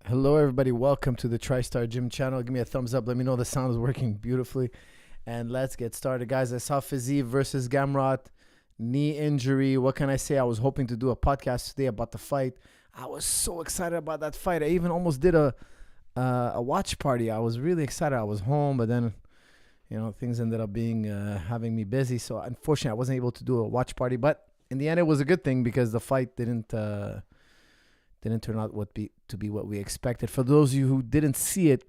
Hello, everybody. Welcome to the TriStar Gym channel. Give me a thumbs up. Let me know the sound is working beautifully. And let's get started, guys. I saw Fiziev versus Gamrot. Knee injury. What can I say? I was hoping to do a podcast today about the fight. I was so excited about that fight. I even almost did a watch party. I was really excited. I was home, but then, things ended up being having me busy. So unfortunately, I wasn't able to do a watch party. But in the end, it was a good thing because the fight didn't turn out to be what we expected. For those of you who didn't see it,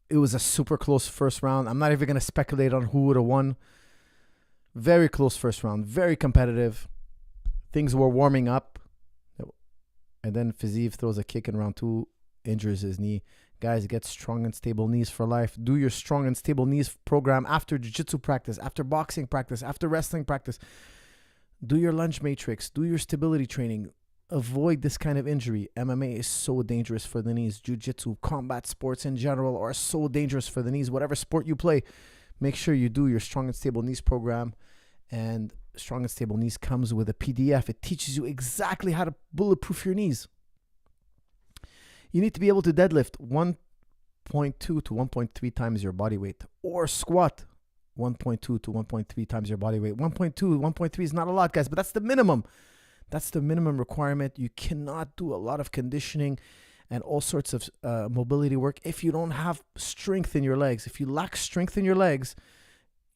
it was a super close first round. I'm not even going to speculate on who would have won. Very close first round. Very competitive. Things were warming up. And then Fiziev throws a kick in round 2, injures his knee. Guys, get strong and stable knees for life. Do your strong and stable knees program after jiu-jitsu practice, after boxing practice, after wrestling practice. Do your lunge matrix. Do your stability training. Avoid this kind of injury. MMA is so dangerous for the knees. Jiu-jitsu, combat sports in general are so dangerous for the knees. Whatever sport you play, make sure you do your Strong and Stable Knees program. And Strong and Stable Knees comes with a PDF. It teaches you exactly how to bulletproof your knees. You need to be able to deadlift 1.2 to 1.3 times your body weight, or squat 1.2 to 1.3 times your body weight. 1.2, 1.3 is not a lot, guys, but that's the minimum. That's the minimum requirement. You cannot do a lot of conditioning and all sorts of mobility work if you don't have strength in your legs. If you lack strength in your legs,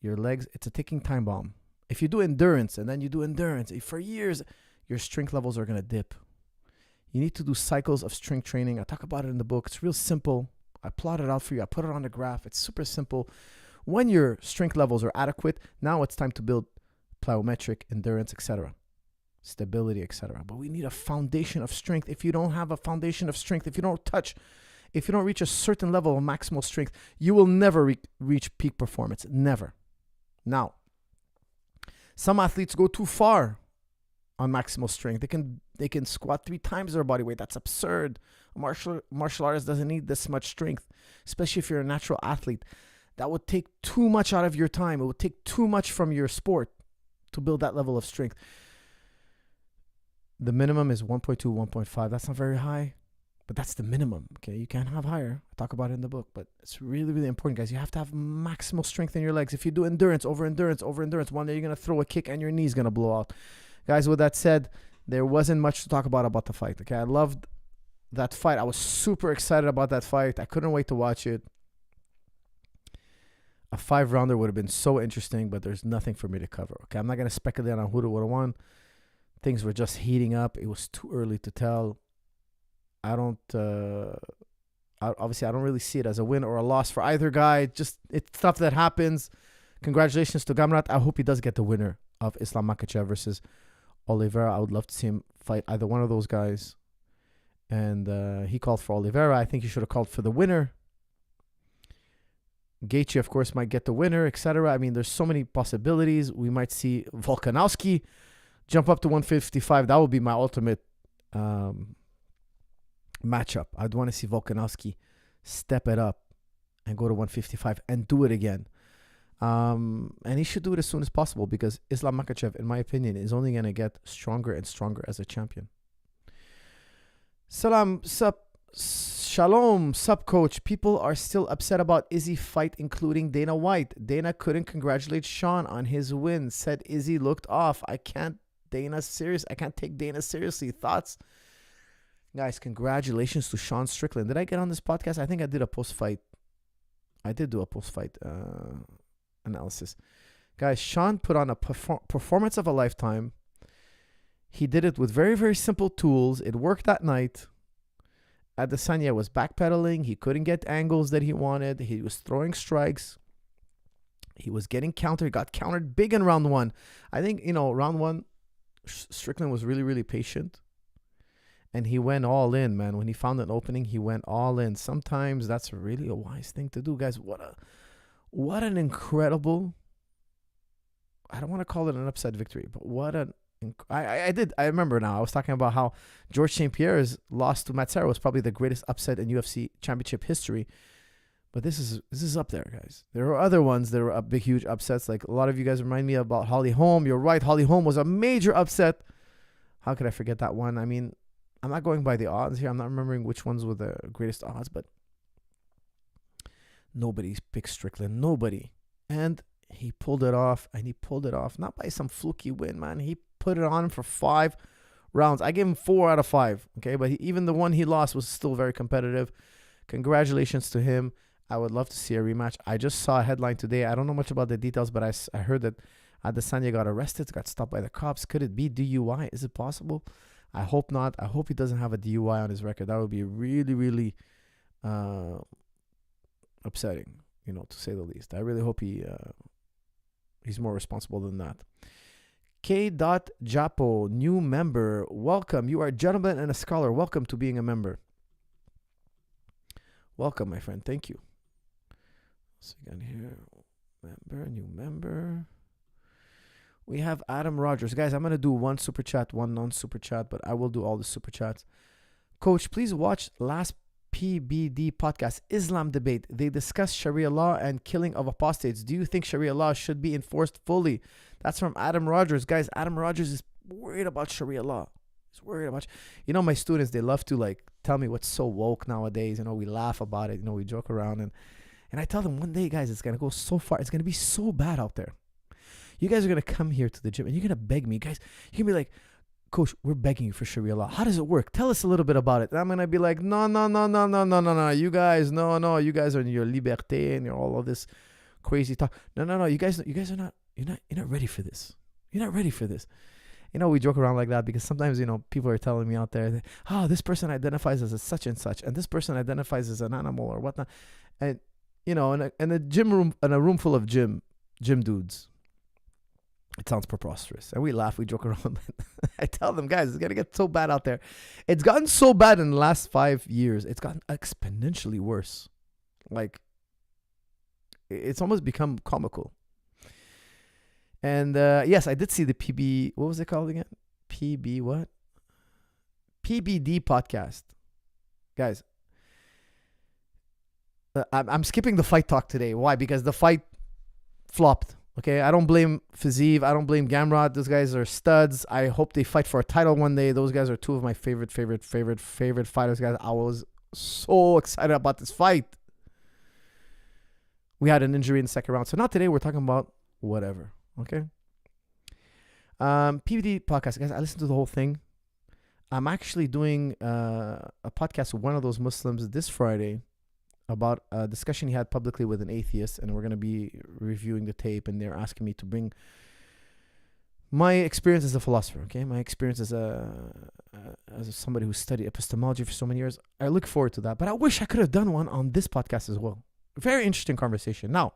it's a ticking time bomb. If you do endurance and then you do endurance for years, your strength levels are going to dip. You need to do cycles of strength training. I talk about it in the book. It's real simple. I plot it out for you. I put it on the graph. It's super simple. When your strength levels are adequate, now it's time to build plyometric, endurance, etc. Stability, etc. But we need a foundation of strength. If you don't have a foundation of strength, if you don't reach a certain level of maximal strength, you will never reach peak performance. Never. Now, some athletes go too far on maximal strength. They can squat 3 times their body weight. That's absurd. A martial artist doesn't need this much strength, especially if you're a natural athlete. That would take too much out of your time. It would take too much from your sport to build that level of strength. The minimum is 1.2, 1.5. That's not very high, but that's the minimum. Okay, you can have higher. I talk about it in the book, but it's really, really important, guys. You have to have maximal strength in your legs. If you do endurance, over endurance, one day you're going to throw a kick and your knee's going to blow out. Guys, with that said, there wasn't much to talk about the fight. Okay, I loved that fight. I was super excited about that fight. I couldn't wait to watch it. A 5-rounder would have been so interesting, but there's nothing for me to cover. Okay, I'm not going to speculate on who would have won. Things were just heating up. It was too early to tell. Obviously, I don't really see it as a win or a loss for either guy. Just, it's stuff that happens. Congratulations to Gamrot. I hope he does get the winner of Islam Makhachev versus Oliveira. I would love to see him fight either one of those guys. And he called for Oliveira. I think he should have called for the winner. Gaethje, of course, might get the winner, etc. I mean, there's so many possibilities. We might see Volkanovski jump up to 155. That would be my ultimate matchup. I'd want to see Volkanovski step it up and go to 155 and do it again. And he should do it as soon as possible because Islam Makhachev, in my opinion, is only going to get stronger and stronger as a champion. Shalom, sup coach. People are still upset about Izzy fight, including Dana White. Dana couldn't congratulate Sean on his win. Said Izzy looked off. I can't take Dana seriously. Thoughts? Guys, congratulations to Sean Strickland. Did I get on this podcast? I think I did a post-fight. I did do a post-fight analysis. Guys, Sean put on a performance of a lifetime. He did it with very, very simple tools. It worked that night. Adesanya was backpedaling. He couldn't get angles that he wanted. He was throwing strikes. He was getting countered. Got countered big in round 1. I think, round 1, Strickland was really, really patient. And he went all in, man. When he found an opening, he went all in. Sometimes that's really a wise thing to do, guys. What an incredible, I don't want to call it an upset victory, but I remember now. I was talking about how George St. Pierre's loss to Matsara was probably the greatest upset in UFC championship history. But this is up there, guys. There are other ones that were big, huge upsets. Like a lot of you guys remind me about Holly Holm. You're right. Holly Holm was a major upset. How could I forget that one? I mean, I'm not going by the odds here. I'm not remembering which ones were the greatest odds, but nobody picked Strickland. Nobody. And he pulled it off, and he pulled it off. Not by some fluky win, man. He put it on for 5 rounds. I gave him 4 out of 5, okay? But even the one he lost was still very competitive. Congratulations to him. I would love to see a rematch. I just saw a headline today. I don't know much about the details, but I heard that Adesanya got arrested, got stopped by the cops. Could it be DUI? Is it possible? I hope not. I hope he doesn't have a DUI on his record. That would be really, really upsetting, to say the least. I really hope he's more responsible than that. K. Japo, new member. Welcome. You are a gentleman and a scholar. Welcome to being a member. Welcome, my friend. Thank you. So again here, new member. We have Adam Rogers. Guys, I'm going to do one super chat, one non-super chat, but I will do all the super chats. Coach, please watch last PBD podcast, Islam debate. They discuss Sharia law and killing of apostates. Do you think Sharia law should be enforced fully? That's from Adam Rogers. Guys, Adam Rogers is worried about Sharia law. He's worried about, my students, they love to tell me what's so woke nowadays. We laugh about it. We joke around. And I tell them one day, guys, it's going to go so far. It's going to be so bad out there. You guys are going to come here to the gym and you're going to beg me. Guys, you're going to be like, Coach, we're begging you for Sharia law. How does it work? Tell us a little bit about it. And I'm going to be like, no. You guys, no. You guys are in your liberté and you're all of this crazy talk. No. You guys are not, you're not ready for this. You're not ready for this. We joke around like that because sometimes, people are telling me out there, that, this person identifies as a such and such, and this person identifies as an animal or whatnot. And, in a gym room, in a room full of gym dudes, it sounds preposterous. And we laugh, we joke around. I tell them, guys, it's going to get so bad out there. It's gotten so bad in the last 5 years. It's gotten exponentially worse. It's almost become comical. And yes, I did see the PB, what was it called again? PB what? PBD podcast. Guys, I'm skipping the fight talk today. Why? Because the fight flopped. Okay, I don't blame Fiziev. I don't blame Gamrot. Those guys are studs. I hope they fight for a title one day. Those guys are 2 of my favorite fighters, guys. I was so excited about this fight. We had an injury in the second round. So not today. We're talking about whatever. Okay. PBD podcast, guys. I listened to the whole thing. I'm actually doing a podcast with one of those Muslims this Friday about a discussion he had publicly with an atheist, and we're going to be reviewing the tape, and they're asking me to bring my experience as a philosopher, okay? My experience as somebody who studied epistemology for so many years. I look forward to that, but I wish I could have done one on this podcast as well. Very interesting conversation. Now,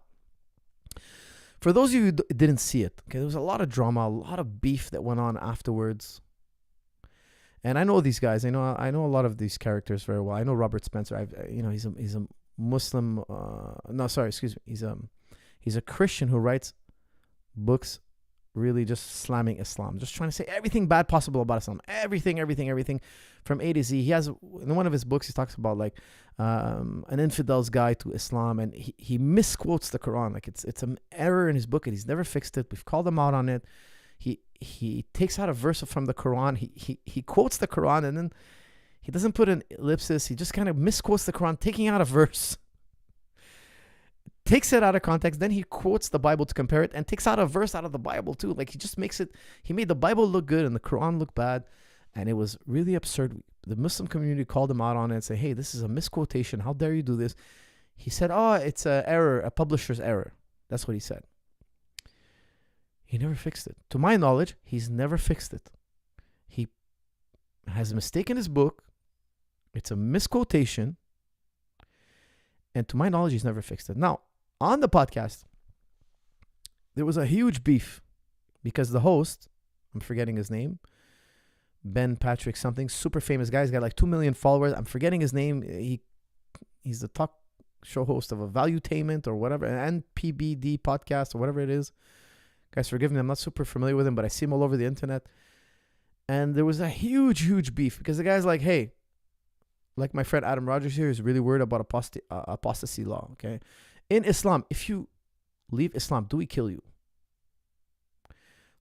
for those of you who didn't see it, okay, there was a lot of drama, a lot of beef that went on afterwards. And I know these guys. I know a lot of these characters very well. I know Robert Spencer. He's a Muslim. He's a Christian who writes books, really just slamming Islam, just trying to say everything bad possible about Islam, everything from A to Z. He has in one of his books he talks about an infidel's guide to Islam, and he misquotes the Quran. It's an error in his book, and he's never fixed it. We've called him out on it. He takes out a verse from the Quran. He quotes the Quran, and then he doesn't put an ellipsis. He just kind of misquotes the Quran, taking out a verse, takes it out of context. Then he quotes the Bible to compare it, and takes out a verse out of the Bible too. He just makes it. He made the Bible look good and the Quran look bad, and it was really absurd. The Muslim community called him out on it and said, "Hey, this is a misquotation. How dare you do this?" He said, "Oh, it's an error, a publisher's error." That's what he said. He never fixed it. To my knowledge, he's never fixed it. He has a mistake in his book. It's a misquotation. And to my knowledge, he's never fixed it. Now, on the podcast, there was a huge beef because the host, I'm forgetting his name, Ben Patrick something, super famous guy. He's got 2 million followers. I'm forgetting his name. He's the talk show host of a Valuetainment or whatever, and PBD podcast or whatever it is. Guys, forgive me, I'm not super familiar with him, but I see him all over the internet. And there was a huge beef because the guy's like, hey, like my friend Adam Rogers here is really worried about apostasy law, okay? In Islam, if you leave Islam, do we kill you?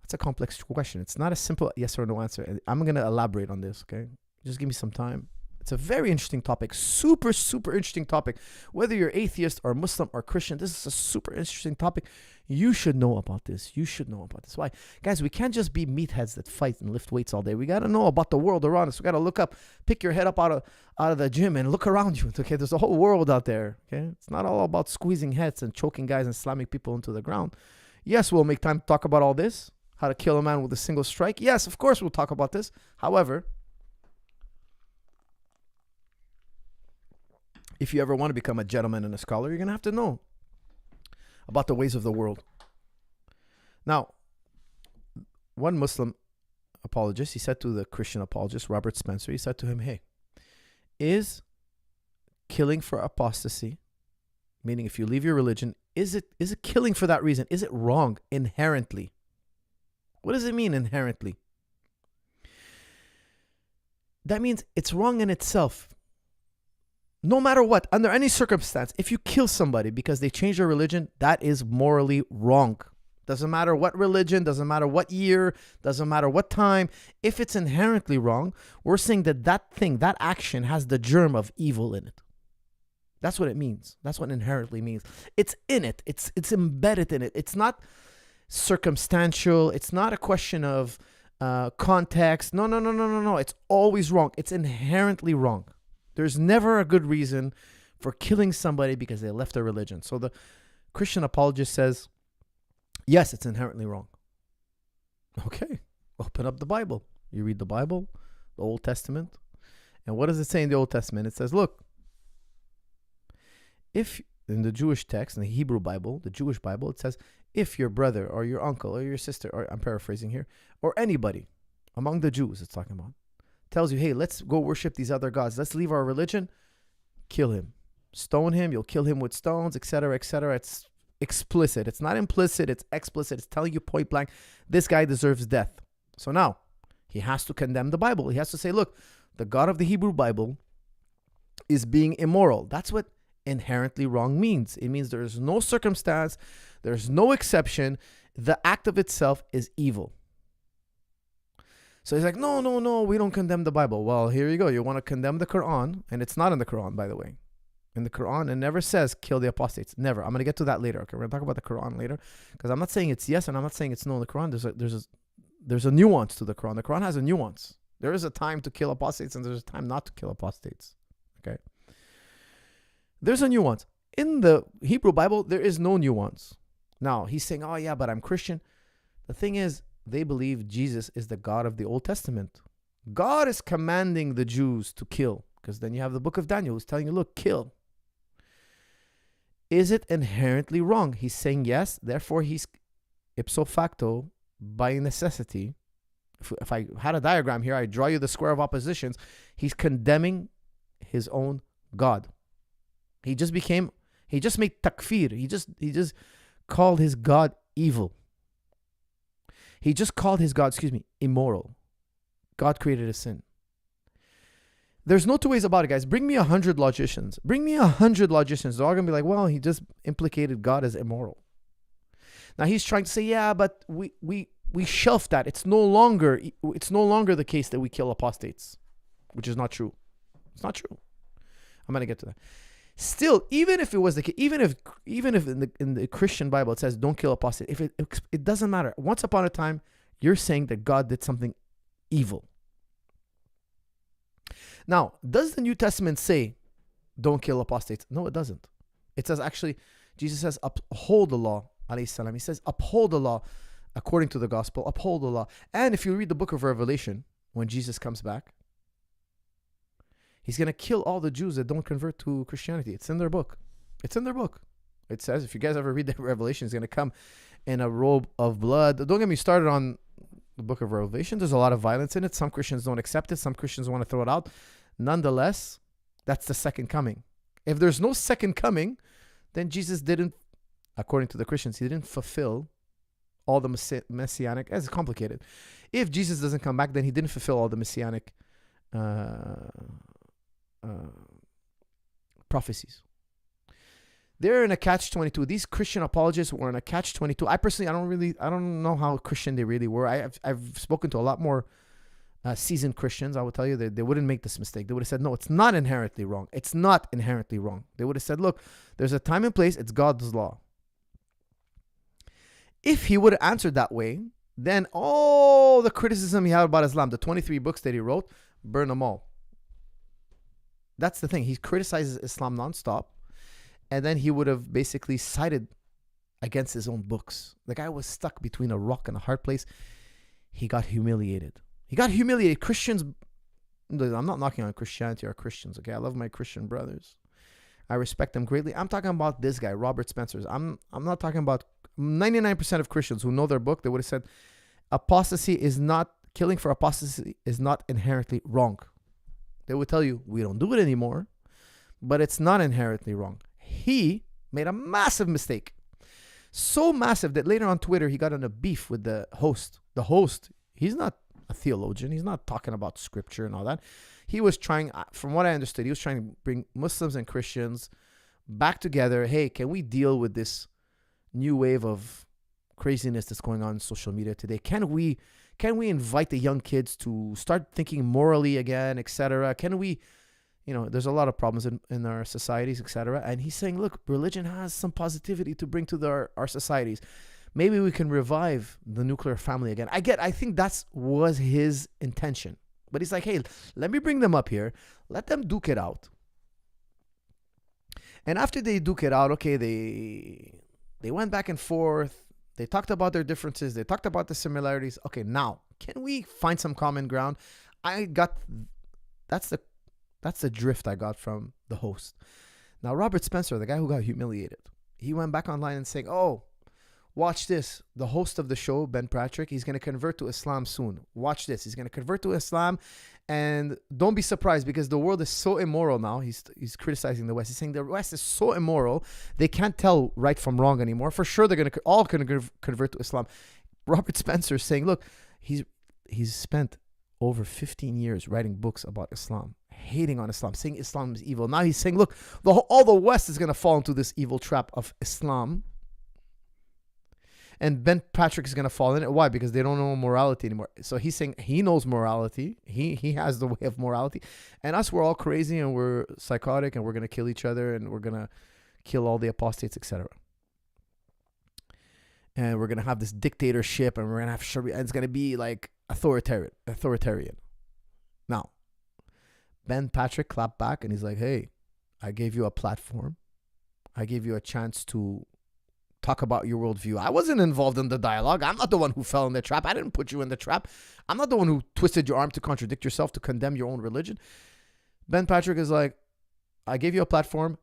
That's a complex question. It's not a simple yes or no answer. I'm going to elaborate on this, okay? Just give me some time. It's a very interesting topic. Super, super interesting topic. Whether you're atheist or Muslim or Christian, this is a super interesting topic. You should know about this. You should know about this. Why? Guys, we can't just be meatheads that fight and lift weights all day. We got to know about the world around us. We got to look up, pick your head up out of the gym and look around you. Okay, there's a whole world out there. Okay, it's not all about squeezing heads and choking guys and slamming people into the ground. Yes, we'll make time to talk about all this. How to kill a man with a single strike. Yes, of course we'll talk about this. However, if you ever want to become a gentleman and a scholar, you're going to have to know about the ways of the world. Now, one Muslim apologist, he said to the Christian apologist, Robert Spencer, he said to him, hey, is killing for apostasy, meaning if you leave your religion, is it killing for that reason? Is it wrong inherently? What does it mean inherently? That means it's wrong in itself. No matter what, under any circumstance, if you kill somebody because they changed their religion, that is morally wrong. Doesn't matter what religion, doesn't matter what year, doesn't matter what time. If it's inherently wrong, we're saying that thing, that action has the germ of evil in it. That's what it means. That's what inherently means. It's in it. It's embedded in it. It's not circumstantial. It's not a question of context. No. It's always wrong. It's inherently wrong. There's never a good reason for killing somebody because they left their religion. So the Christian apologist says, yes, it's inherently wrong. Okay, open up the Bible. You read the Bible, the Old Testament. And what does it say in the Old Testament? It says, look, if in the Jewish text, in the Hebrew Bible, the Jewish Bible, it says, if your brother or your uncle or your sister, or I'm paraphrasing here, or anybody among the Jews, it's talking about, tells you, hey, let's go worship these other gods. Let's leave our religion. Kill him. Stone him. You'll kill him with stones, etc., etc. It's explicit. It's not implicit. It's explicit. It's telling you point blank, this guy deserves death. So now he has to condemn the Bible. He has to say, look, the God of the Hebrew Bible is being immoral. That's what inherently wrong means. It means there's no circumstance. There's no exception. The act of itself is evil. So he's like, no, we don't condemn the Bible. Well, here you go. You want to condemn the Quran, and it's not in the Quran, by the way. In the Quran, it never says kill the apostates. Never. I'm going to get to that later. Okay, we're going to talk about the Quran later, because I'm not saying it's yes, and I'm not saying it's no in the Quran. There's a nuance to the Quran. The Quran has a nuance. There is a time to kill apostates, and there's a time not to kill apostates. Okay. There's a nuance. In the Hebrew Bible, there is no nuance. Now, he's saying, oh yeah, but I'm Christian. The thing is, they believe Jesus is the God of the Old Testament. God is commanding the Jews to kill, because then you have the book of Daniel who's telling you, look, kill. Is it inherently wrong? He's saying yes. Therefore, he's ipso facto, by necessity. If I had a diagram here, I draw you the square of oppositions. He's condemning his own God. He just made takfir. He just called his God evil. He just called his God, immoral. God created a sin. There's no two ways about it, guys. Bring me 100 logicians. They're all going to be like, well, he just implicated God as immoral. Now he's trying to say, yeah, but we shelf that. It's no longer the case that we kill apostates, which is not true. It's not true. I'm going to get to that. Still, even if it was the case, even if in the Christian Bible it says don't kill apostate, if it doesn't matter. Once upon a time, you're saying that God did something evil. Now, does the New Testament say don't kill apostates? No, it doesn't. It says actually, Jesus says uphold the law, alayhi salam. He says uphold the law according to the gospel, uphold the law. And if you read the book of Revelation, when Jesus comes back, he's going to kill all the Jews that don't convert to Christianity. It's in their book. It says, if you guys ever read the Revelation, he's going to come in a robe of blood. Don't get me started on the book of Revelation. There's a lot of violence in it. Some Christians don't accept it. Some Christians want to throw it out. Nonetheless, that's the second coming. If there's no second coming, then Jesus didn't, according to the Christians, he didn't fulfill all the messianic. It's complicated. If Jesus doesn't come back, then he didn't fulfill all the messianic prophecies. They're in a catch-22. These Christian apologists were in a catch-22. I personally, I don't know how Christian they really were. I've spoken to a lot more seasoned Christians, I will tell you, they wouldn't make this mistake. They would have said, no, it's not inherently wrong. It's not inherently wrong. They would have said, look, there's a time and place. It's God's law. If he would have answered that way, then all the criticism he had about Islam, the 23 books that he wrote, burn them all. That's the thing. He criticizes Islam nonstop. And then he would have basically sided against his own books. The guy was stuck between a rock and a hard place. He got humiliated. Christians, I'm not knocking on Christianity or Christians, okay? I love my Christian brothers. I respect them greatly. I'm talking about this guy, Robert Spencer's. I'm not talking about 99% of Christians who know their book. They would have said, killing for apostasy is not inherently wrong. They would tell you, we don't do it anymore, but it's not inherently wrong. He made a massive mistake. So massive that later on Twitter, he got in a beef with the host. The host, he's not a theologian. He's not talking about scripture and all that. He was trying, from what I understood, he was trying to bring Muslims and Christians back together. Hey, can we deal with this new wave of craziness that's going on social media today? Can we invite the young kids to start thinking morally again, etc.? Can we, there's a lot of problems in our societies, etc. And he's saying, look, religion has some positivity to bring to our societies. Maybe we can revive the nuclear family again. I think that was his intention. But he's like, hey, let me bring them up here. Let them duke it out. And after they duke it out, okay, they went back and forth. They talked about their differences. They talked about the similarities. Okay, now, can we find some common ground? That's the drift I got from the host. Now, Robert Spencer, the guy who got humiliated, he went back online and saying, oh, watch this. The host of the show, Ben Patrick, he's going to convert to Islam soon. Watch this. He's going to convert to Islam. And don't be surprised because the world is so immoral now. He's criticizing the West. He's saying the West is so immoral. They can't tell right from wrong anymore. For sure, they're going to convert to Islam. Robert Spencer is saying, look, he's spent over 15 years writing books about Islam, hating on Islam, saying Islam is evil. Now he's saying, look, all the West is going to fall into this evil trap of Islam. And Ben Patrick is going to fall in it. Why? Because they don't know morality anymore. So he's saying he knows morality. He has the way of morality. And us, we're all crazy and we're psychotic and we're going to kill each other and we're going to kill all the apostates, etc. And we're going to have this dictatorship and we're going to have Sharia. And it's going to be like authoritarian. Now, Ben Patrick clapped back and he's like, hey, I gave you a platform. I gave you a chance to talk about your worldview. I wasn't involved in the dialogue. I'm not the one who fell in the trap. I didn't put you in the trap. I'm not the one who twisted your arm to contradict yourself, to condemn your own religion. Ben Patrick is like, I gave you a platform.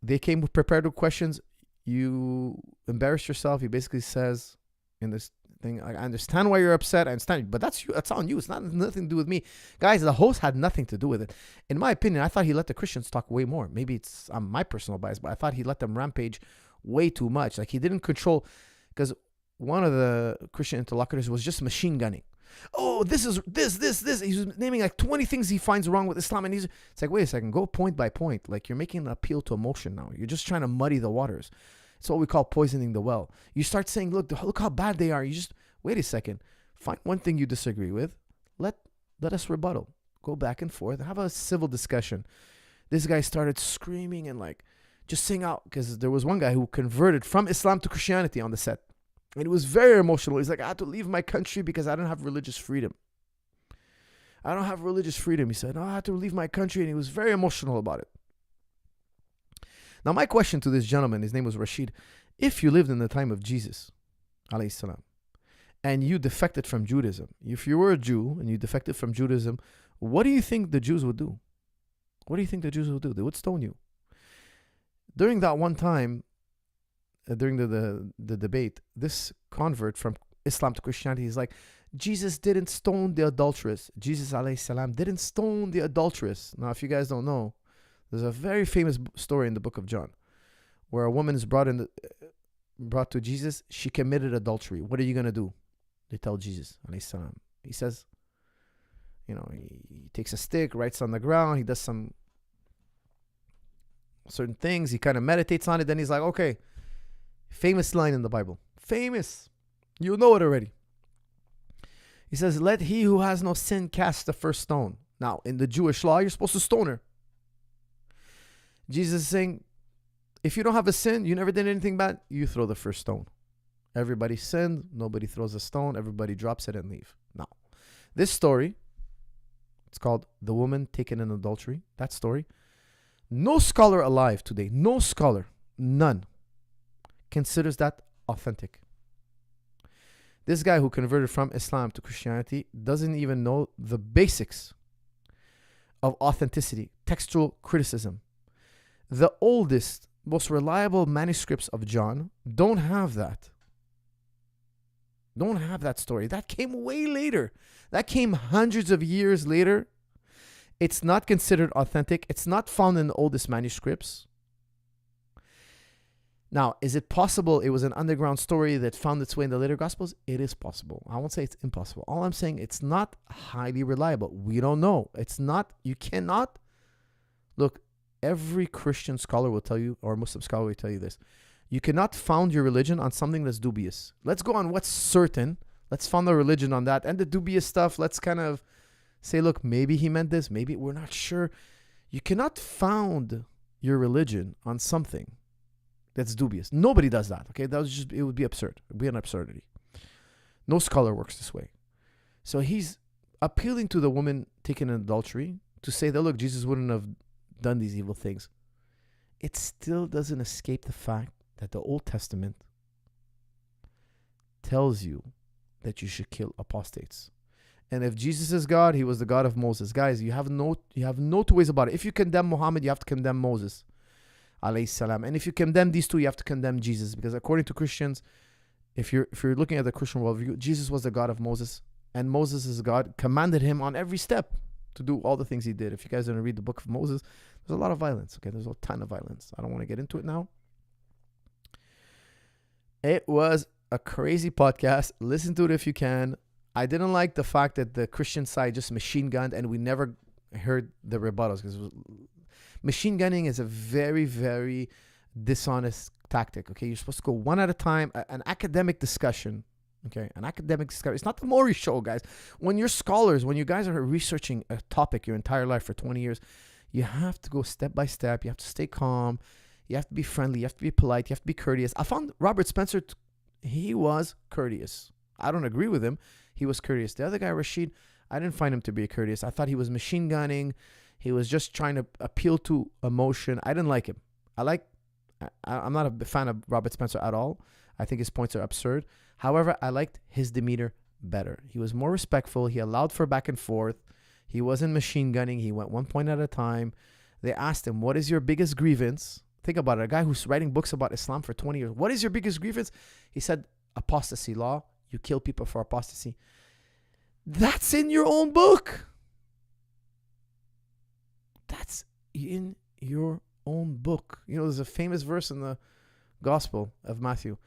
They came prepared with questions. You embarrassed yourself. He basically says in this thing, I understand why you're upset. I understand, but that's you. That's on you. It's nothing to do with me. Guys, the host had nothing to do with it. In my opinion, I thought he let the Christians talk way more. Maybe it's my personal bias, but I thought he let them rampage way too much. Like he didn't control, because one of the Christian interlocutors was just machine gunning. Oh, this is this. He's naming like 20 things he finds wrong with Islam. And it's like, wait a second, go point by point. Like you're making an appeal to emotion now. You're just trying to muddy the waters. It's what we call poisoning the well. You start saying, look how bad they are. You just, wait a second. Find one thing you disagree with. Let us rebuttal. Go back and forth. Have a civil discussion. This guy started screaming and like, just sing out, because there was one guy who converted from Islam to Christianity on the set. And it was very emotional. He's like, I had to leave my country because I don't have religious freedom. I don't have religious freedom. He said, I had to leave my country. And he was very emotional about it. Now, my question to this gentleman, his name was Rashid, if you lived in the time of Jesus, alayhi salam, and you defected from Judaism, if you were a Jew and you defected from Judaism, what do you think the Jews would do? What do you think the Jews would do? They would stone you. During that one time, during the debate, this convert from Islam to Christianity is like, Jesus didn't stone the adulteress. Jesus alayhi salam didn't stone the adulteress. Now, if you guys don't know, there's a very famous story in the book of John where a woman is brought to Jesus. She committed adultery. What are you going to do? They tell Jesus alayhi salam. He says, he takes a stick, writes on the ground. He does some certain things. He kind of meditates on it. Then he's like, okay, famous line in the Bible. Famous. You know it already. He says, let he who has no sin cast the first stone. Now, in the Jewish law, you're supposed to stone her. Jesus is saying, if you don't have a sin, you never did anything bad, you throw the first stone. Everybody sinned, nobody throws a stone, everybody drops it and leave. Now, this story, it's called The Woman Taken in Adultery. That story, no scholar alive today, no scholar, none, considers that authentic. This guy who converted from Islam to Christianity doesn't even know the basics of authenticity, textual criticism. The oldest, most reliable manuscripts of John don't have that. Don't have that story. That came way later. That came hundreds of years later. It's not considered authentic. It's not found in the oldest manuscripts. Now, is it possible it was an underground story that found its way in the later Gospels? It is possible. I won't say it's impossible. All I'm saying, it's not highly reliable. We don't know. It's not, you cannot, look, every Christian scholar will tell you, or Muslim scholar will tell you this. You cannot found your religion on something that's dubious. Let's go on what's certain. Let's found the religion on that. And the dubious stuff, let's kind of say, look, maybe he meant this. Maybe we're not sure. You cannot found your religion on something that's dubious. Nobody does that. Okay, that was just, it would be absurd. It would be an absurdity. No scholar works this way. So he's appealing to the woman taken in adultery to say that, look, Jesus wouldn't have done these evil things. It still doesn't escape the fact that the Old Testament tells you that you should kill apostates. And if Jesus is God, he was the God of Moses. Guys, you have no two ways about it. If you condemn Muhammad, you have to condemn Moses, alayhi salam. And if you condemn these two, you have to condemn Jesus, because according to Christians, if you're looking at the Christian worldview, Jesus was the God of Moses, and Moses is God, commanded him on every step to do all the things he did. If you guys didn't read the book of Moses, there's a lot of violence. Okay, there's a ton of violence. I don't want to get into it now. It was a crazy podcast. Listen to it if you can. I didn't like the fact that the Christian side just machine gunned and we never heard the rebuttals, because machine gunning is a very, very dishonest tactic. Okay, you're supposed to go one at a time. An academic discussion. Okay, an academic discussion. It's not the Maury show, guys. When you're scholars, when you guys are researching a topic your entire life for 20 years, you have to go step by step. You have to stay calm. You have to be friendly. You have to be polite. You have to be courteous. I found Robert Spencer, he was courteous. I don't agree with him. He was courteous. The other guy, Rashid, I didn't find him to be courteous. I thought he was machine gunning. He was just trying to appeal to emotion. I didn't like him. I'm not a fan of Robert Spencer at all. I think his points are absurd. However, I liked his demeanor better. He was more respectful. He allowed for back and forth. He wasn't machine gunning. He went one point at a time. They asked him, what is your biggest grievance? Think about it. A guy who's writing books about Islam for 20 years. What is your biggest grievance? He said, apostasy law. You kill people for apostasy. That's in your own book. That's in your own book. You know, there's a famous verse in the Gospel of Matthew.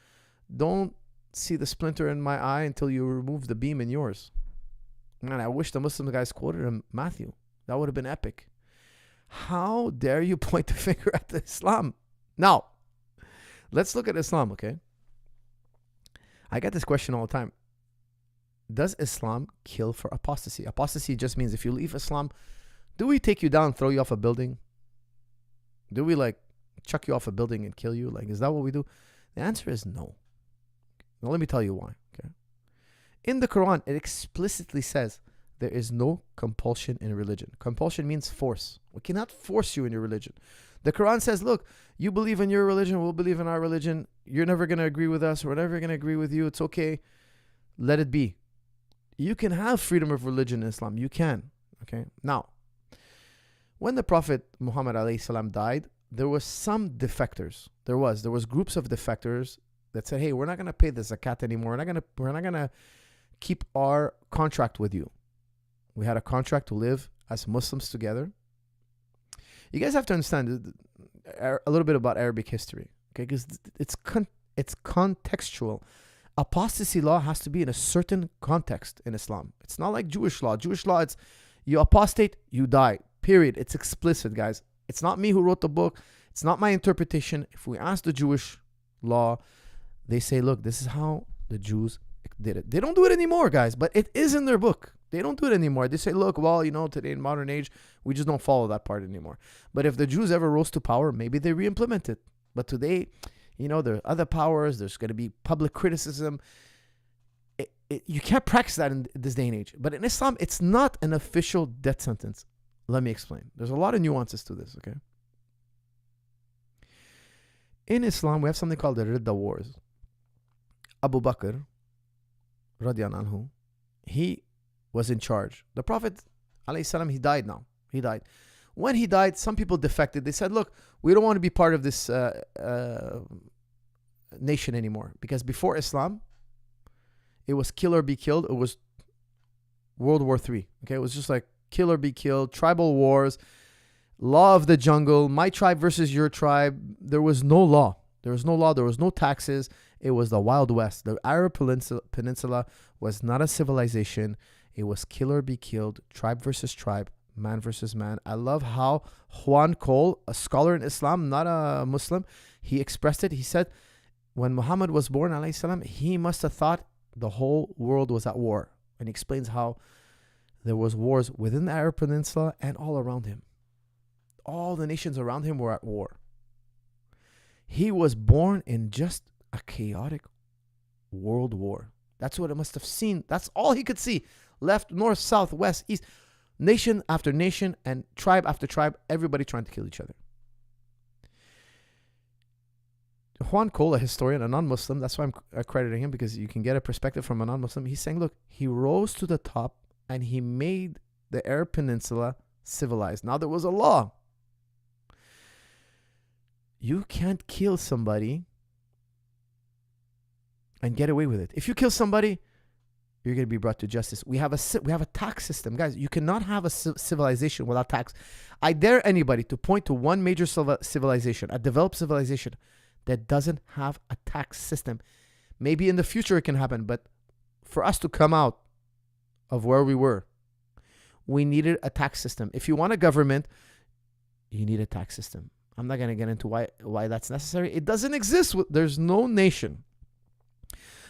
Don't see the splinter in my eye until you remove the beam in yours. Man, I wish the Muslim guys quoted him Matthew. That would have been epic. How dare you point the finger at Islam? Now, let's look at Islam, okay? I get this question all the time. Does Islam kill for apostasy? Apostasy just means if you leave Islam, do we take you down, throw you off a building? Do we chuck you off a building and kill you? Is that what we do? The answer is no. Now let me tell you why. Okay. In the Quran, it explicitly says there is no compulsion in religion. Compulsion means force. We cannot force you in your religion. The Quran says, look, you believe in your religion, we'll believe in our religion. You're never going to agree with us. We're never going to agree with you. It's okay. Let it be. You can have freedom of religion in Islam. You can. Okay. Now, when the Prophet Muhammad alayhi salam died, there was some defectors. There was groups of defectors that said, hey, we're not going to pay the zakat anymore. We're not going to keep our contract with you. We had a contract to live as Muslims together. You guys have to understand a little bit about Arabic history, okay? Because it's contextual. Apostasy law has to be in a certain context in Islam. It's not like Jewish law. Jewish law, it's you apostate, you die. Period. It's explicit, guys. It's not me who wrote the book. It's not my interpretation. If we ask the Jewish law, they say, look, this is how the Jews did it. They don't do it anymore, guys, but it is in their book. They don't do it anymore. They say, look, well, today in modern age, we just don't follow that part anymore. But if the Jews ever rose to power, maybe they re-implement it. But today, there are other powers. There's going to be public criticism. You can't practice that in this day and age. But in Islam, it's not an official death sentence. Let me explain. There's a lot of nuances to this, okay? In Islam, we have something called the Ridda Wars. Abu Bakr, radiallahu anhu, he was in charge. The Prophet, alayhi salam, he died now. He died. When he died, some people defected. They said, look, we don't want to be part of this nation anymore. Because before Islam, it was kill or be killed. It was World War III. Okay, it was just like kill or be killed, tribal wars, law of the jungle, my tribe versus your tribe. There was no law. There was no law. There was no taxes. It was the Wild West. The Arab Peninsula was not a civilization. It was kill or be killed, tribe versus tribe, man versus man. I love how Juan Cole, a scholar in Islam, not a Muslim, he expressed it. He said, when Muhammad was born, alayhi salam, he must have thought the whole world was at war. And he explains how there was wars within the Arab Peninsula and all around him. All the nations around him were at war. He was born in just a chaotic world war. That's what it must have seen. That's all he could see. Left, north, south, west, east. Nation after nation and tribe after tribe. Everybody trying to kill each other. Juan Cole, a historian, a non-Muslim, that's why I'm accrediting him, because you can get a perspective from a non-Muslim. He's saying, look, he rose to the top and he made the Arab Peninsula civilized. Now there was a law. You can't kill somebody and get away with it. If you kill somebody, you're going to be brought to justice. We have a tax system. Guys, you cannot have a civilization without tax. I dare anybody to point to one major civilization, a developed civilization, that doesn't have a tax system. Maybe in the future it can happen, but for us to come out of where we were, we needed a tax system. If you want a government, you need a tax system. I'm not going to get into why that's necessary. It doesn't exist. There's no nation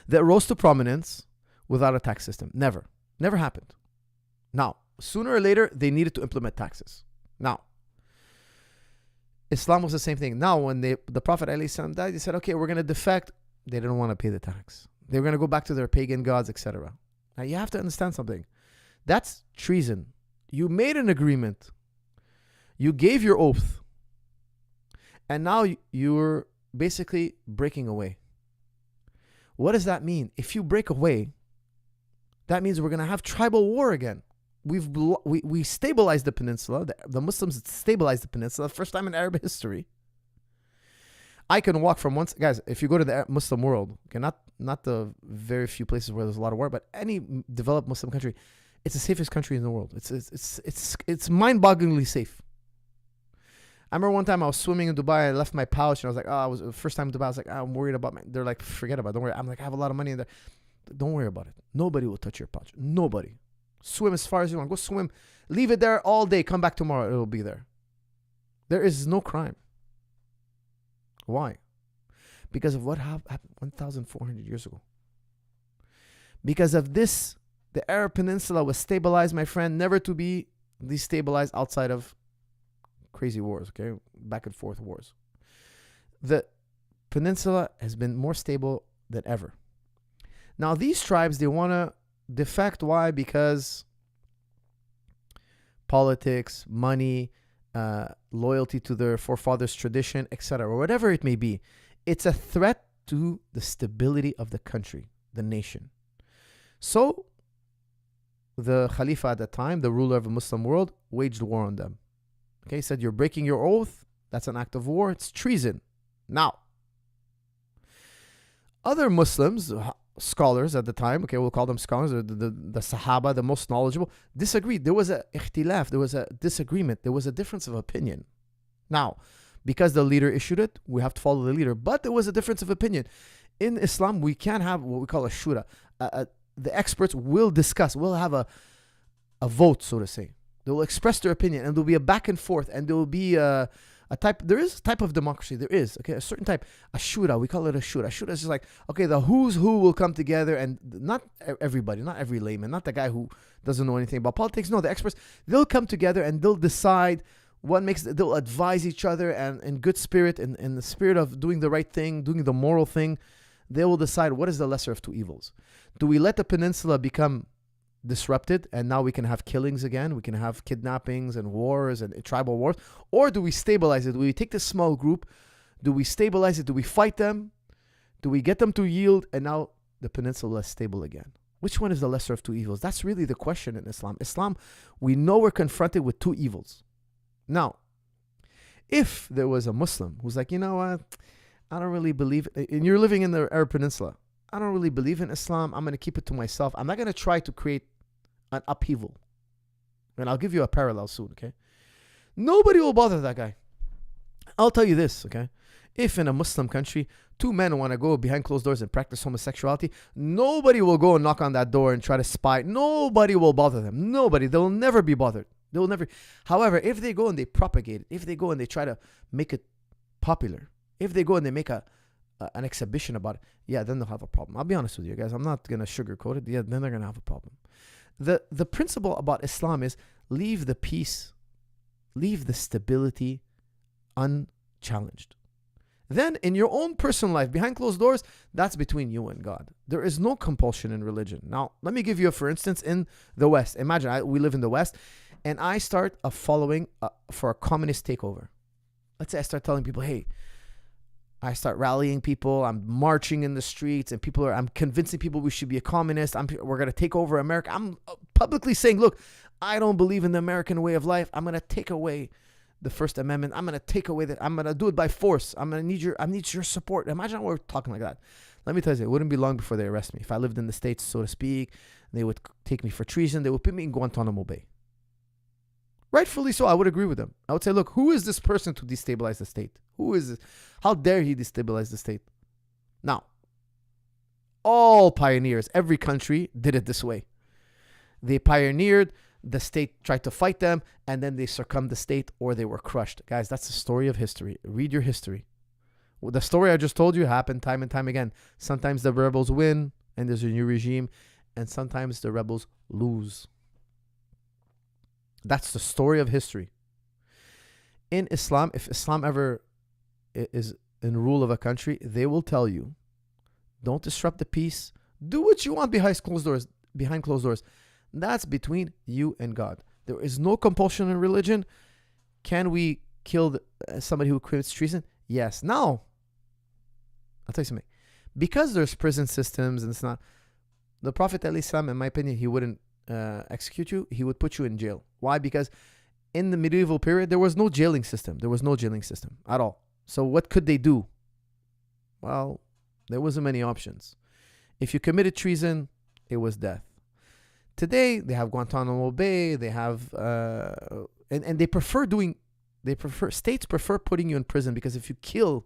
that rose to prominence without a tax system. Never. Never happened. Now, sooner or later, they needed to implement taxes. Now, Islam was the same thing. Now, when the Prophet ﷺ died, they said, okay, we're going to defect. They didn't want to pay the tax. They were going to go back to their pagan gods, etc. Now, you have to understand something. That's treason. You made an agreement. You gave your oath. And now you're basically breaking away. What does that mean? If you break away, that means we're going to have tribal war again. We stabilized the peninsula. The Muslims stabilized the peninsula. First time in Arab history. I can walk from once, guys. If you go to the Muslim world, okay, not the very few places where there's a lot of war, but any developed Muslim country, it's the safest country in the world. It's mind-bogglingly safe. I remember one time I was swimming in Dubai. I left my pouch and I was like, it was the first time in Dubai. I was like, I'm worried about they're like, forget about it. Don't worry. I'm like, I have a lot of money in there. Don't worry about it. Nobody will touch your pouch. Nobody. Swim as far as you want. Go swim. Leave it there all day. Come back tomorrow. It'll be there. There is no crime. Why? Because of what happened 1,400 years ago. Because of this, the Arab Peninsula was stabilized, my friend, never to be destabilized outside of crazy wars, okay? Back and forth wars. The peninsula has been more stable than ever. Now, these tribes, they want to defect. Why? Because politics, money, loyalty to their forefathers' tradition, etc., or whatever it may be. It's a threat to the stability of the country, the nation. So, the Khalifa at that time, the ruler of the Muslim world, waged war on them. Okay, he said, you're breaking your oath. That's an act of war. It's treason. Now, other Muslims, scholars at the time, okay, we'll call them scholars, the Sahaba, the most knowledgeable, disagreed. There was a ikhtilaf, there was a disagreement, there was a difference of opinion. Now, because the leader issued it, we have to follow the leader. But there was a difference of opinion. In Islam, we can't have what we call a shura. The experts will discuss, will have a vote, so to say. They will express their opinion, and there will be a back and forth, and there will be a There is a type of democracy. There is, okay, a certain type, a shura. We call it a shura. A shura is just like, okay, the who's who will come together, and not everybody, not every layman, not the guy who doesn't know anything about politics. No, the experts, they'll come together and they'll decide they'll advise each other, and in good spirit, in the spirit of doing the right thing, doing the moral thing, they will decide what is the lesser of two evils. Do we let the peninsula become disrupted and now we can have killings again, we can have kidnappings and wars and tribal wars, or do we stabilize it? Do we take this small group, do we stabilize it, do we fight them, do we get them to yield, and now the peninsula is stable again? Which one is the lesser of two evils? That's really the question in Islam. We know we're confronted with two evils. Now, if there was a Muslim who's like, you know what, I don't really believe, and you're living in the Arab Peninsula, I don't really believe in Islam, I'm going to keep it to myself, I'm not going to try to create an upheaval. And I'll give you a parallel soon, okay? Nobody will bother that guy. I'll tell you this, okay? If in a Muslim country, two men want to go behind closed doors and practice homosexuality, nobody will go and knock on that door and try to spy. Nobody will bother them. Nobody. They'll never be bothered. They'll never. However, if they go and they propagate it, if they go and they try to make it popular, if they go and they make an exhibition about it, yeah, then they'll have a problem. I'll be honest with you guys. I'm not going to sugarcoat it. Yeah, then they're going to have a problem. The principle about Islam is leave the peace, leave the stability unchallenged. Then in your own personal life, behind closed doors, that's between you and God. There is no compulsion in religion. Now, let me give you for instance, in the West. Imagine we live in the West, and I start a following for a communist takeover. Let's say I start telling people, hey, I start rallying people. I'm marching in the streets, and I'm convincing people we should be a communist. We're going to take over America. I'm publicly saying, look, I don't believe in the American way of life. I'm going to take away the First Amendment. I'm going to take away that. I'm going to do it by force. I need your support. Imagine we're talking like that. Let me tell you, it wouldn't be long before they arrest me. If I lived in the States, so to speak, they would take me for treason. They would put me in Guantanamo Bay. Rightfully so, I would agree with them. I would say, look, who is this person to destabilize the state? Who is this? How dare he destabilize the state? Now, all pioneers, every country did it this way. They pioneered, the state tried to fight them, and then they succumbed the state, or they were crushed. Guys, that's the story of history. Read your history. Well, the story I just told you happened time and time again. Sometimes the rebels win, and there's a new regime, and sometimes the rebels lose. That's the story of history. In Islam, if Islam ever is in rule of a country, they will tell you, don't disrupt the peace. Do what you want behind closed doors. Behind closed doors. That's between you and God. There is no compulsion in religion. Can we kill somebody who commits treason? Yes. Now, I'll tell you something. Because there's prison systems and it's not, the Prophet ﷺ, in my opinion, he wouldn't execute you. He would put you in jail. Why? Because in the medieval period, there was no jailing system. There was no jailing system at all. So what could they do? Well, there wasn't many options. If you committed treason, it was death. Today, they have Guantanamo Bay. They have, and states prefer putting you in prison, because if you kill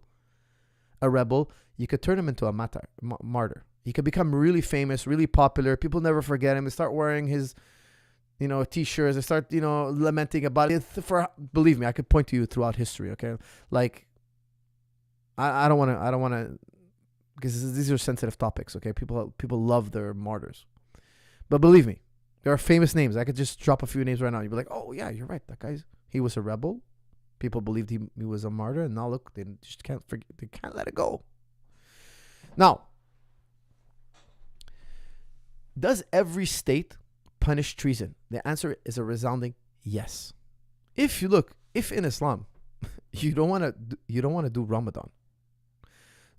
a rebel, you could turn him into a martyr. He could become really famous, really popular. People never forget him. They start wearing his, T-shirts. They start, lamenting about it. Believe me, I could point to you throughout history. Okay, like, I don't want to, because these are sensitive topics. Okay, people love their martyrs, but believe me, there are famous names. I could just drop a few names right now. You'd be like, oh yeah, you're right. That he was a rebel. People believed he was a martyr, and now look, they just can't forget. They can't let it go. Now, does every state punish treason? The answer is a resounding yes. If in Islam, you don't want to do Ramadan,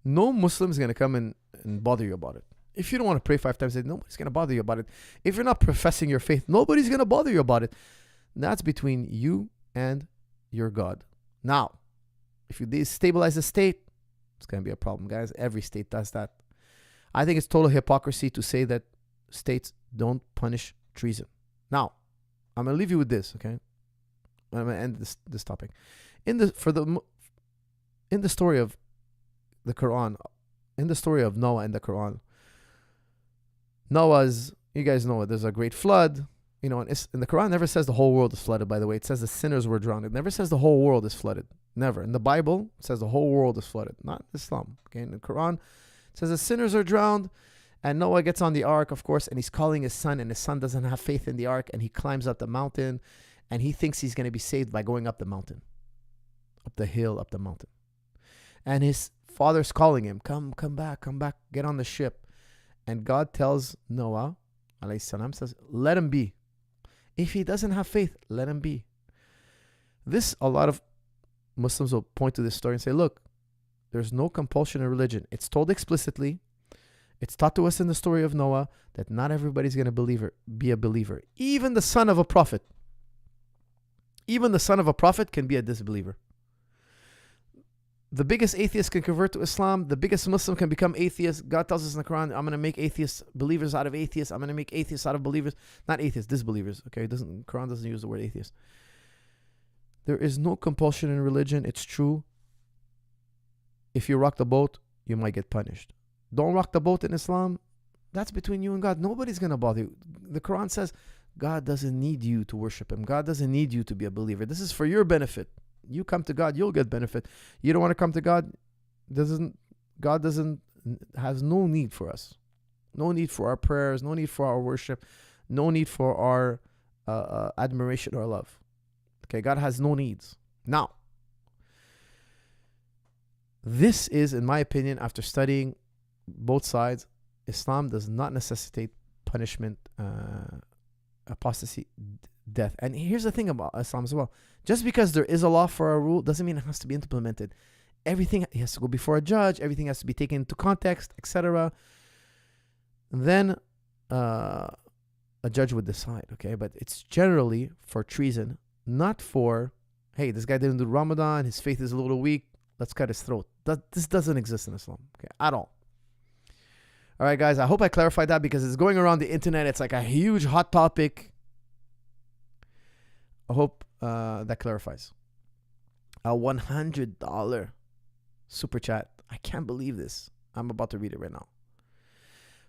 no Muslim is going to come and bother you about it. If you don't want to pray 5 times a day, nobody's going to bother you about it. If you're not professing your faith, nobody's going to bother you about it. That's between you and your God. Now, if you destabilize the state, it's going to be a problem, guys. Every state does that. I think it's total hypocrisy to say that states don't punish treason. Now, I'm going to leave you with this, okay? I'm going to end this topic. In the story of the Quran, in the story of Noah and the Quran, you guys know it, there's a great flood. And the Quran never says the whole world is flooded, by the way. It says the sinners were drowned. It never says the whole world is flooded. Never. In the Bible, it says the whole world is flooded, not Islam. Okay, in the Quran, it says the sinners are drowned, and Noah gets on the ark, of course, and he's calling his son, and his son doesn't have faith in the ark, and he climbs up the mountain, and he thinks he's going to be saved by going up the mountain, up the hill, up the mountain. And his father's calling him, come back, get on the ship. And God tells Noah, alayhi salam, says, let him be. If he doesn't have faith, let him be. This, a lot of Muslims will point to this story and say, look, there's no compulsion in religion. It's told explicitly. It's taught to us in the story of Noah that not everybody's going to be a believer. Even the son of a prophet. Even the son of a prophet can be a disbeliever. The biggest atheist can convert to Islam. The biggest Muslim can become atheist. God tells us in the Quran, I'm going to make atheists believers out of atheists. I'm going to make atheists out of believers. Not atheists, disbelievers. Okay, Quran doesn't use the word atheist. There is no compulsion in religion. It's true. If you rock the boat, you might get punished. Don't rock the boat in Islam. That's between you and God. Nobody's going to bother you. The Quran says God doesn't need you to worship him. God doesn't need you to be a believer. This is for your benefit. You come to God, you'll get benefit. You don't want to come to God, God has no need for us. No need for our prayers, no need for our worship, no need for our admiration or love. Okay, God has no needs. Now, this is, in my opinion, after studying both sides, Islam does not necessitate punishment, apostasy, death. And here's the thing about Islam as well. Just because there is a law for a rule doesn't mean it has to be implemented. Everything has to go before a judge. Everything has to be taken into context, etc. Then a judge would decide, okay? But it's generally for treason, not for, hey, this guy didn't do Ramadan, his faith is a little weak, let's cut his throat. This doesn't exist in Islam, okay, at all. All right, guys, I hope I clarified that because it's going around the internet. It's like a huge hot topic. I hope that clarifies. A $100 super chat. I can't believe this. I'm about to read it right now.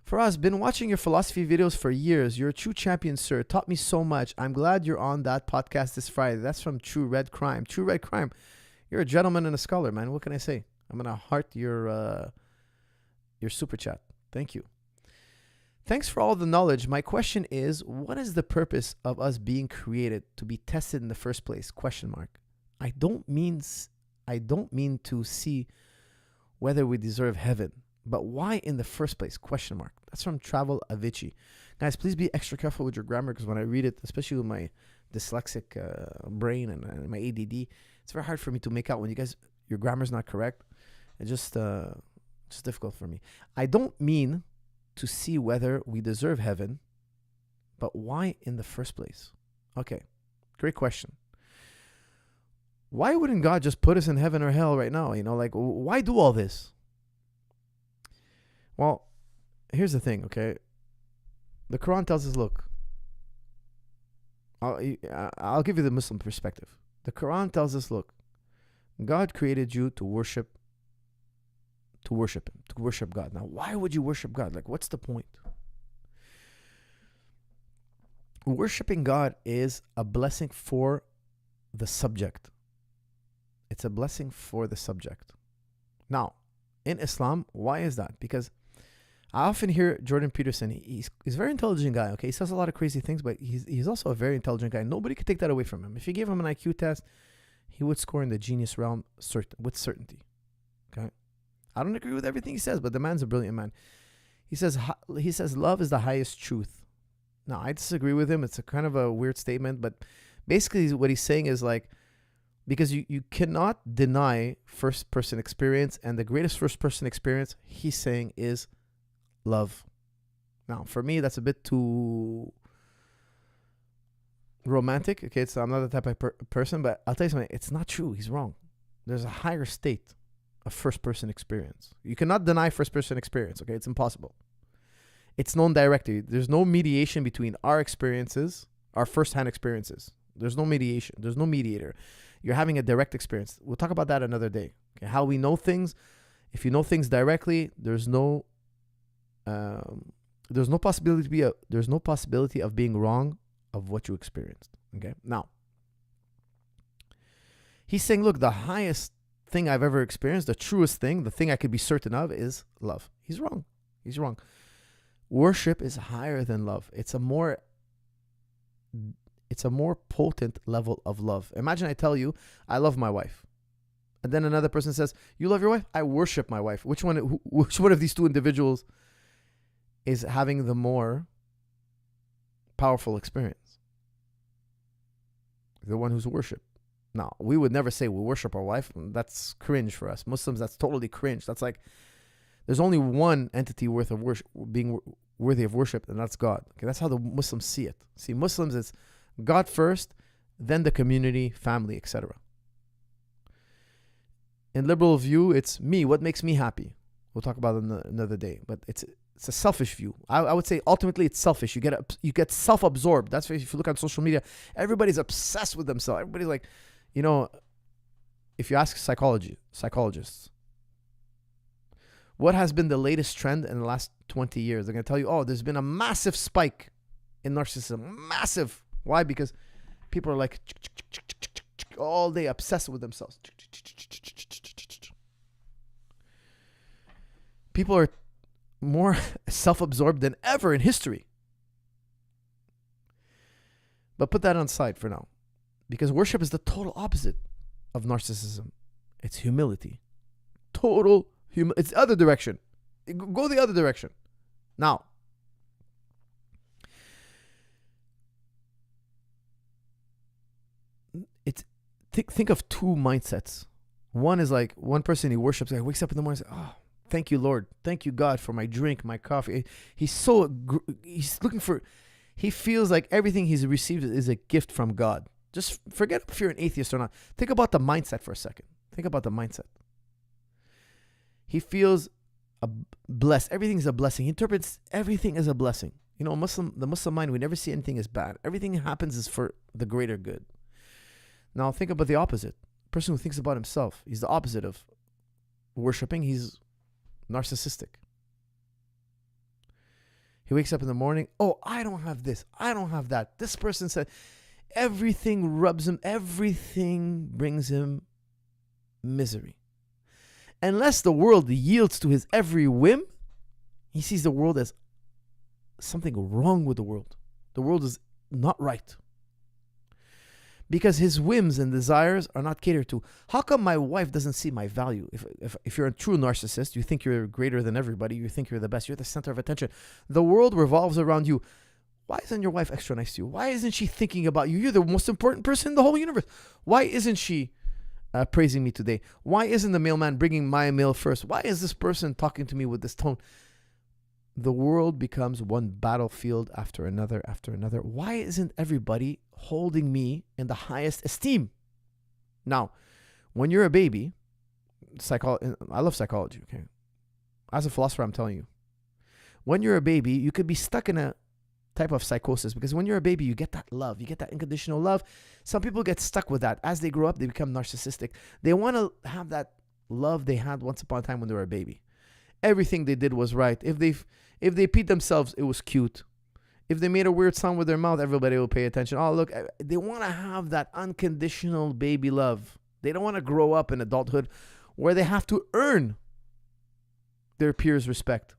For us, been watching your philosophy videos for years. You're a true champion, sir. Taught me so much. I'm glad you're on that podcast this Friday. That's from True Red Crime. True Red Crime. You're a gentleman and a scholar, man. What can I say? I'm gonna heart your super chat. Thank you. Thanks for all the knowledge. My question is, what is the purpose of us being created to be tested in the first place? Question mark. I don't mean to see whether we deserve heaven, but why in the first place? Question mark. That's from Travel Avicii. Guys, please be extra careful with your grammar because when I read it, especially with my dyslexic brain and my ADD, it's very hard for me to make out when your grammar's not correct. It's just difficult for me. I don't mean to see whether we deserve heaven, but why in the first place? Okay, great question. Why wouldn't God just put us in heaven or hell right now? Why do all this? Well, here's the thing, okay? The Quran tells us, look, I'll give you the Muslim perspective. The Quran tells us, look, God created you to worship him, to worship God. Now, why would you worship God? What's the point? Worshipping God is a blessing for the subject. It's a blessing for the subject. Now, in Islam, why is that? Because I often hear Jordan Peterson, he's a very intelligent guy, okay? He says a lot of crazy things, but he's also a very intelligent guy. Nobody could take that away from him. If you gave him an IQ test, he would score in the genius realm with certainty, okay? I don't agree with everything he says, but the man's a brilliant man. He says love is the highest truth. Now, I disagree with him. It's a kind of a weird statement, but basically what he's saying is because you cannot deny first-person experience, and the greatest first-person experience, he's saying, is love. Now, for me, that's a bit too romantic. Okay, so I'm not the type of person, but I'll tell you something. It's not true. He's wrong. There's a higher state of first-person experience. You cannot deny first-person experience, okay? It's impossible. It's known directly. There's no mediation between our experiences, our first-hand experiences. There's no mediation. There's no mediator. You're having a direct experience. We'll talk about that another day. Okay? How we know things. If you know things directly, there's no possibility of being wrong of what you experienced. Okay? Now, He's saying, look, the highest thing I've ever experienced, the truest thing, the thing I could be certain of is love. He's wrong. He's wrong. Worship is higher than love. It's a more potent level of love. Imagine I tell you, I love my wife. And then another person says, you love your wife? I worship my wife. Which one of these two individuals is having the more powerful experience? The one who's worship. Now, we would never say we worship our wife. That's cringe for us. Muslims, that's totally cringe. That's like, there's only one entity worth of worship, being worthy of worship, and that's God. Okay, that's how the Muslims see it. See, Muslims, it's God first, then the community, family, etc. In liberal view, it's me. What makes me happy? We'll talk about it another day. But it's a selfish view. I would say ultimately it's selfish. You get self-absorbed. That's why if you look on social media, everybody's obsessed with themselves. Everybody's like, if you ask psychologists, what has been the latest trend in the last 20 years? They're going to tell you, there's been a massive spike in narcissism. Massive. Why? Because people are like all day obsessed with themselves. People are more self-absorbed than ever in history. But put that on side for now. Because worship is the total opposite of narcissism. It's humility. It's the other direction. Go the other direction. Now, think of two mindsets. One is like, one person he worships, like wakes up in the morning and says, thank you, Lord. Thank you, God, for my drink, my coffee. He feels like everything he's received is a gift from God. Just forget if you're an atheist or not. Think about the mindset for a second. Think about the mindset. He feels blessed. Everything is a blessing. He interprets everything as a blessing. The Muslim mind, we never see anything as bad. Everything that happens is for the greater good. Now think about the opposite. A person who thinks about himself, he's the opposite of worshiping. He's narcissistic. He wakes up in the morning, I don't have this. I don't have that. This person said, everything rubs him. Everything brings him misery. Unless the world yields to his every whim, he sees the world as something wrong with the world. The world is not right. Because his whims and desires are not catered to. How come my wife doesn't see my value? If you're a true narcissist, you think you're greater than everybody. You think you're the best. You're the center of attention. The world revolves around you. Why isn't your wife extra nice to you? Why isn't she thinking about you? You're the most important person in the whole universe. Why isn't she praising me today? Why isn't the mailman bringing my mail first? Why is this person talking to me with this tone? The world becomes one battlefield after another after another. Why isn't everybody holding me in the highest esteem? Now, when you're a baby, I love psychology, okay? As a philosopher, I'm telling you. When you're a baby, you could be stuck in a type of psychosis, because when you're a baby, you get that love, you get that unconditional love. Some people get stuck with that. As they grow up, they become narcissistic. They want to have that love they had once upon a time when they were a baby. Everything they did was right. If they peed themselves, it was cute. If they made a weird sound with their mouth, everybody will pay attention. Look, they want to have that unconditional baby love. They don't want to grow up in adulthood where they have to earn their peers' respect.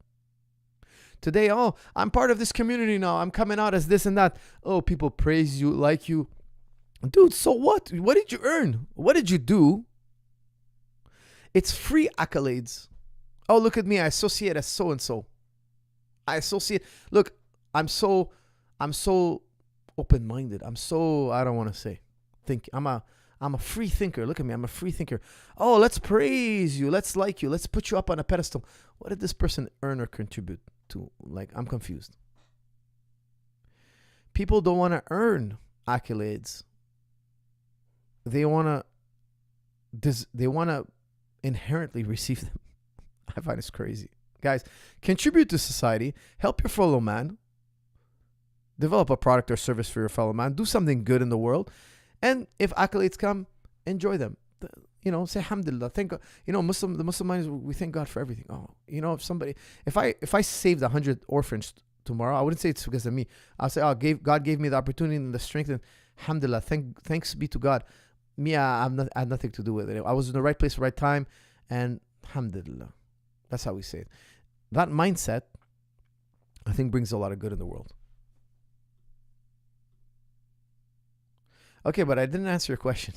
Today, I'm part of this community now. I'm coming out as this and that. People praise you, like you. Dude, so what? What did you earn? What did you do? It's free accolades. Look at me. I associate as so-and-so. Look, I'm so open-minded. I don't want to say. I'm a free thinker. Look at me. I'm a free thinker. Let's praise you. Let's like you. Let's put you up on a pedestal. What did this person earn or contribute to? I'm confused. People don't want to earn accolades. They want to inherently receive them. I find it's crazy. Guys, contribute to society. Help your fellow man. Develop a product or service for your fellow man. Do something good in the world. And if accolades come, enjoy them. Say alhamdulillah. Thank God. The Muslim mind is, we thank God for everything. If I saved 100 orphans tomorrow, I wouldn't say it's because of me. I'll say, God gave me the opportunity and the strength, and alhamdulillah, thanks be to God. Me, I had nothing to do with it. I was in the right place, right time, and alhamdulillah. That's how we say it. That mindset, I think, brings a lot of good in the world. Okay, but I didn't answer your question.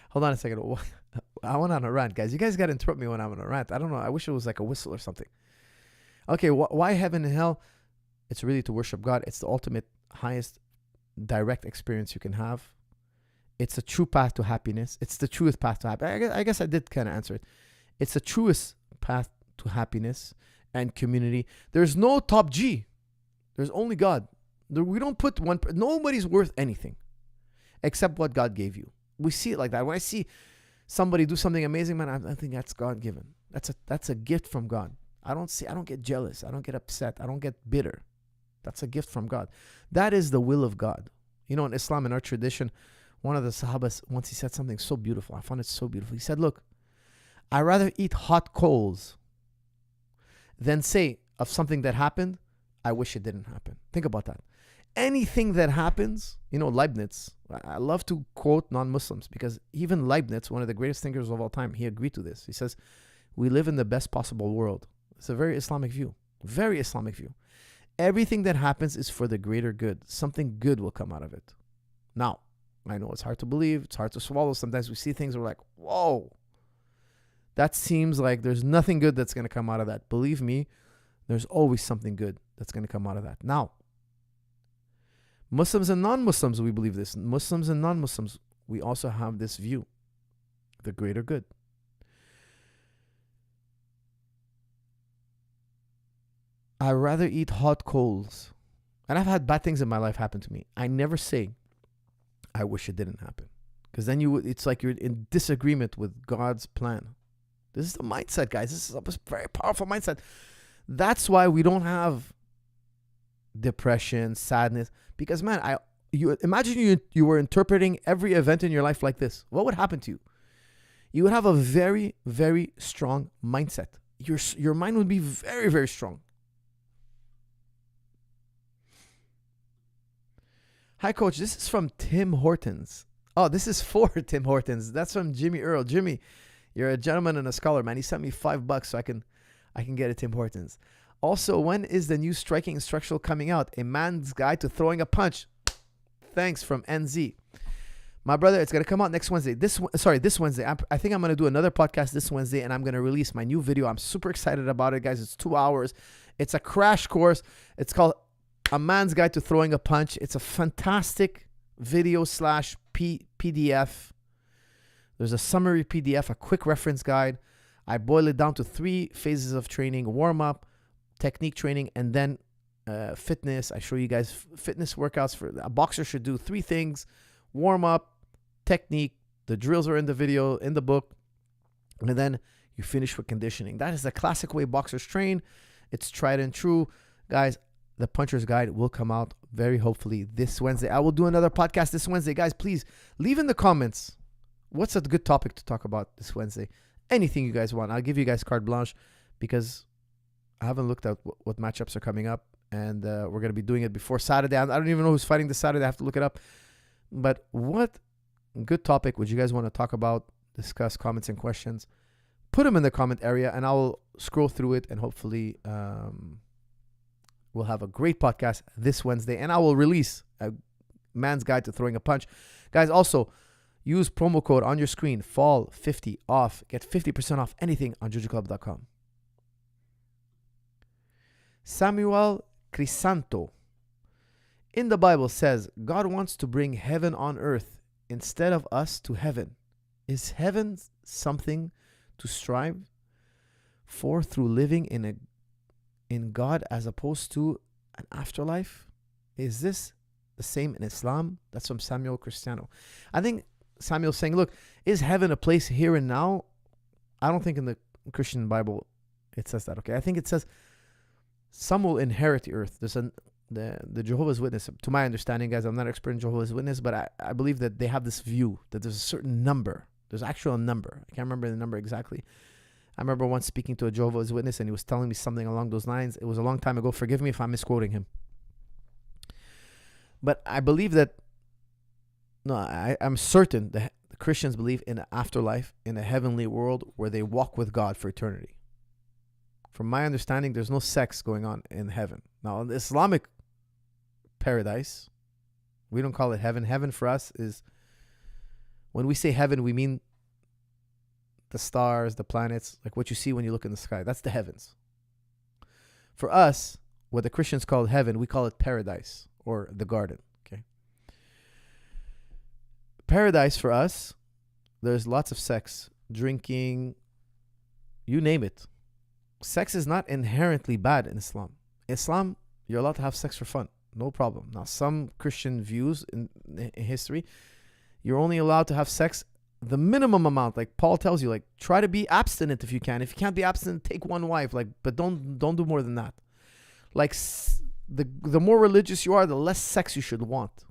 Hold on a second. I went on a rant, guys. You guys got to interrupt me when I'm on a rant. I don't know. I wish it was like a whistle or something. Okay, why heaven and hell? It's really to worship God. It's the ultimate, highest, direct experience you can have. It's the true path to happiness. It's the truest path to happiness. I guess I did kind of answer it. It's the truest path to happiness and community. There's no top G. There's only God. We don't put one. Nobody's worth anything except what God gave you. We see it like that. When I see somebody do something amazing, man, I think that's God given. That's a gift from God. I don't get jealous. I don't get upset. I don't get bitter. That's a gift from God. That is the will of God. You know, in Islam, in our tradition, one of the Sahabas, once he said something so beautiful. I found it so beautiful. He said, look, I'd rather eat hot coals than say of something that happened, I wish it didn't happen. Think about that. Anything that happens, you know, Leibniz, I love to quote non-Muslims because even Leibniz, one of the greatest thinkers of all time, he agreed to this. He says, we live in the best possible world. It's a very Islamic view. Very Islamic view. Everything that happens is for the greater good. Something good will come out of it. Now, I know it's hard to believe. It's hard to swallow. Sometimes we see things and we're like, whoa. That seems like there's nothing good that's going to come out of that. Believe me, there's always something good that's going to come out of that. Now, Muslims and non-Muslims, we believe this. Muslims and non-Muslims, we also have this view. The greater good. I'd rather eat hot coals. And I've had bad things in my life happen to me. I never say, I wish it didn't happen. Because then it's like you're in disagreement with God's plan. This is the mindset, guys. This is a very powerful mindset. That's why we don't have depression, sadness. Because, man, you imagine you were interpreting every event in your life like this. What would happen to you? You would have a very, very strong mindset. Your mind would be very, very strong. Hi, Coach. This is from Tim Hortons. Oh, this is for Tim Hortons. That's from Jimmy Earl. Jimmy, you're a gentleman and a scholar, man. He sent me $5 so I can get a Tim Hortons. Also, when is the new striking instructional coming out? A man's guide to throwing a punch. Thanks from NZ. My brother, it's going to come out next Wednesday. This Wednesday. I think I'm going to do another podcast this Wednesday, and I'm going to release my new video. I'm super excited about it, guys. It's 2 hours. It's a crash course. It's called A Man's Guide to Throwing a Punch. It's a fantastic video / PDF. There's a summary PDF, a quick reference guide. I boil it down to 3 phases of training: warm-up, technique training, and then fitness. I show you guys fitness workouts for a boxer should do 3 things: warm-up, technique. The drills are in the video, in the book. And then you finish with conditioning. That is the classic way boxers train. It's tried and true. Guys, the Puncher's Guide will come out very hopefully this Wednesday. I will do another podcast this Wednesday. Guys, please leave in the comments what's a good topic to talk about this Wednesday. Anything you guys want. I'll give you guys carte blanche because I haven't looked at what matchups are coming up. And we're going to be doing it before Saturday. I don't even know who's fighting this Saturday. I have to look it up. But what good topic would you guys want to talk about, discuss, comments, and questions? Put them in the comment area, and I'll scroll through it, and hopefully we'll have a great podcast this Wednesday. And I will release a man's guide to throwing a punch. Guys, also, use promo code on your screen, FALL50 off. Get 50% off anything on jujiclub.com. Samuel Crisanto. In the Bible says, God wants to bring heaven on earth instead of us to heaven. Is heaven something to strive for through living in God as opposed to an afterlife? Is this the same in Islam? That's from Samuel Cristiano. I think Samuel's saying, look, is heaven a place here and now? I don't think in the Christian Bible it says that, okay? I think it says some will inherit the earth. There's the Jehovah's Witness, to my understanding, guys, I'm not an expert in Jehovah's Witness, but I believe that they have this view that there's a certain number. There's actually a number. I can't remember the number exactly. I remember once speaking to a Jehovah's Witness, and he was telling me something along those lines. It was a long time ago. Forgive me if I'm misquoting him. But I believe that No, I'm certain that the Christians believe in an afterlife, in a heavenly world where they walk with God for eternity. From my understanding, there's no sex going on in heaven. Now, in the Islamic paradise, we don't call it heaven. Heaven for us is, when we say heaven, we mean the stars, the planets, like what you see when you look in the sky. That's the heavens. For us, what the Christians call heaven, we call it paradise or the garden. Okay. Paradise for us, there's lots of sex, drinking, you name it. Sex is not inherently bad in Islam. Islam, you're allowed to have sex for fun. No problem. Now, some Christian views in history, you're only allowed to have sex the minimum amount. Like Paul tells you, like, try to be abstinent if you can. If you can't be abstinent, take one wife. Like, but don't do more than that. Like, the more religious you are, the less sex you should want.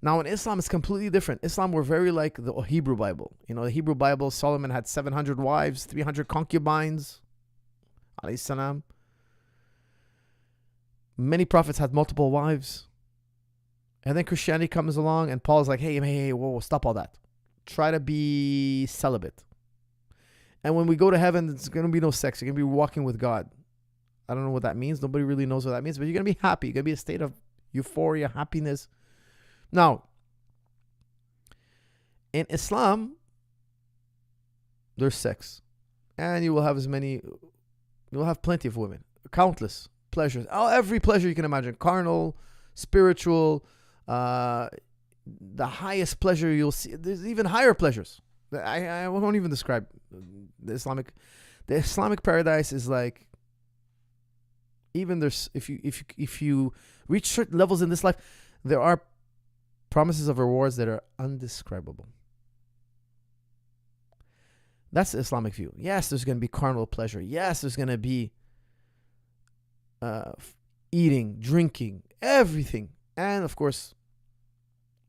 Now, in Islam, it's completely different. Islam, we're very like the Hebrew Bible. You know, the Hebrew Bible, Solomon had 700 wives, 300 concubines. Alayhi salam. Many prophets had multiple wives. And then Christianity comes along and Paul's like, hey, whoa, stop all that. Try to be celibate. And when we go to heaven, it's going to be no sex. You're going to be walking with God. I don't know what that means. Nobody really knows what that means. But you're going to be happy. You're going to be in a state of euphoria, happiness. Now, in Islam, there's sex. And you will have plenty of women. Countless pleasures. Every pleasure you can imagine. Carnal, spiritual, the highest pleasure you'll see. There's even higher pleasures. I won't even describe the Islamic paradise is like, even there's, if you reach certain levels in this life, there are promises of rewards that are undescribable. That's the Islamic view. Yes, there's going to be carnal pleasure. Yes, there's going to be eating, drinking, everything. And of course,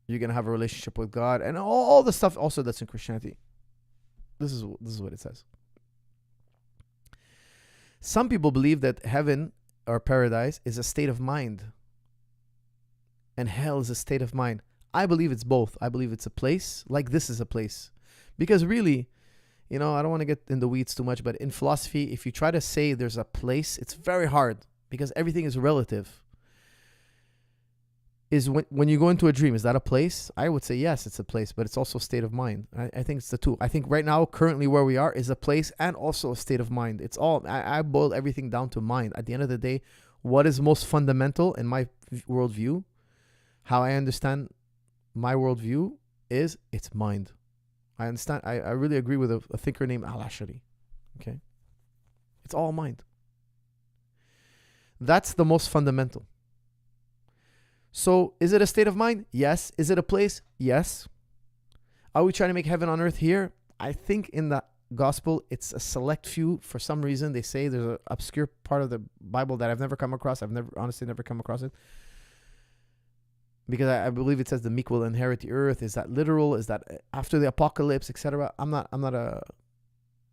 you're going to have a relationship with God and all the stuff also that's in Christianity. This is what it says. Some people believe that heaven or paradise is a state of mind and hell is a state of mind. I believe it's both. I believe it's a place, like this is a place. Because really, I don't want to get in the weeds too much, but in philosophy, if you try to say there's a place, it's very hard because everything is relative. Is when you go into a dream, is that a place? I would say yes, it's a place, but it's also a state of mind. I think it's the two. I think right now, currently where we are is a place and also a state of mind. It's all, I boil everything down to mind. At the end of the day, what is most fundamental in my worldview, how I understand my worldview is it's mind. I understand. I really agree with a thinker named Al-Ashari. Okay. It's all mind. That's the most fundamental. So is it a state of mind? Yes. Is it a place? Yes. Are we trying to make heaven on earth here? I think in the gospel, it's a select few. For some reason, they say there's an obscure part of the Bible that I've never come across. I've honestly never come across it. Because I believe it says the meek will inherit the earth. Is that literal? Is that after the apocalypse, etc.? I'm not a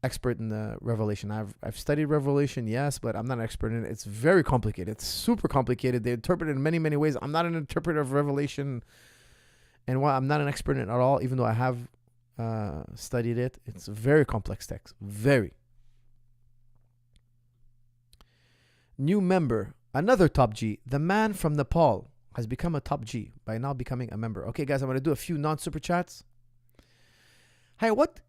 expert in the Revelation. I've studied Revelation, yes, but I'm not an expert in it. It's very complicated. It's super complicated. They interpret it in many, many ways. I'm not an interpreter of Revelation, and while I'm not an expert in it at all, even though I have studied it, it's a very complex text. Very. New member, another top G, the man from Nepal has become a top G by now becoming a member. Okay, guys, I'm going to do a few non-super chats. Hi, what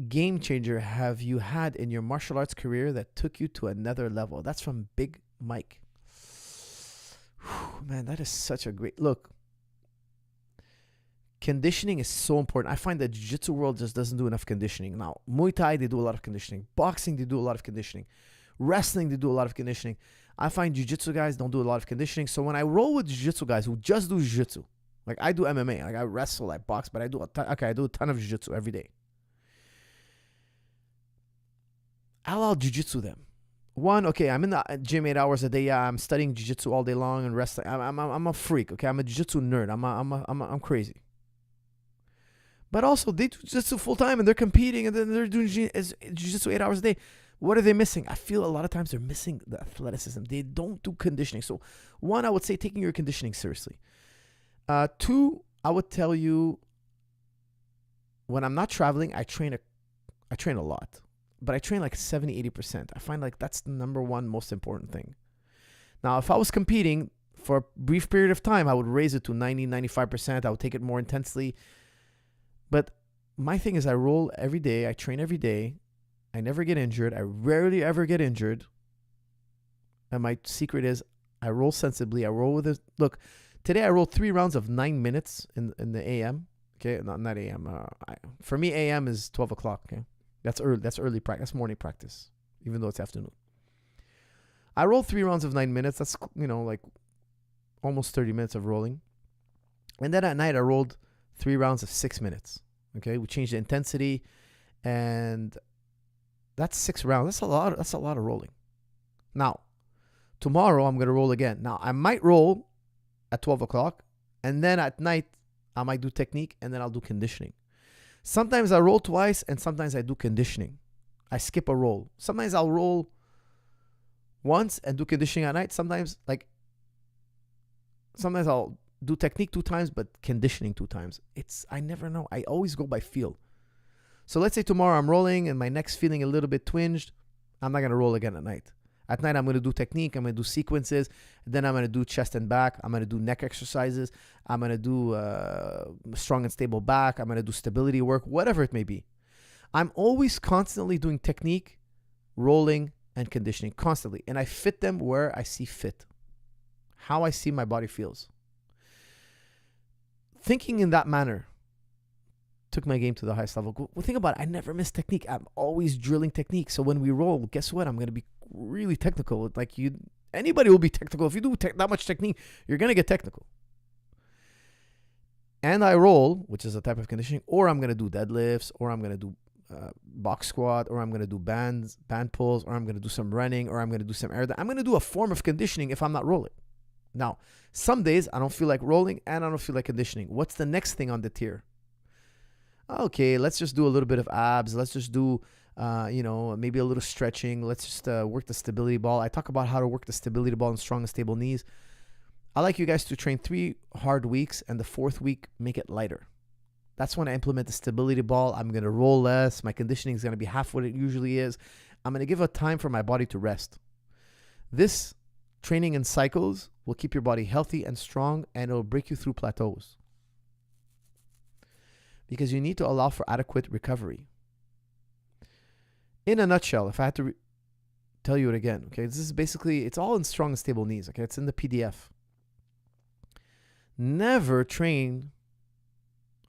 game changer have you had in your martial arts career that took you to another level? That's from Big Mike. Whew, man, that is such a great look. Conditioning is so important. I find that jiu-jitsu world just doesn't do enough conditioning. Now, Muay Thai, they do a lot of conditioning. Boxing, they do a lot of conditioning. Wrestling, they do a lot of conditioning. I find jiu-jitsu guys don't do a lot of conditioning. So when I roll with jiu-jitsu guys who just do jiu-jitsu, like I do MMA, like I wrestle, I box, but I do a ton of jiu-jitsu every day. I'll jiu-jitsu them. One, okay, I'm in the gym 8 hours a day. Yeah, I'm studying jiu-jitsu all day long and wrestling. I'm a freak. Okay, I'm a jiu-jitsu nerd. I'm crazy. But also, they do jiu-jitsu full time and they're competing and then they're doing jiu-jitsu 8 hours a day. What are they missing? I feel a lot of times they're missing the athleticism. They don't do conditioning. So, one, I would say taking your conditioning seriously. Two, I would tell you, when I'm not traveling, I train a lot. But I train like 70, 80%. I find like that's the number one most important thing. Now, if I was competing for a brief period of time, I would raise it to 90, 95%. I would take it more intensely. But my thing is I roll every day. I train every day. I never get injured. I rarely ever get injured. And my secret is I roll sensibly. I roll with it. Look, today I rolled 3 rounds of 9 minutes in the AM. Okay, not AM. For me, AM is 12 o'clock. Okay, that's early. That's early practice. That's morning practice, even though it's afternoon. I rolled 3 rounds of 9 minutes. That's, like almost 30 minutes of rolling. And then at night I rolled 3 rounds of 6 minutes. Okay, we changed the intensity, and that's 6 rounds. That's a lot. That's a lot of rolling. Now, tomorrow I'm gonna roll again. Now I might roll at 12 o'clock, and then at night I might do technique, and then I'll do conditioning. Sometimes I roll twice, and sometimes I do conditioning. I skip a roll. Sometimes I'll roll once and do conditioning at night. Sometimes I'll do technique 2 times, but conditioning 2 times. I never know. I always go by feel. So let's say tomorrow I'm rolling and my neck's feeling a little bit twinged. I'm not going to roll again at night. At night, I'm going to do technique. I'm going to do sequences. Then I'm going to do chest and back. I'm going to do neck exercises. I'm going to do strong and stable back. I'm going to do stability work, whatever it may be. I'm always constantly doing technique, rolling, and conditioning constantly. And I fit them where I see fit, how I see my body feels. Thinking in that manner took my game to the highest level. Well, think about it. I never miss technique. I'm always drilling technique. So when we roll, guess what? I'm going to be really technical. Like anybody will be technical. If you do that much technique, you're going to get technical. And I roll, which is a type of conditioning, or I'm going to do deadlifts, or I'm going to do box squat, or I'm going to do band pulls, or I'm going to do some running, or I'm going to do some air. I'm going to do a form of conditioning if I'm not rolling. Now, some days I don't feel like rolling and I don't feel like conditioning. What's the next thing on the tier? Okay, let's just do a little bit of abs. Let's just do, maybe a little stretching. Let's just work the stability ball. I talk about how to work the stability ball and strong and stable knees. I like you guys to train 3 hard weeks, and the 4th week, make it lighter. That's when I implement the stability ball. I'm going to roll less. My conditioning is going to be half what it usually is. I'm going to give a time for my body to rest. This training in cycles will keep your body healthy and strong, and it will break you through plateaus. Because you need to allow for adequate recovery. In a nutshell, if I had to tell you it again, okay, this is basically, it's all in strong and stable knees, okay? It's in the PDF. Never train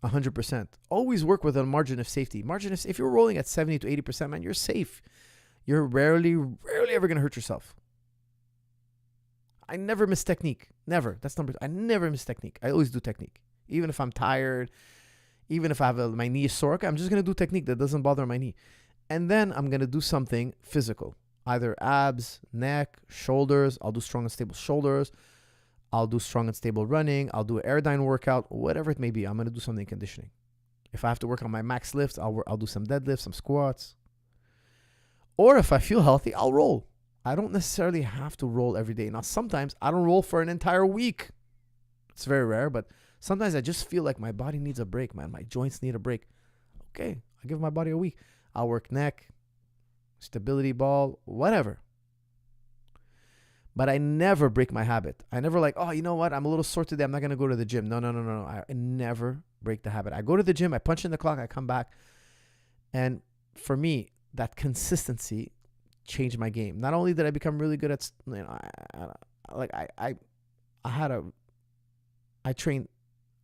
100%. Always work with a margin of safety. If you're rolling at 70 to 80%, man, you're safe. You're rarely ever going to hurt yourself. I never miss technique. Never. That's number 2. I never miss technique. I always do technique. Even if I'm tired, even if I have my knee is sore, okay, I'm just going to do technique that doesn't bother my knee. And then I'm going to do something physical. Either abs, neck, shoulders. I'll do strong and stable shoulders. I'll do strong and stable running. I'll do an airdyne workout, whatever it may be. I'm going to do something conditioning. If I have to work on my max lifts, I'll do some deadlifts, some squats. Or if I feel healthy, I'll roll. I don't necessarily have to roll every day. Now, sometimes I don't roll for an entire week. It's very rare, but sometimes I just feel like my body needs a break, man. My joints need a break. Okay, I give my body a week. I'll work neck, stability ball, whatever. But I never break my habit. I never like, oh, you know what? I'm a little sore today. I'm not going to go to the gym. No. I never break the habit. I go to the gym. I punch in the clock. I come back. And for me, that consistency changed my game. Not only did I become really good at, I trained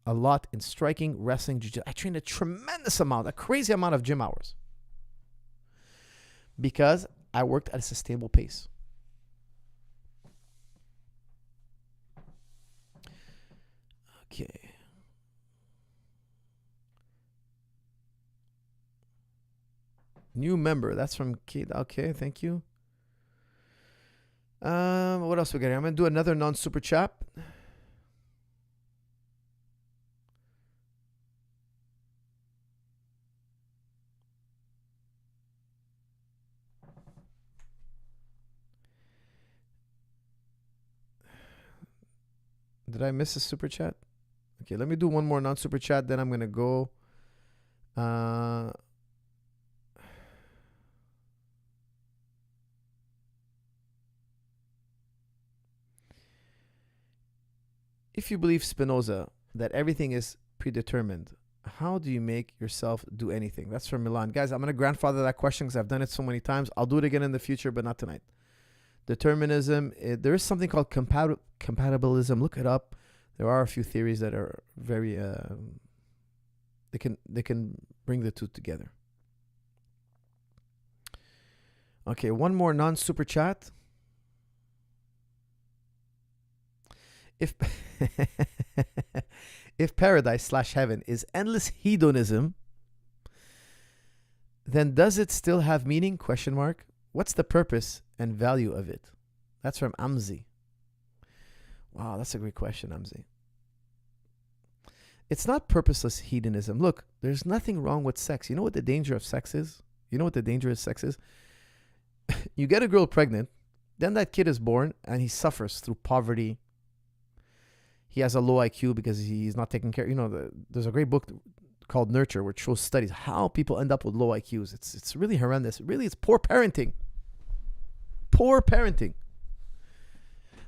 a lot in striking, wrestling, jiu-jitsu. I trained a tremendous amount, a crazy amount of gym hours. Because I worked at a sustainable pace. Okay. New member. That's from Kate. Okay, thank you. What else we got here? I'm going to do another non-super chat. Did I miss a super chat? Okay, let me do one more non-super chat, then I'm going to go. If you believe Spinoza that everything is predetermined, how do you make yourself do anything? That's from Milan. Guys, I'm going to grandfather that question because I've done it so many times. I'll do it again in the future, but not tonight. Determinism, there is something called compatibilism. Look it up. There are a few theories that are very, they can bring the two together. Okay, one more non-super chat. If paradise/heaven is endless hedonism, then does it still have meaning? ? What's the purpose and value of it? That's from Amzi. Wow, that's a great question, Amzi. It's not purposeless hedonism. Look, there's nothing wrong with sex. You know what the danger of sex is? You know what the danger of sex is? You get a girl pregnant, then that kid is born, and he suffers through poverty. He has a low IQ because he's not taking care. There's a great book called Nurture, which shows studies how people end up with low IQs. It's really horrendous. Really, it's poor parenting. Poor parenting.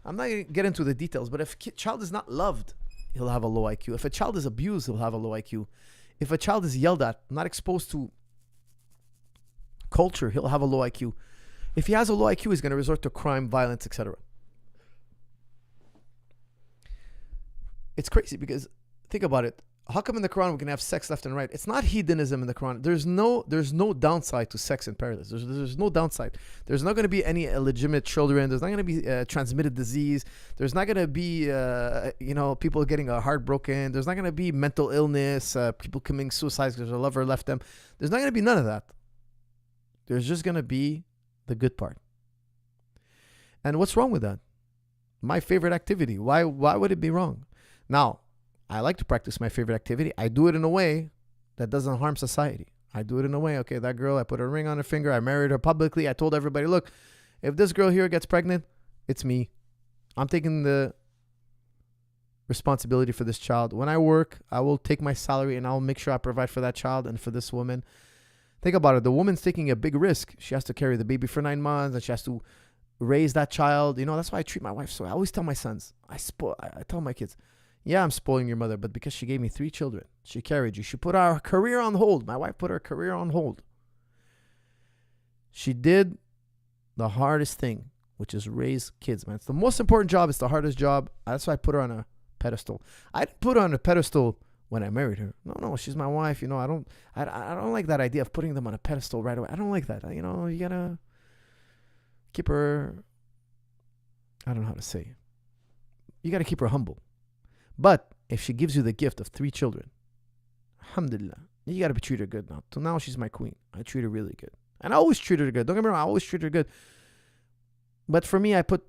I'm not going to get into the details, but if a child is not loved, he'll have a low IQ. If a child is abused, he'll have a low IQ. If a child is yelled at, not exposed to culture, he'll have a low IQ. If he has a low IQ, he's going to resort to crime, violence, etc. It's crazy because think about it. How come in the Quran we can have sex left and right? It's not hedonism in the Quran. There's no downside to sex in paradise. There's no downside. There's not going to be any illegitimate children. There's not going to be transmitted disease. There's not going to be people getting a heart broken. There's not going to be mental illness. People committing suicide because their lover left them. There's not going to be none of that. There's just going to be the good part. And what's wrong with that? My favorite activity. Why would it be wrong? Now, I like to practice my favorite activity. I do it in a way that doesn't harm society. I do it in a way, okay, that girl, I put a ring on her finger. I married her publicly. I told everybody, look, if this girl here gets pregnant, it's me. I'm taking the responsibility for this child. When I work, I will take my salary and I'll make sure I provide for that child and for this woman. Think about it. The woman's taking a big risk. She has to carry the baby for 9 months and she has to raise that child. That's why I treat my wife so. I always tell my sons, I tell my kids, yeah, I'm spoiling your mother, but because she gave me 3 children, she carried you. She put our career on hold. My wife put her career on hold. She did the hardest thing, which is raise kids, man. It's the most important job. It's the hardest job. That's why I put her on a pedestal. I didn't put her on a pedestal when I married her. No, she's my wife. I don't like that idea of putting them on a pedestal right away. I don't like that. You gotta keep her. I don't know how to say. You gotta keep her humble. But if she gives you the gift of 3 children, alhamdulillah, you got to treat her good now. Till now, she's my queen. I treat her really good. And I always treat her good. Don't get me wrong, I always treat her good. But for me, I put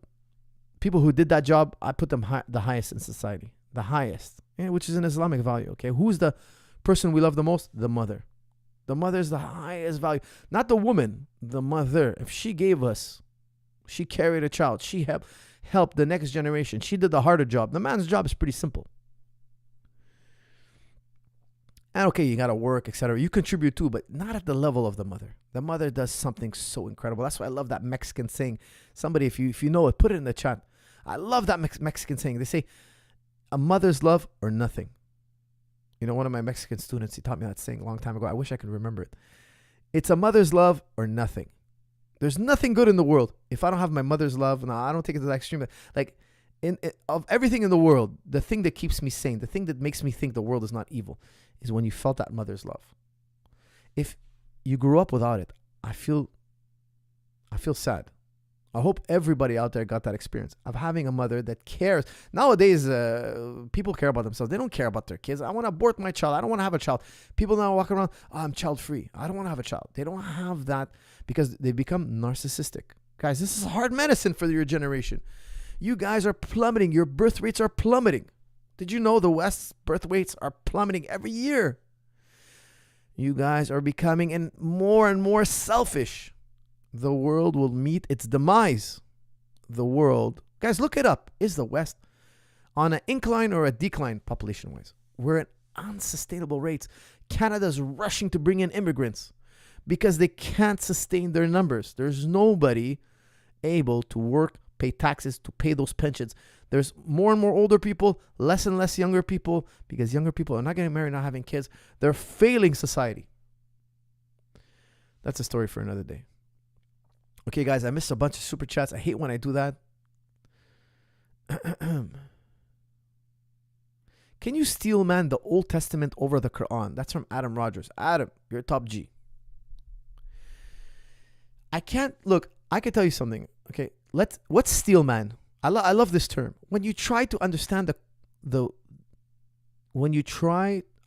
people who did that job, I put them the highest in society. The highest, which is an Islamic value, okay? Who's the person we love the most? The mother. The mother is the highest value. Not the woman, the mother. If she gave us, she carried a child, she helped the next generation. She did the harder job. The man's job is pretty simple. And okay, you got to work, etc. You contribute too, but not at the level of the mother. The mother does something so incredible. That's why I love that Mexican saying. Somebody, if you know it, put it in the chat. I love that Mexican saying. They say, a mother's love or nothing. One of my Mexican students, he taught me that saying a long time ago. I wish I could remember it. It's a mother's love or nothing. There's nothing good in the world if I don't have my mother's love. No, I don't take it to that extreme. Like, of everything in the world, the thing that keeps me sane, the thing that makes me think the world is not evil, is when you felt that mother's love. If you grew up without it, I feel sad. I hope everybody out there got that experience of having a mother that cares. Nowadays, people care about themselves. They don't care about their kids. I want to abort my child. I don't want to have a child. People now walk around, I'm child free. I don't want to have a child. They don't have that because they become narcissistic. Guys, this is hard medicine for your generation. You guys are plummeting. Your birth rates are plummeting. Did you know the West's birth rates are plummeting every year? You guys are becoming more and more selfish. The world will meet its demise. The world, guys, look it up. Is the West on an incline or a decline population-wise. We're at unsustainable rates. Canada's rushing to bring in immigrants because they can't sustain their numbers. There's nobody able to work, pay taxes, to pay those pensions. There's more and more older people, less and less younger people, because younger people are not getting married, not having kids. They're failing society. That's a story for another day. Okay, guys, I missed a bunch of super chats. I hate when I do that. Can you steel man the Old Testament over the Quran? That's from Adam Rogers. Adam, you're top G. I can't, look, I can tell you something. Okay, what's steel man? I love this term. When you try to understand I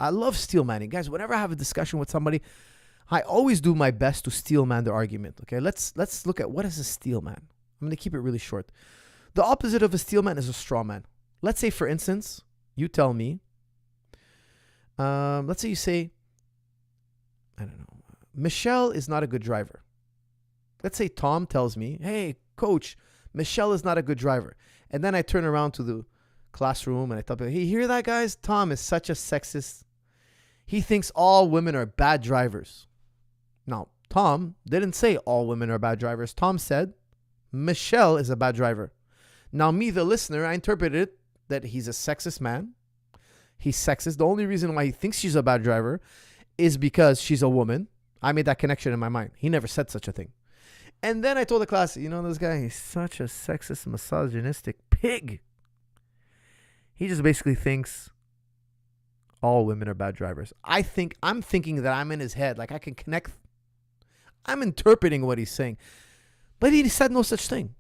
love steel manning. Guys, whenever I have a discussion with somebody, I always do my best to steel man their argument. Okay, let's look at what is a steel man. I'm going to keep it really short. The opposite of a steel man is a straw man. Let's say, for instance, you tell me, let's say you say, I don't know, Michelle is not a good driver. Let's say Tom tells me, hey, coach, Michelle is not a good driver. And then I turn around to the classroom and I tell people, hey, hear that, guys? Tom is such a sexist. He thinks all women are bad drivers. Now, Tom didn't say all women are bad drivers. Tom said Michelle is a bad driver. Now, me, the listener, I interpreted it that he's a sexist man. He's sexist. The only reason why he thinks she's a bad driver is because she's a woman. I made that connection in my mind. He never said such a thing. And then I told the class, you know, this guy, he's such a sexist, misogynistic pig. He just basically thinks all women are bad drivers. I'm thinking that I'm in his head. Like I can connect. I'm interpreting what he's saying. But he said no such thing.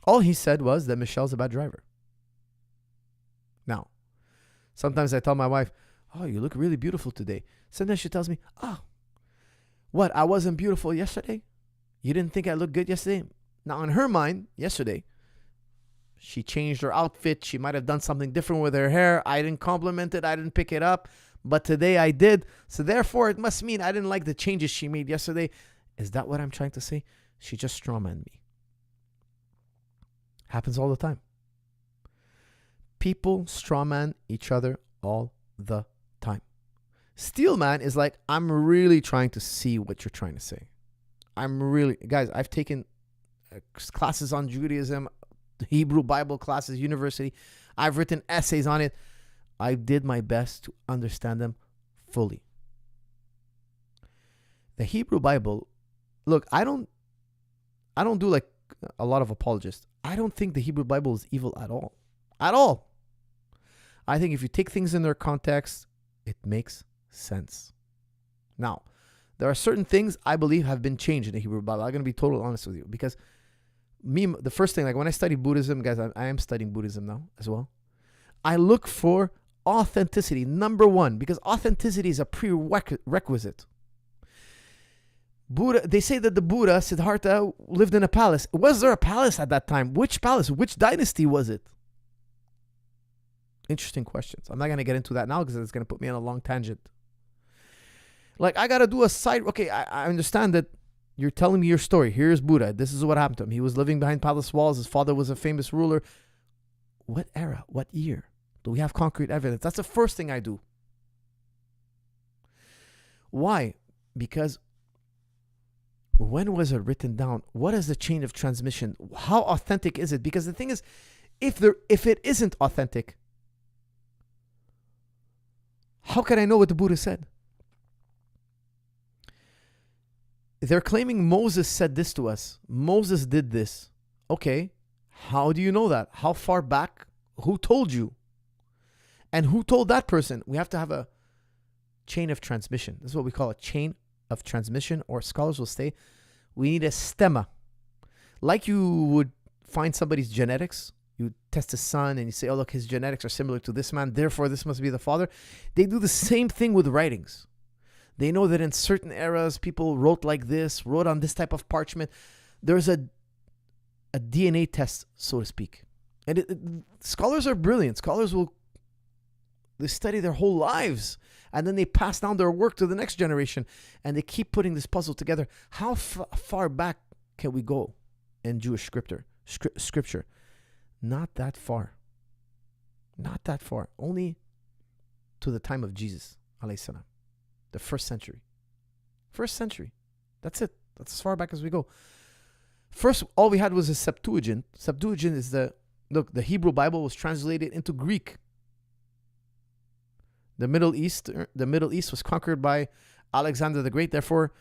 All he said was that Michelle's a bad driver. Now, sometimes I tell my wife, oh, you look really beautiful today. Sometimes she tells me, oh, what, I wasn't beautiful yesterday? You didn't think I looked good yesterday? Now, in her mind, yesterday, she changed her outfit. She might have done something different with her hair. I didn't compliment it. I didn't pick it up. But today I did. So therefore, it must mean I didn't like the changes she made yesterday. Is that what I'm trying to say? She just strawmanned me. Happens all the time. People strawman each other all the time. Steelman is like, I'm really trying to see what you're trying to say. Guys, I've taken classes on Judaism, Hebrew Bible classes, university. I've written essays on it. I did my best to understand them fully. The Hebrew Bible, look, I don't do like a lot of apologists. I don't think the Hebrew Bible is evil at all. At all. I think if you take things in their context, it makes sense. Now, there are certain things I believe have been changed in the Hebrew Bible. I'm going to be totally honest with you. Because the first thing, like when I studied Buddhism, guys, I am studying Buddhism now as well. I look for authenticity, number one, because authenticity is a prerequisite. Buddha, they say that the Buddha, Siddhartha, lived in a palace. Was there a palace at that time? Which palace? Which dynasty was it? Interesting questions. I'm not going to get into that now because it's going to put me on a long tangent. Like, I got to do a side. Okay, I understand that you're telling me your story. Here's Buddha. This is what happened to him. He was living behind palace walls. His father was a famous ruler. What era? What year? Do we have concrete evidence? That's the first thing I do. Why? Because when was it written down? What is the chain of transmission? How authentic is it? Because the thing is, if it isn't authentic, how can I know what the Buddha said? They're claiming Moses said this to us. Moses did this. Okay, how do you know that? How far back? Who told you? And who told that person? We have to have a chain of transmission. This is what we call a chain of transmission, or scholars will say we need a stemma. Like you would find somebody's genetics. You test his son and you say, oh, look, his genetics are similar to this man, therefore this must be the father. They do the same thing with writings. They know that in certain eras, people wrote like this, wrote on this type of parchment. There's a DNA test, so to speak. And scholars are brilliant. Scholars they study their whole lives, and then they pass down their work to the next generation, and they keep putting this puzzle together. How far back can we go in Jewish scripture? Not that far. Not that far. Only to the time of Jesus, alayhi salam. The first century. First century. That's it. That's as far back as we go. First, all we had was a Septuagint. Septuagint is the Hebrew Bible was translated into Greek. The Middle East was conquered by Alexander the Great. Therefore,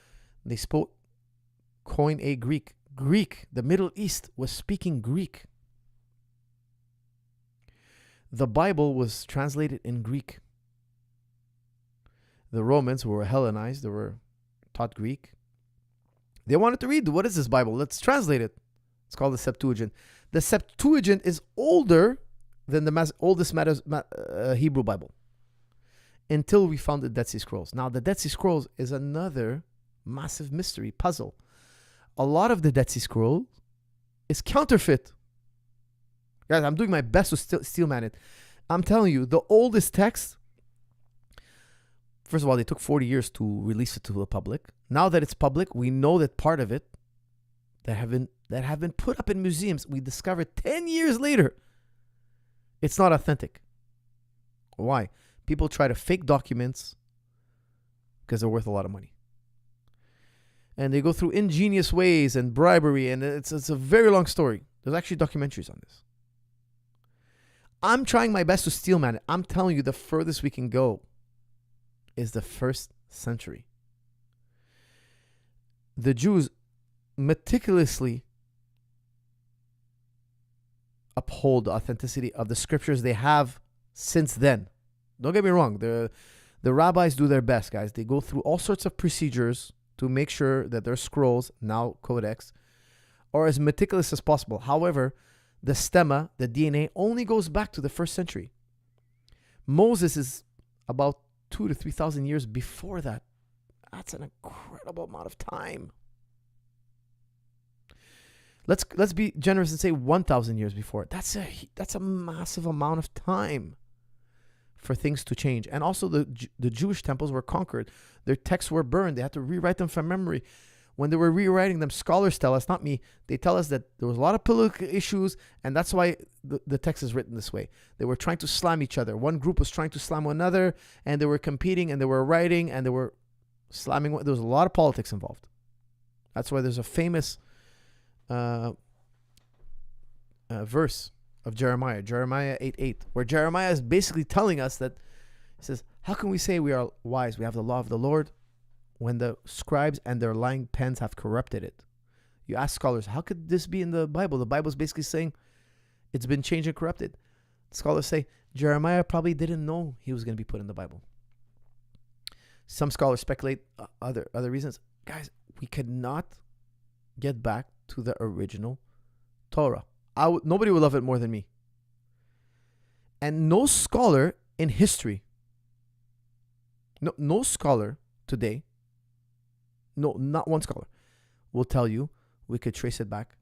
they spoke Koine Greek. Greek. The Middle East was speaking Greek. The Bible was translated in Greek. The Romans, who were Hellenized, they were taught Greek. They wanted to read, what is this Bible? Let's translate it. It's called the Septuagint. The Septuagint is older than the oldest Hebrew Bible, until we found the Dead Sea Scrolls. Now, the Dead Sea Scrolls is another massive mystery puzzle. A lot of the Dead Sea Scrolls is counterfeit. Guys, I'm doing my best to steelman it. I'm telling you, the oldest text, first of all, they took 40 years to release it to the public. Now that it's public, we know that part of it that have been put up in museums, we discovered 10 years later, it's not authentic. Why? People try to fake documents because they're worth a lot of money. And they go through ingenious ways and bribery, and it's a very long story. There's actually documentaries on this. I'm trying my best to steelman it. I'm telling you, the furthest we can go is the first century. The Jews meticulously uphold the authenticity of the scriptures they have since then. Don't get me wrong. The rabbis do their best, guys. They go through all sorts of procedures to make sure that their scrolls, now codex, are as meticulous as possible. However, the stemma, the DNA, only goes back to the first century. Moses is about 2,000 to 3,000 years before that. That's an incredible amount of time. Let's be generous and say 1,000 years before. That's a massive amount of time for things to change. And also the Jewish temples were conquered. Their texts were burned. They had to rewrite them from memory. When they were rewriting them, scholars tell us, not me, they tell us that there was a lot of political issues, and that's why the text is written this way. They were trying to slam each other. One group was trying to slam one another, and they were competing, and they were writing, and they were slamming. There was a lot of politics involved. That's why there's a famous verse of Jeremiah 8:8, where Jeremiah is basically telling us that, he says, how can we say we are wise? We have the law of the Lord, when the scribes and their lying pens have corrupted it. You ask scholars, how could this be in the Bible? The Bible is basically saying it's been changed and corrupted. Scholars say Jeremiah probably didn't know he was going to be put in the Bible. Some scholars speculate other reasons. Guys, we could not get back to the original Torah. Nobody would love it more than me. And no scholar in history, no scholar today, no, not one scholar, will tell you we could trace it back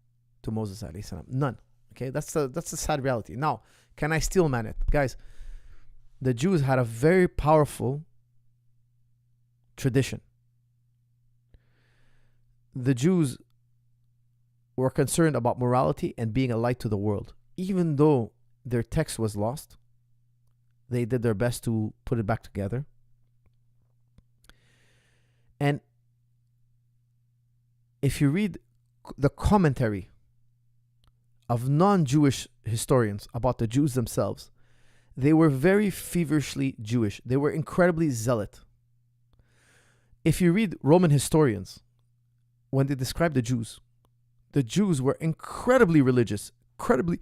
to Moses alayhi salam. None. Okay, that's the sad reality. Now, can I steelman it? Guys, the Jews had a very powerful tradition. The Jews were concerned about morality and being a light to the world. Even though their text was lost, they did their best to put it back together. And if you read the commentary of non-Jewish historians about the Jews themselves, they were very feverishly Jewish. They were incredibly zealot. If you read Roman historians, when they describe the Jews were incredibly religious, incredibly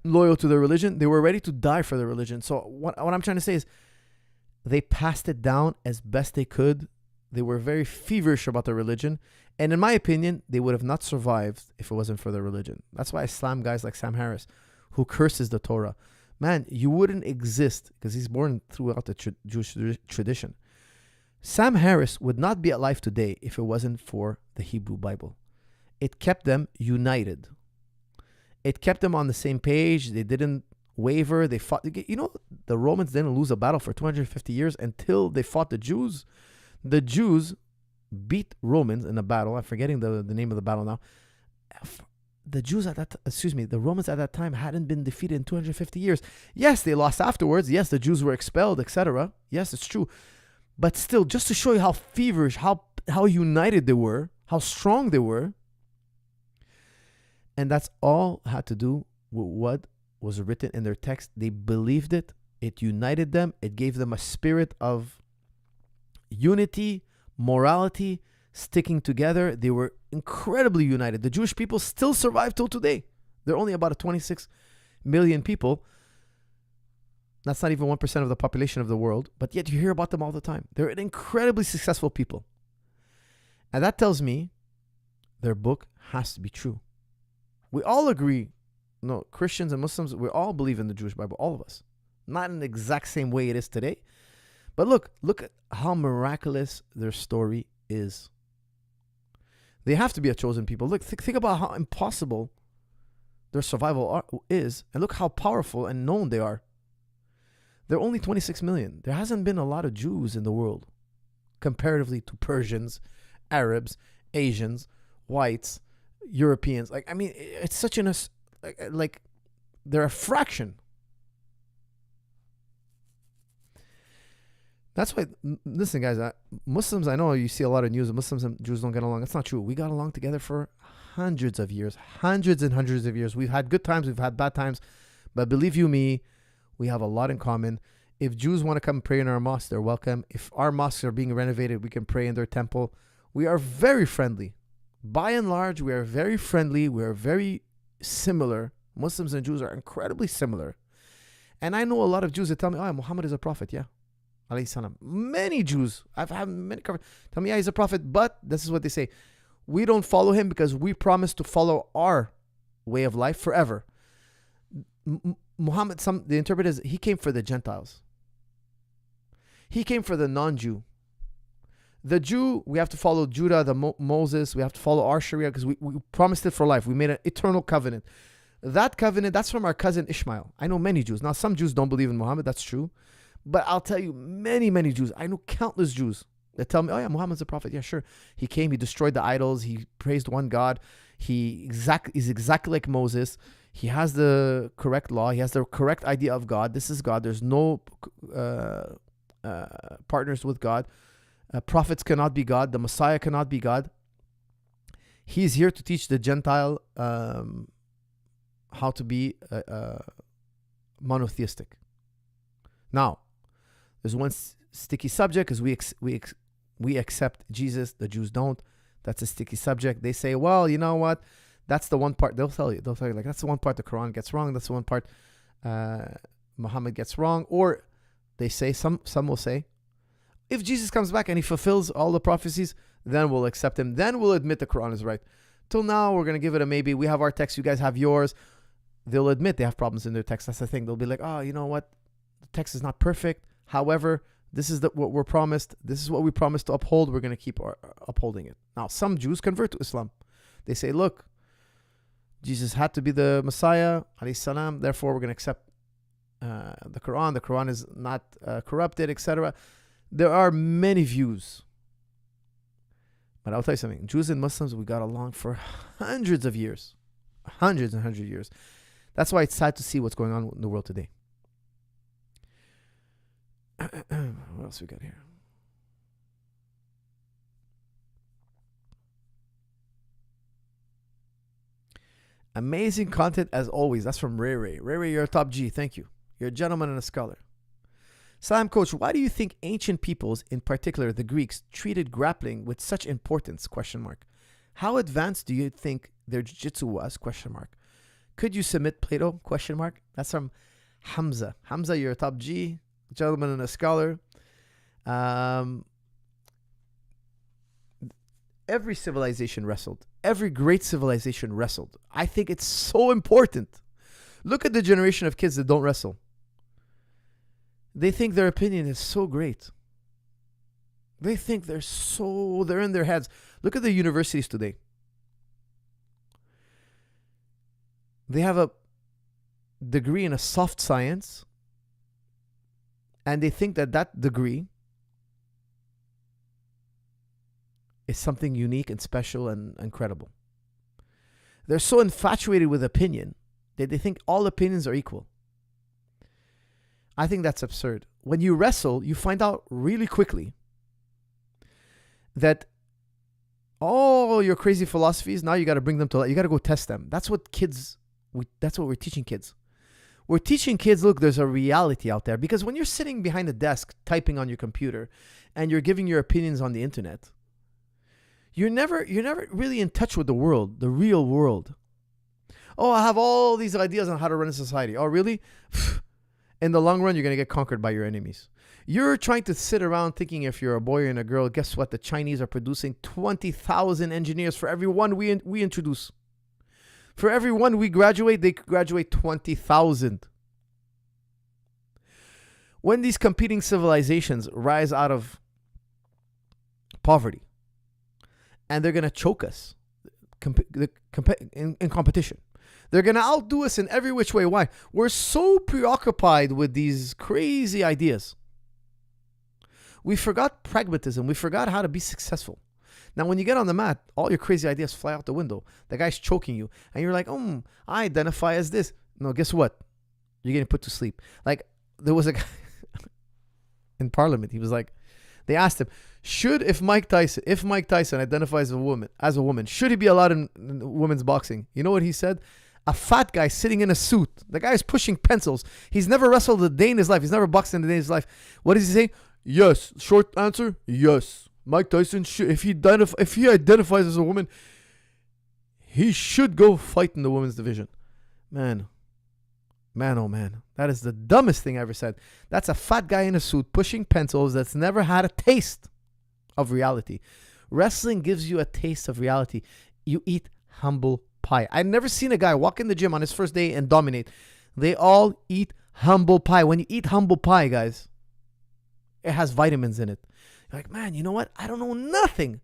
loyal to their religion. They were ready to die for their religion. So what I'm trying to say is they passed it down as best they could. They were very feverish about their religion. And in my opinion, they would have not survived if it wasn't for their religion. That's why I slam guys like Sam Harris, who curses the Torah. Man, you wouldn't exist, because he's born throughout the Jewish tradition. Sam Harris would not be alive today if it wasn't for the Hebrew Bible. It kept them united. It kept them on the same page. They didn't waver. They fought. You know, the Romans didn't lose a battle for 250 years until they fought the Jews. The Jews beat Romans in a battle. I'm forgetting the name of the battle now. the Romans at that time hadn't been defeated in 250 years. Yes, they lost afterwards. Yes, the Jews were expelled, etc. Yes, it's true. But still, just to show you how feverish, how united they were, how strong they were. And that's all had to do with what was written in their text. They believed it. It united them. It gave them a spirit of unity, morality, sticking together. They were incredibly united. The Jewish people still survive till today. They're only about 26 million people. That's not even 1% of the population of the world, but yet you hear about them all the time. They're an incredibly successful people. And that tells me their book has to be true. We all agree, no, Christians and Muslims, we all believe in the Jewish Bible, all of us. Not in the exact same way it is today. But look at how miraculous their story is. They have to be a chosen people. Look, think about how impossible their survival is, and look how powerful and known they are. They're only 26 million. There hasn't been a lot of Jews in the world, comparatively to Persians, Arabs, Asians, whites, Europeans. It's such like they're a fraction. That's why, listen, guys, Muslims, I know you see a lot of news that Muslims and Jews don't get along. That's not true. We got along together for hundreds of years, hundreds and hundreds of years. We've had good times, we've had bad times, but believe you me, we have a lot in common. If Jews want to come pray in our mosque, they're welcome. If our mosques are being renovated, we can pray in their temple. We are very friendly. By and large, we are very friendly. We are very similar. Muslims and Jews are incredibly similar. And I know a lot of Jews that tell me, oh, Muhammad is a prophet. Yeah. Alayhi salam. Many Jews, I've had many tell me, yeah, he's a prophet, but this is what they say. We don't follow him because we promise to follow our way of life forever. Muhammad, the interpreters, he came for the Gentiles. He came for the non-Jew. The Jew, we have to follow Judah, Moses. We have to follow our Sharia because we promised it for life. We made an eternal covenant. That covenant, that's from our cousin Ishmael. I know many Jews. Now, some Jews don't believe in Muhammad. That's true. But I'll tell you, many, many Jews. I know countless Jews that tell me, oh yeah, Muhammad's a prophet. Yeah, sure. He came, he destroyed the idols. He praised one God. Is exactly like Moses. He has the correct law. He has the correct idea of God. This is God. There's no partners with God. Prophets cannot be God. The Messiah cannot be God. He's here to teach the Gentile how to be monotheistic. Now, there's one sticky subject because we accept Jesus. The Jews don't. That's a sticky subject. They say, well, you know what? That's the one part. They'll tell you like that's the one part the Quran gets wrong. That's the one part Muhammad gets wrong. Or they say, some will say, if Jesus comes back and he fulfills all the prophecies, then we'll accept him. Then we'll admit the Quran is right. Till now, we're going to give it a maybe. We have our text. You guys have yours. They'll admit they have problems in their text. That's the thing. They'll be like, oh, you know what? The text is not perfect. However, this is what we're promised. This is what we promised to uphold. We're going to keep upholding it. Now, some Jews convert to Islam. They say, look, Jesus had to be the Messiah, alayhi salam. Therefore, we're going to accept the Quran. The Quran is not corrupted, etc. There are many views. But I'll tell you something. Jews and Muslims, we got along for hundreds of years. Hundreds and hundreds of years. That's why it's sad to see what's going on in the world today. What else we got here? Amazing content as always. That's from Ray Ray. Ray Ray, you're a top G. Thank you. You're a gentleman and a scholar. Salam, Coach. Why do you think ancient peoples, in particular the Greeks, treated grappling with such importance? ? How advanced do you think their jiu-jitsu was? ? Could you submit Plato? ? That's from Hamza. Hamza, you're a top G, gentleman and a scholar. Every civilization wrestled. Every great civilization wrestled. I think it's so important. Look at the generation of kids that don't wrestle. They think their opinion is so great. They think they're in their heads. Look at the universities today. They have a degree in a soft science, and they think that degree is something unique and special and incredible. They're so infatuated with opinion that they think all opinions are equal. I think that's absurd. When you wrestle, you find out really quickly that all your crazy philosophies, now you got to bring them to life. You got to go test them. That's what we're teaching kids. We're teaching kids, look, there's a reality out there. Because when you're sitting behind a desk typing on your computer and you're giving your opinions on the internet, you're never really in touch with the world, the real world. Oh, I have all these ideas on how to run a society. Oh, really? In the long run, you're going to get conquered by your enemies. You're trying to sit around thinking if you're a boy and a girl. Guess what? The Chinese are producing 20,000 engineers for every one we introduce. For every one we graduate, they graduate 20,000. When these competing civilizations rise out of poverty, and they're going to choke us in competition. They're going to outdo us in every which way. Why? We're so preoccupied with these crazy ideas. We forgot pragmatism. We forgot how to be successful. Now, when you get on the mat, all your crazy ideas fly out the window. The guy's choking you. And you're like, I identify as this. No, guess what? You're getting put to sleep. Like, there was a guy in Parliament. He was like, they asked him, if Mike Tyson identifies as a woman, should he be allowed in women's boxing? You know what he said? A fat guy sitting in a suit. The guy is pushing pencils. He's never wrestled a day in his life. He's never boxed in a day in his life. What does he say? Yes. Short answer, yes. Mike Tyson, if he identifies as a woman, he should go fight in the women's division. Man, oh man. That is the dumbest thing I ever said. That's a fat guy in a suit pushing pencils that's never had a taste of reality. Wrestling gives you a taste of reality. You eat humble pie. I've never seen a guy walk in the gym on his first day and dominate. They all eat humble pie. When you eat humble pie, guys, it has vitamins in it. You're like, man, you know what? I don't know nothing.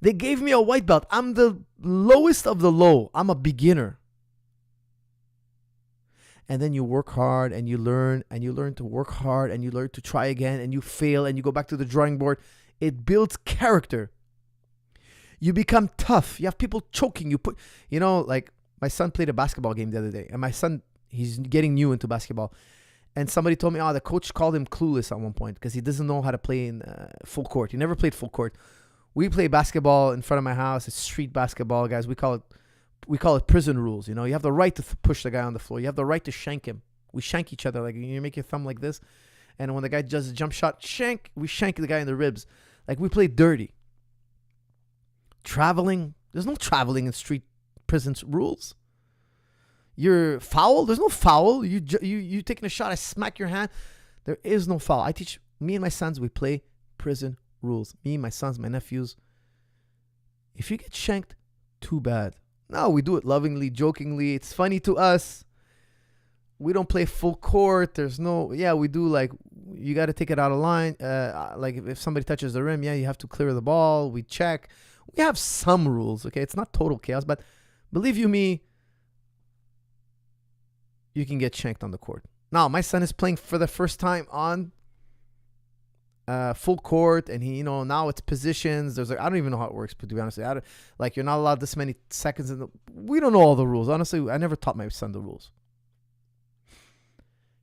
They gave me a white belt. I'm the lowest of the low. I'm a beginner. And then you work hard and you learn to work hard and you learn to try again and you fail and you go back to the drawing board. It builds character. You become tough. You have people choking you. Like my son played a basketball game the other day, and my son, he's getting new into basketball. And somebody told me, the coach called him clueless at one point because he doesn't know how to play in full court. He never played full court. We play basketball in front of my house. It's street basketball, guys. We call it prison rules. You have the right to push the guy on the floor. You have the right to shank him. We shank each other. Like, you make your thumb like this, and when the guy does a jump shot, we shank the guy in the ribs. Like, we play dirty. Traveling, there's no traveling in street prison rules. You're foul, there's no foul. You taking a shot, I smack your hand. There is no foul. I teach me and my sons, we play prison rules. Me, my sons, my nephews. If you get shanked, too bad. No, we do it lovingly, jokingly. It's funny to us. We don't play full court. We do, like, you got to take it out of line. Like if somebody touches the rim, you have to clear the ball. We check. We have some rules, okay? It's not total chaos, but believe you me, you can get shanked on the court. Now, my son is playing for the first time on full court, and he, now it's positions. There's I don't even know how it works, but to be honest, you're not allowed this many seconds. We don't know all the rules. Honestly, I never taught my son the rules.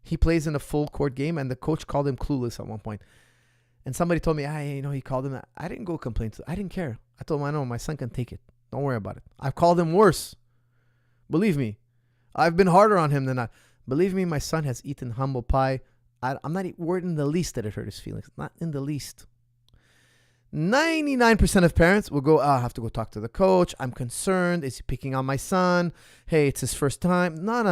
He plays in a full court game, and the coach called him clueless at one point. And somebody told me, he called him that. I didn't go complain to him. I didn't care. I told him, I know, my son can take it. Don't worry about it. I've called him worse. Believe me. I've been harder on him than that. Believe me, my son has eaten humble pie. I'm not worried in the least that it hurt his feelings. Not in the least. 99% of parents will go, I have to go talk to the coach. I'm concerned. Is he picking on my son? Hey, it's his first time. No.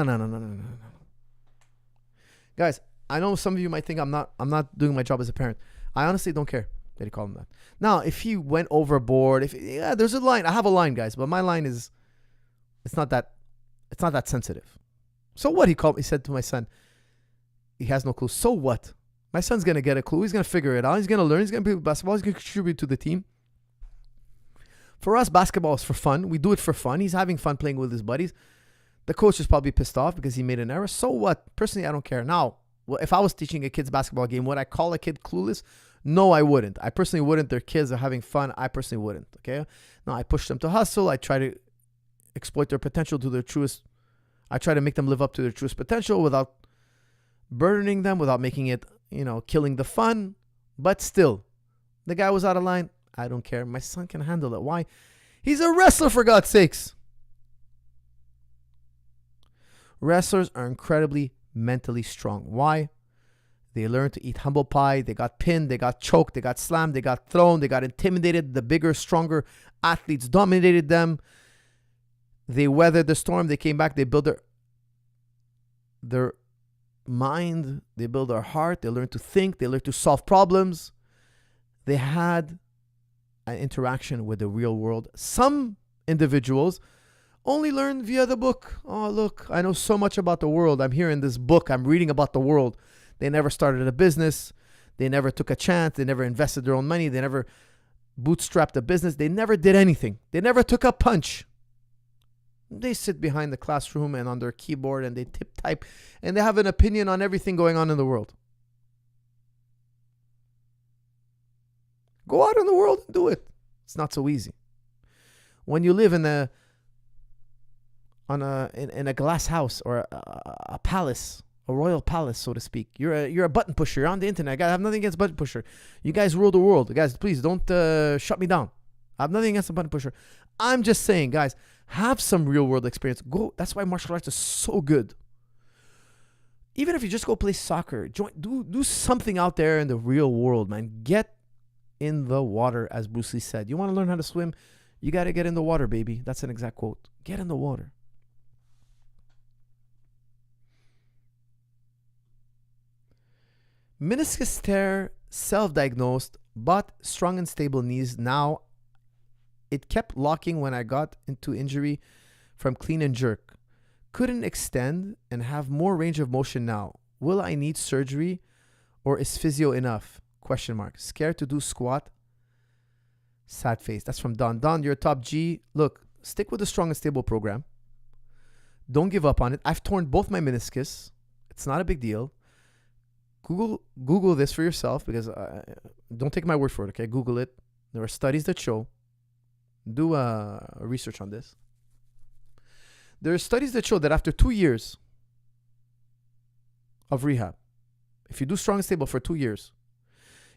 Guys, I know some of you might think I'm not doing my job as a parent. I honestly don't care that he called him that. Now, if he went overboard, there's a line. I have a line, guys, but my line is, it's not that sensitive. So what? He said to my son, he has no clue. So what? My son's going to get a clue. He's going to figure it out. He's going to learn. He's going to play basketball. He's going to contribute to the team. For us, basketball is for fun. We do it for fun. He's having fun playing with his buddies. The coach is probably pissed off because he made an error. So what? Personally, I don't care. Now, if I was teaching a kid's basketball game, would I call a kid clueless? No, I wouldn't. I personally wouldn't. Their kids are having fun. I personally wouldn't. Okay. No, I push them to hustle. I try to exploit their potential to their truest. I try to make them live up to their truest potential without burdening them, without making it, killing the fun. But still, the guy was out of line. I don't care. My son can handle it. Why? He's a wrestler, for God's sakes. Wrestlers are incredibly mentally strong. Why? They learned to eat humble pie. They got pinned. They got choked. They got slammed. They got thrown. They got intimidated. The bigger, stronger athletes dominated them. They weathered the storm. They came back. They built their mind. They built their heart. They learned to think. They learned to solve problems. They had an interaction with the real world. Some individuals only learn via the book. Oh, look, I know so much about the world. I'm here in this book. I'm reading about the world. They never started a business. They never took a chance. They never invested their own money. They never bootstrapped a business. They never did anything. They never took a punch. They sit behind the classroom and on their keyboard and they type and they have an opinion on everything going on in the world. Go out in the world and do it. It's not so easy. When you live in a glass house or a palace, a royal palace, so to speak, you're a button pusher. You're on the internet. I have nothing against button pusher. You guys rule the world. Guys, please don't shut me down. I have nothing against a button pusher. I'm just saying, guys, have some real world experience. Go. That's why martial arts is so good. Even if you just go play soccer, do something out there in the real world, man. Get in the water, as Bruce Lee said. You want to learn how to swim? You got to get in the water, baby. That's an exact quote. Get in the water. Meniscus tear, self-diagnosed, but strong and stable knees. Now, it kept locking when I got into injury from clean and jerk. Couldn't extend and have more range of motion now. Will I need surgery or is physio enough? ? Scared to do squat? Sad face. That's from Don. Don, you're a top G. Look, stick with the strong and stable program. Don't give up on it. I've torn both my meniscus. It's not a big deal. Google this for yourself because don't take my word for it, okay? Google it. There are studies that show. Do research on this. There are studies that show that after 2 years of rehab, if you do strong and stable for 2 years,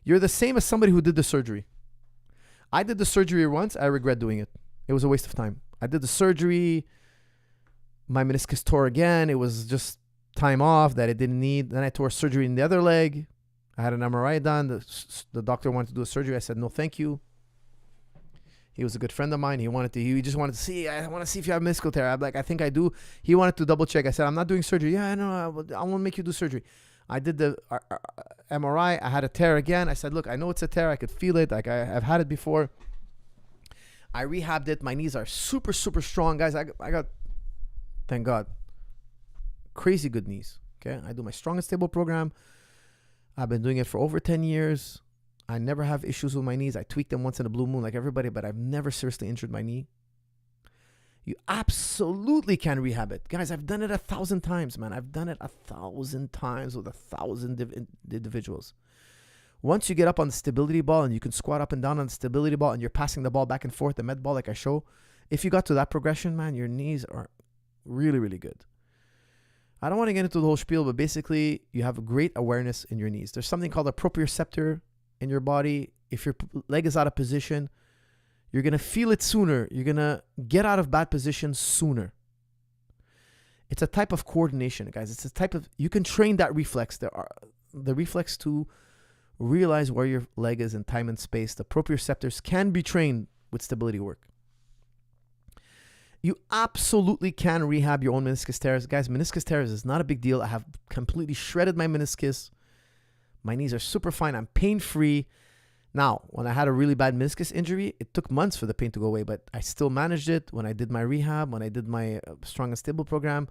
you're the same as somebody who did the surgery. I did the surgery once. I regret doing it. It was a waste of time. I did the surgery. My meniscus tore again. It was just time off that I didn't need. Then I tore surgery in the other leg. I had an MRI done. The doctor wanted to do a surgery. I said, no, thank you. He was a good friend of mine. He just wanted to see. I want to see if you have meniscal tear. I'm like, I think I do. He wanted to double check. I said, I'm not doing surgery. Yeah, I know. I won't make you do surgery. I did the MRI. I had a tear again. I said, look, I know it's a tear. I could feel it. Like I've had it before. I rehabbed it. My knees are super, super strong, guys. I got, thank God, crazy good knees. Okay, I do my strong and stable program. I've been doing it for over 10 years. I never have issues with my knees. I tweak them once in a blue moon like everybody, but I've never seriously injured my knee. You absolutely can rehab it. Guys, I've done it 1,000 times, man. I've done it 1,000 times with 1,000 individuals. Once you get up on the stability ball and you can squat up and down on the stability ball and you're passing the ball back and forth, the med ball like I show, if you got to that progression, man, your knees are really, really good. I don't want to get into the whole spiel, but basically you have a great awareness in your knees. There's something called a proprioceptor in your body. If your leg is out of position, you're going to feel it sooner. You're going to get out of bad positions sooner. It's a type of coordination, guys. It's a type of, you can train that reflex. The reflex to realize where your leg is in time and space. The proprioceptors can be trained with stability work. You absolutely can rehab your own meniscus tears. Guys, meniscus tears is not a big deal. I have completely shredded my meniscus. My knees are super fine. I'm pain-free. Now, when I had a really bad meniscus injury, it took months for the pain to go away, but I still managed it. When I did my rehab, when I did my strong and stable program,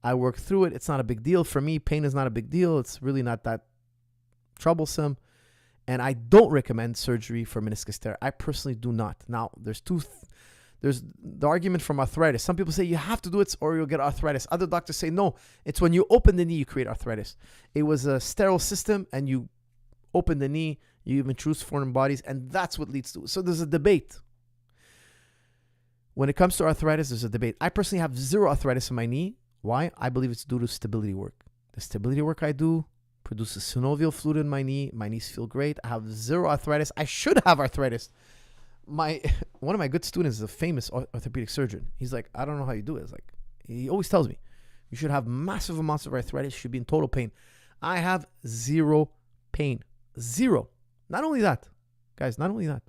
I worked through it. It's not a big deal. For me, pain is not a big deal. It's really not that troublesome. And I don't recommend surgery for meniscus tear. I personally do not. Now, there's the argument from arthritis. Some people say you have to do it or you'll get arthritis. Other doctors say no. It's when you open the knee, you create arthritis. It was a sterile system and you open the knee, you even choose foreign bodies, and that's what leads to it. So there's a debate. When it comes to arthritis, there's a debate. I personally have zero arthritis in my knee. Why? I believe it's due to stability work. The stability work I do produces synovial fluid in my knee. My knees feel great. I have zero arthritis. I should have arthritis. One of my good students is a famous orthopedic surgeon. He's like, I don't know how you do it. It's like, he always tells me, you should have massive amounts of arthritis. You should be in total pain. I have zero pain. Zero. Not only that, guys, not only that.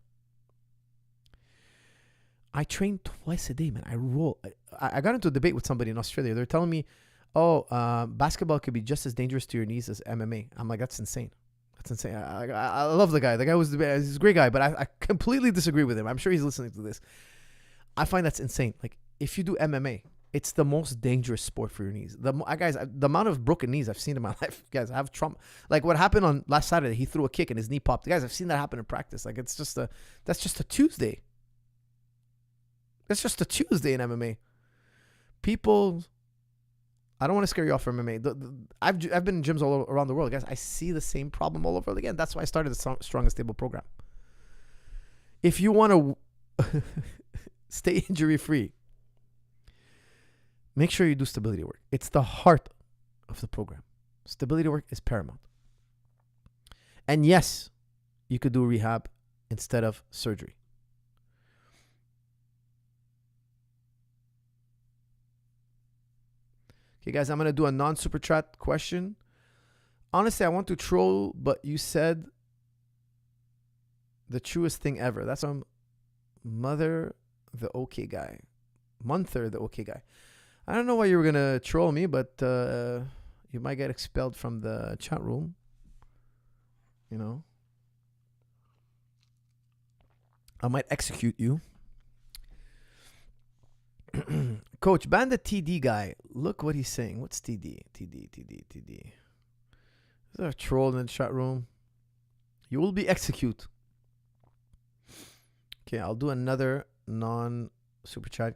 I train twice a day, man. I roll. I got into a debate with somebody in Australia. They're telling me, basketball could be just as dangerous to your knees as MMA. I'm like, that's insane. That's insane. I love the guy. The guy he's a great guy, but I completely disagree with him. I'm sure he's listening to this. I find that's insane. Like, if you do MMA, it's the most dangerous sport for your knees. Guys, the amount of broken knees I've seen in my life, guys, I have trauma. Like what happened on last Saturday, he threw a kick and his knee popped. Guys, I've seen that happen in practice. Like, that's just a Tuesday. That's just a Tuesday in MMA. People, I don't want to scare you off from MMA. I've been in gyms all around the world, guys. I see the same problem all over again. That's why I started the Strong and Stable program. If you want to stay injury free, make sure you do stability work. It's the heart of the program. Stability work is paramount. And yes, you could do rehab instead of surgery. Okay, guys, I'm going to do a non-super chat question. Honestly, I want to troll, but you said the truest thing ever. That's from Mother, the okay guy. Munther, the okay guy. I don't know why you were going to troll me, but you might get expelled from the chat room. You know. I might execute you. Coach, ban the TD guy. Look what he's saying. What's TD? TD. Is there a troll in the chat room? You will be executed. Okay, I'll do another non-super chat.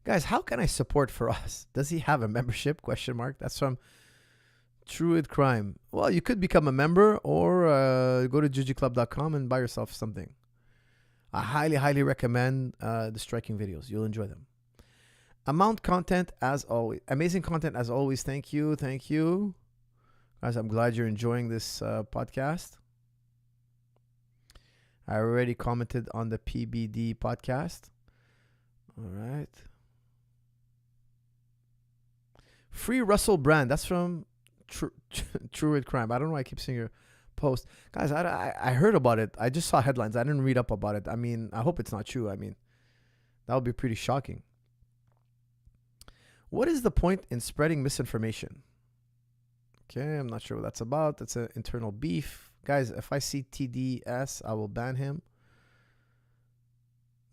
Guys, how can I support for us? Does he have a membership? Question mark. That's from Truid Crime. Well, you could become a member or go to jujiclub.com and buy yourself something. I highly, highly recommend the striking videos. You'll enjoy them. Amount content as always. Amazing content as always. Thank you. Thank you. Guys, I'm glad you're enjoying this podcast. I already commented on the PBD podcast. All right. Free Russell Brand. That's from Truid Crime. I don't know why I keep seeing your post. Guys, I heard about it. I just saw headlines. I didn't read up about it. I mean, I hope it's not true. I mean, that would be pretty shocking. What is the point in spreading misinformation? Okay, I'm not sure what that's about. That's an internal beef. Guys, if I see TDS, I will ban him.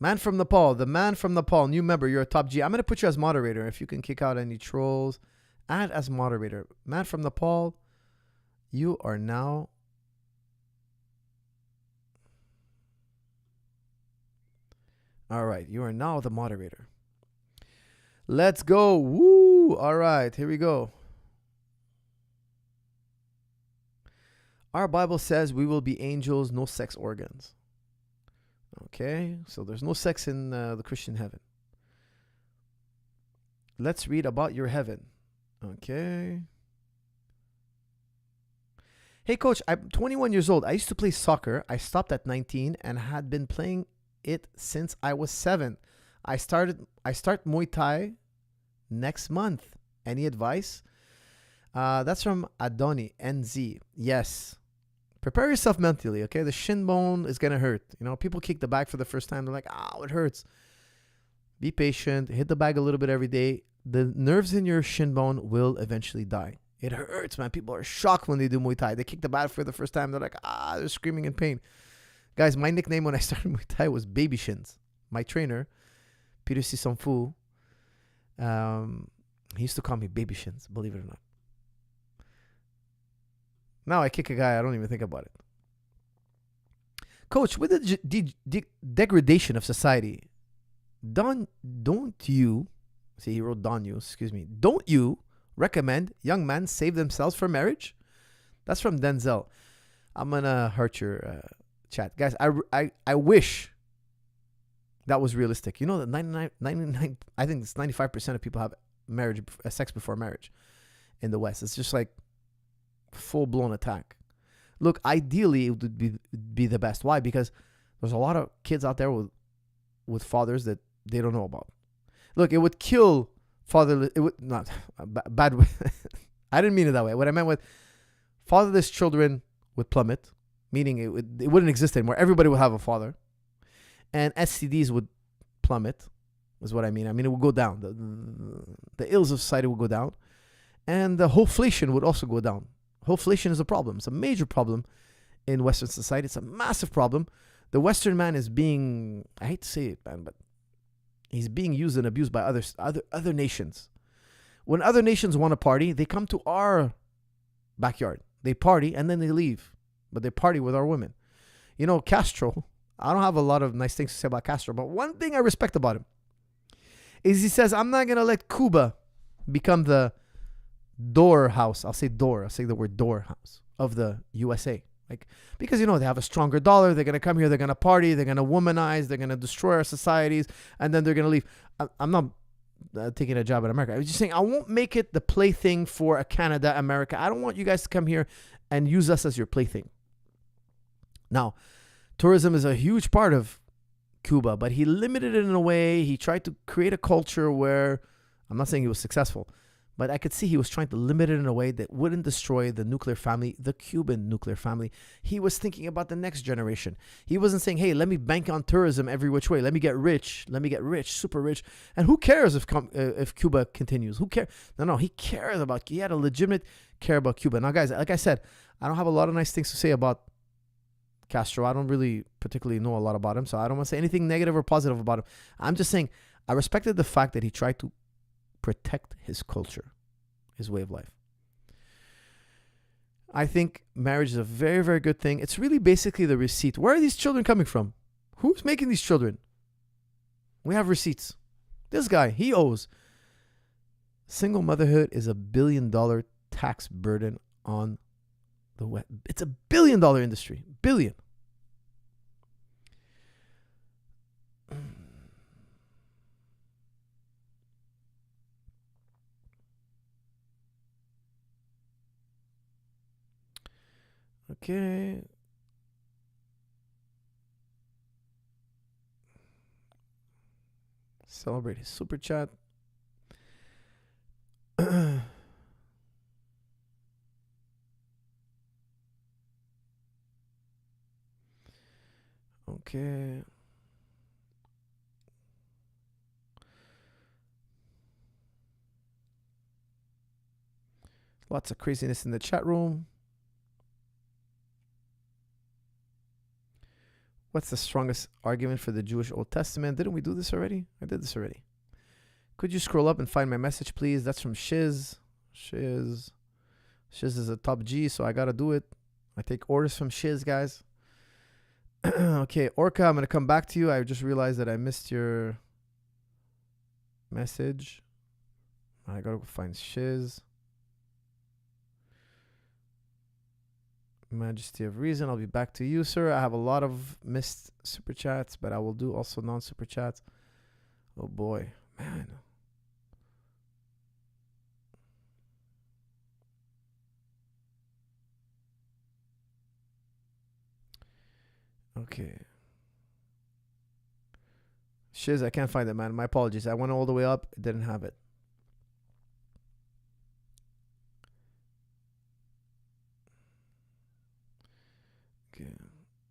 Man from Nepal. The man from Nepal. New member. You're a top G. I'm going to put you as moderator. If you can kick out any trolls, add as moderator. Man from Nepal, you are now... All right. You are now the moderator. Let's go. Woo. All right. Here we go. Our Bible says we will be angels, no sex organs. Okay. So there's no sex in the Christian heaven. Let's read about your heaven. Okay. Hey, coach, I'm 21 years old. I used to play soccer. I stopped at 19 and had been playing it since I was 7. I start Muay Thai next month. Any advice? That's from Adoni NZ. Yes. Prepare yourself mentally, okay? The shin bone is going to hurt. You know, people kick the bag for the first time. They're like, oh, it hurts. Be patient. Hit the bag a little bit every day. The nerves in your shin bone will eventually die. It hurts, man. People are shocked when they do Muay Thai. They kick the bag for the first time. They're like, they're screaming in pain. Guys, my nickname when I started Muay Thai was Baby Shins. My trainer, Peter Sisonfu, he used to call me Baby Shins, believe it or not. Now I kick a guy, I don't even think about it. Coach, with the degradation of society, don't you recommend young men save themselves for marriage? That's from Denzel. I'm going to hurt your chat. Guys, I wish That was realistic. You know that 99, I think it's 95% of people have sex before marriage in the West. It's just like full-blown attack. Look, ideally, it would be the best. Why? Because there's a lot of kids out there with fathers that they don't know about. Look, it would kill fatherless. It would not bad. I didn't mean it that way. What I meant with fatherless children would plummet, meaning it wouldn't exist anymore. Everybody would have a father, and STDs would plummet. Is what I mean. I mean, it would go down. The ills of society would go down, and the wholeflation would also go down. Wholeflation is a problem. It's a major problem in Western society. It's a massive problem. The Western man is being, I hate to say it, man, but he's being used and abused by other nations. When other nations want to party, they come to our backyard. They party and then they leave. But they party with our women. You know, Castro, I don't have a lot of nice things to say about Castro, but one thing I respect about him is he says, I'm not going to let Cuba become the door house. I'll say the word door house of the USA. Like, because, you know, they have a stronger dollar. They're going to come here. They're going to party. They're going to womanize. They're going to destroy our societies. And then they're going to leave. I'm not taking a job at America. I was just saying, I won't make it the plaything for a Canada, America. I don't want you guys to come here and use us as your plaything. Now, tourism is a huge part of Cuba, but he limited it in a way. He tried to create a culture where, I'm not saying he was successful, but I could see he was trying to limit it in a way that wouldn't destroy the nuclear family, the Cuban nuclear family. He was thinking about the next generation. He wasn't saying, hey, let me bank on tourism every which way. Let me get rich, super rich. And who cares if Cuba continues? Who cares? No, he cares about, he had a legitimate care about Cuba. Now, guys, like I said, I don't have a lot of nice things to say about Castro. I don't really particularly know a lot about him, so I don't want to say anything negative or positive about him. I'm just saying I respected the fact that he tried to protect his culture, his way of life. I think marriage is a very, very good thing. It's really basically the receipt. Where are these children coming from? Who's making these children? We have receipts. This guy, he owes. Single motherhood is $1 billion tax burden on the West. It's $1 billion industry. Billion. Okay. Celebrate his super chat. Okay. Lots of craziness in the chat room. What's the strongest argument for the Jewish Old Testament? Didn't we do this already? I did this already. Could you scroll up and find my message, please? That's from Shiz. Shiz is a top G, so I got to do it. I take orders from Shiz, guys. Okay, Orca, I'm going to come back to you. I just realized that I missed your message. I got to go find Shiz. Majesty of Reason, I'll be back to you, sir. I have a lot of missed super chats, but I will do also non-super chats. Oh boy, man. Okay. Shiz, I can't find it, man. My apologies. I went all the way up, didn't have it.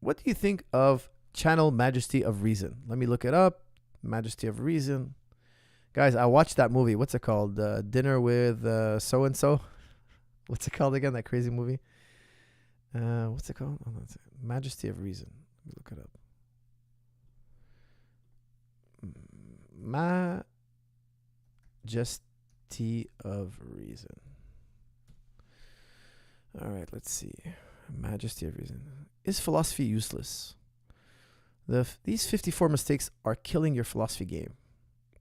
What do you think of channel Majesty of Reason? Let me look it up. Majesty of Reason. Guys, I watched that movie. What's it called? Dinner with so-and-so. What's it called again? That crazy movie. What's it called? Oh, that's it. Majesty of Reason. Let me look it up. Majesty of Reason. All right, let's see. Majesty of Reason. Is philosophy useless? These 54 mistakes are killing your philosophy game.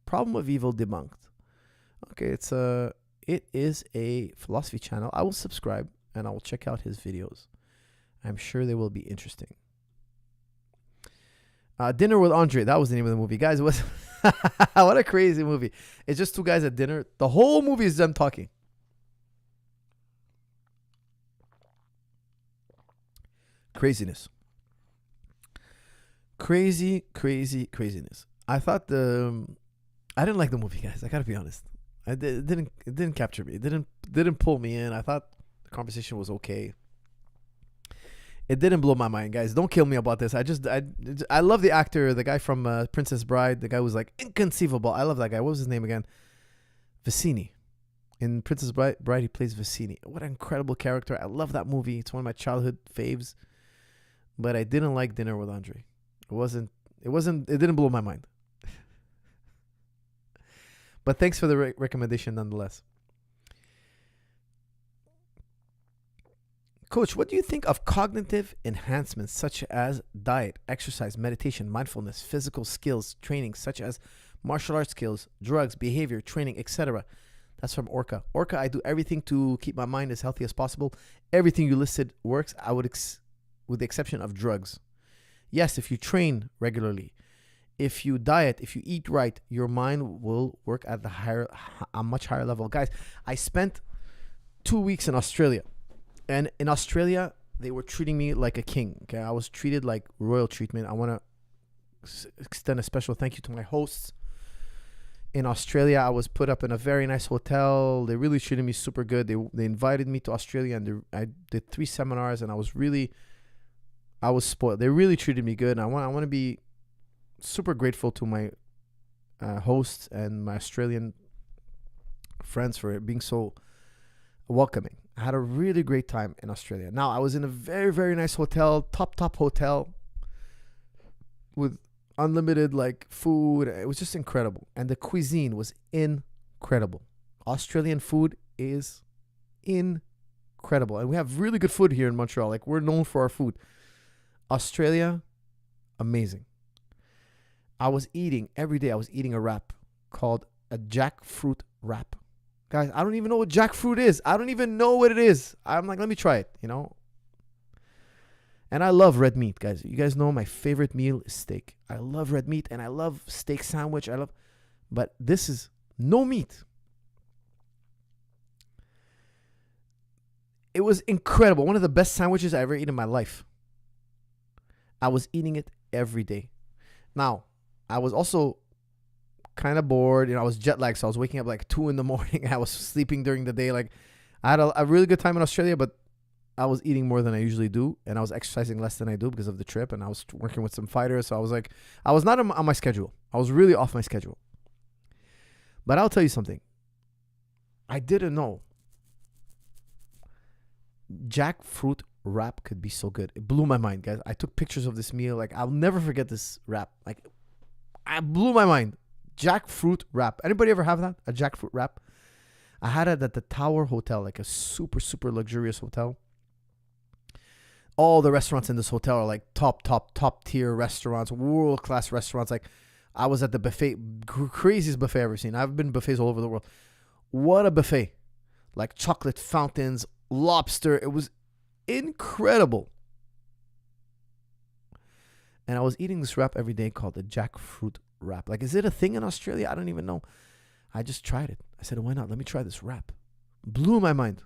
Problem of evil debunked. Okay, it is a philosophy channel. I will subscribe and I will check out his videos. I'm sure they will be interesting. Dinner with Andre. That was the name of the movie. Guys, it was what a crazy movie. It's just two guys at dinner. The whole movie is them talking. Craziness. Craziness. I thought I didn't like the movie, guys. I gotta be honest. It didn't capture me. It didn't pull me in. I thought the conversation was okay. It didn't blow my mind, guys. Don't kill me about this. I love the actor, the guy from Princess Bride. The guy was like inconceivable. I love that guy. What was his name again? Vicini. In Princess Bride, he plays Vicini. What an incredible character. I love that movie. It's one of my childhood faves. But I didn't like Dinner with Andre. It didn't blow my mind. But thanks for the recommendation nonetheless. Coach, what do you think of cognitive enhancements such as diet, exercise, meditation, mindfulness, physical skills, training such as martial arts skills, drugs, behavior, training, etc.? That's from Orca. Orca, I do everything to keep my mind as healthy as possible. Everything you listed works, with the exception of drugs. Yes, if you train regularly, if you diet, if you eat right, your mind will work at a much higher level. Guys, I spent 2 weeks in Australia. And in Australia, they were treating me like a king. Okay, I was treated like royal treatment. I want to extend a special thank you to my hosts. In Australia, I was put up in a very nice hotel. They really treated me super good. They invited me to Australia, and I did 3 seminars, and I was spoiled. They really treated me good. And I want to be super grateful to my hosts and my Australian friends for being so welcoming. I had a really great time in Australia. Now, I was in a very, very nice hotel, top hotel with unlimited food. It was just incredible. And the cuisine was incredible. Australian food is incredible. And we have really good food here in Montreal. We're known for our food. Australia, amazing. I was eating every day. I was eating a wrap called a jackfruit wrap. Guys, I don't even know what jackfruit is. I don't even know what it is. I'm like, let me try it, And I love red meat, guys. You guys know my favorite meal is steak. I love red meat, and I love steak sandwich. But this is no meat. It was incredible. One of the best sandwiches I ever eaten in my life. I was eating it every day. Now, I was also kind of bored. I was jet lagged, so I was waking up 2 a.m. I was sleeping during the day. I had a really good time in Australia, but I was eating more than I usually do, and I was exercising less than I do because of the trip, and I was working with some fighters, so I was not on my schedule. I was really off my schedule. But I'll tell you something. I didn't know jackfruit wrap could be so good. It blew my mind, guys. I took pictures of this meal. I'll never forget this wrap. I blew my mind. Jackfruit wrap. Anybody ever have that? A jackfruit wrap? I had it at the Tower Hotel, a super, super luxurious hotel. All the restaurants in this hotel are top tier restaurants, world-class restaurants. I was at the buffet, craziest buffet I've ever seen. I've been to buffets all over the world. What a buffet. Chocolate fountains, lobster. It was incredible. And I was eating this wrap every day called the jackfruit wrap. Is it a thing in Australia? I don't even know. I just tried it. I said, why not? Let me try this wrap. Blew my mind.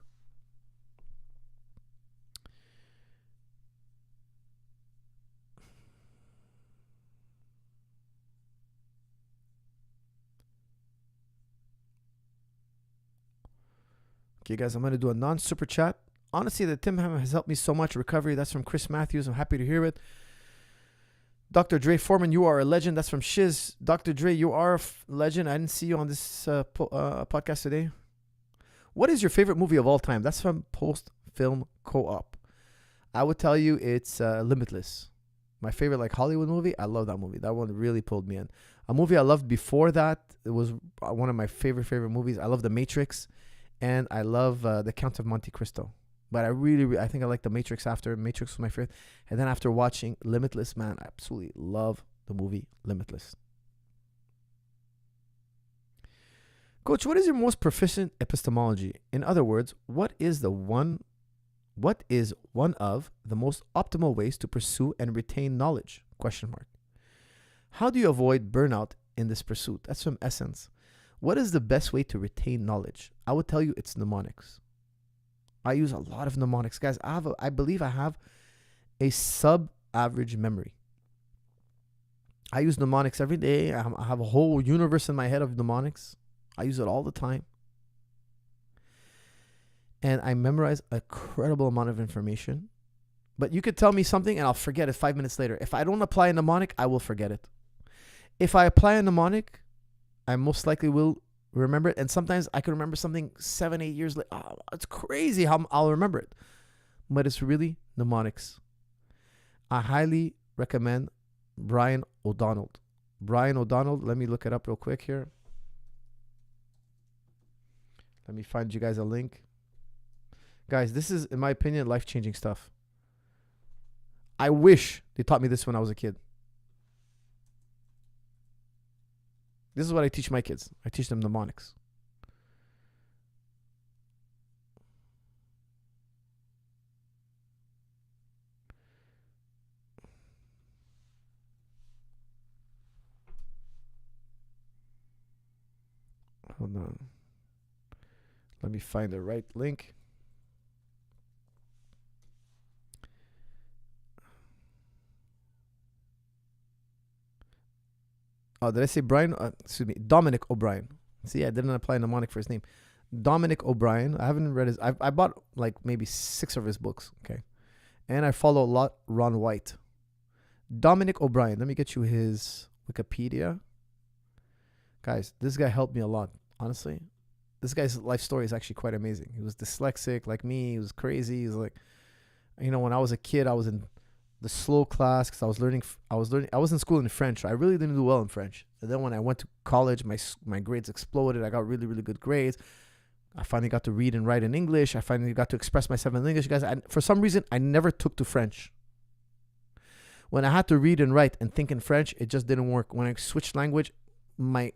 Okay, guys, I'm going to do a non-super chat. Honestly, the Tim Ham has helped me so much. Recovery. That's from Chris Matthews. I'm happy to hear it. Dr. Dre Foreman, you are a legend. That's from Shiz. Dr. Dre, you are a legend. I didn't see you on this podcast today. What is your favorite movie of all time? That's from Post Film Co-op. I would tell you it's Limitless. My favorite Hollywood movie. I love that movie. That one really pulled me in. A movie I loved before that, it was one of my favorite movies. I love The Matrix, and I love The Count of Monte Cristo. But I think I like The Matrix after. Matrix was my favorite. And then after watching Limitless, man, I absolutely love the movie Limitless. Coach, what is your most proficient epistemology? In other words, what is one of the most optimal ways to pursue and retain knowledge? ? How do you avoid burnout in this pursuit? That's from Essence. What is the best way to retain knowledge? I would tell you it's mnemonics. I use a lot of mnemonics. Guys, I believe I have a sub-average memory. I use mnemonics every day. I have a whole universe in my head of mnemonics. I use it all the time. And I memorize a credible amount of information. But you could tell me something and I'll forget it 5 minutes later. If I don't apply a mnemonic, I will forget it. If I apply a mnemonic, I most likely will remember it. And sometimes I can remember something 7-8 years later. Oh, it's crazy how I'll remember it. But it's really mnemonics. I highly recommend Brian O'Donnell. Brian O'Donnell, let me look it up real quick here. Let me find you guys a link. Guys, this is, in my opinion, life-changing stuff. I wish they taught me this when I was a kid. This is what I teach my kids. I teach them mnemonics. Hold on. Let me find the right link. Oh, did I say Brian? Excuse me, Dominic O'Brien. See, I didn't apply a mnemonic for his name. Dominic O'Brien. I haven't read his. I bought like maybe 6 of his books. Okay, and I follow a lot Ron White. Dominic O'Brien. Let me get you his Wikipedia. Guys, this guy helped me a lot. Honestly, this guy's life story is actually quite amazing. He was dyslexic like me. He was crazy. He was like, when I was a kid, I was in the slow class because I was learning. I was in school in French. I really didn't do well in French. And then when I went to college, my grades exploded. I got really, really good grades. I finally got to read and write in English. I finally got to express myself in English. Guys, for some reason, I never took to French. When I had to read and write and think in French, it just didn't work. When I switched language, my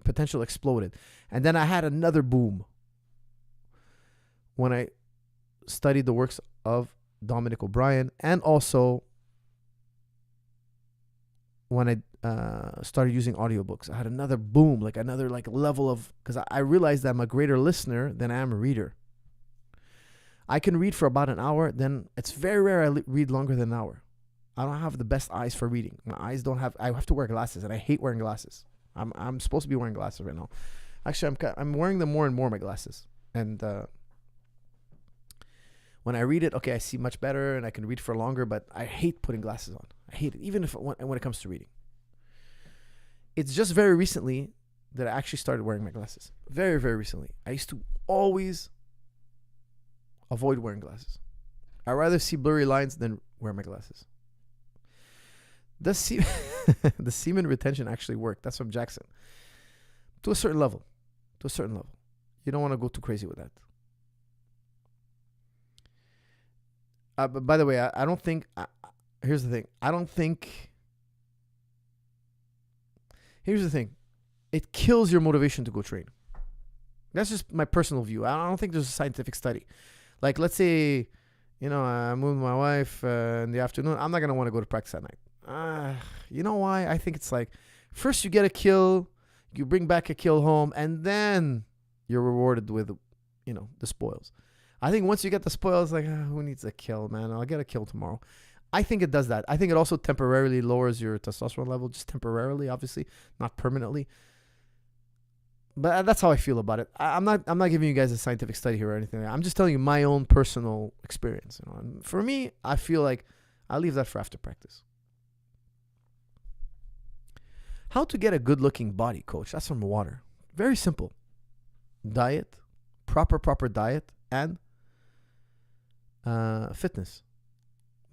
potential exploded. And then I had another boom when I studied the works of Dominic O'Brien, and also when I started using audiobooks. I had another boom, like another level of, because I realized that I'm a greater listener than I am a reader. I can read for about an hour, then it's very rare I read longer than an hour. I don't have the best eyes for reading. My eyes don't have, I have to wear glasses, and I hate wearing glasses. I'm supposed to be wearing glasses right now. Actually, I'm wearing them more and more, my glasses. And when I read it, okay, I see much better and I can read for longer, but I hate putting glasses on. I hate it, even when it comes to reading. It's just very recently that I actually started wearing my glasses. Very, very recently. I used to always avoid wearing glasses. I'd rather see blurry lines than wear my glasses. The semen retention actually work? That's from Jackson. To a certain level. To a certain level. You don't want to go too crazy with that. But by the way, I don't think... here's the thing. Here's the thing. It kills your motivation to go train. That's just my personal view. I don't think there's a scientific study. Like, let's say, I'm with my wife in the afternoon. I'm not going to want to go to practice at night. You know why? I think it's like, first you get a kill, you bring back a kill home, and then you're rewarded with, the spoils. I think once you get the spoils, like, who needs a kill, man? I'll get a kill tomorrow. I think it does that. I think it also temporarily lowers your testosterone level, just temporarily, obviously, not permanently. But that's how I feel about it. I'm not giving you guys a scientific study here or anything. I'm just telling you my own personal experience. And for me, I feel like I'll leave that for after practice. How to get a good-looking body, coach? That's from Water. Very simple. Diet, proper diet, and fitness.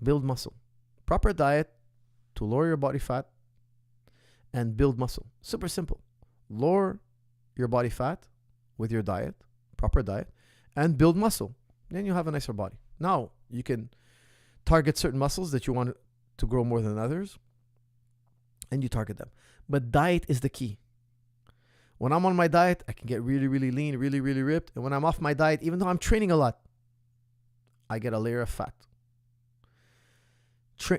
Build muscle. Proper diet to lower your body fat and build muscle. Super simple. Lower your body fat with your diet, proper diet, and build muscle. Then you'll have a nicer body. Now, you can target certain muscles that you want to grow more than others, and you target them. But diet is the key. When I'm on my diet, I can get really, really lean, really, really ripped. And when I'm off my diet, even though I'm training a lot, I get a layer of fat.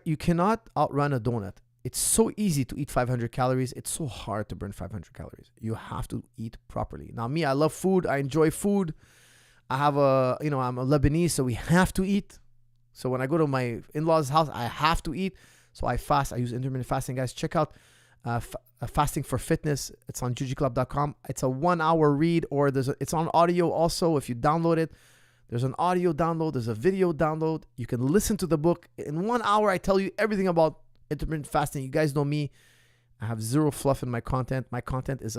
You cannot outrun a donut. It's so easy to eat 500 calories. It's so hard to burn 500 calories. You have to eat properly. Now, me, I love food. I enjoy food. I'm a Lebanese, so we have to eat. So when I go to my in-laws' house, I have to eat. So I fast. I use intermittent fasting. Guys, check out Fasting for Fitness. It's on jujiclub.com. It's a 1-hour read, or it's on audio also. If you download it, there's an audio download. There's a video download. You can listen to the book. In 1 hour, I tell you everything about intermittent fasting. You guys know me. I have zero fluff in my content. My content is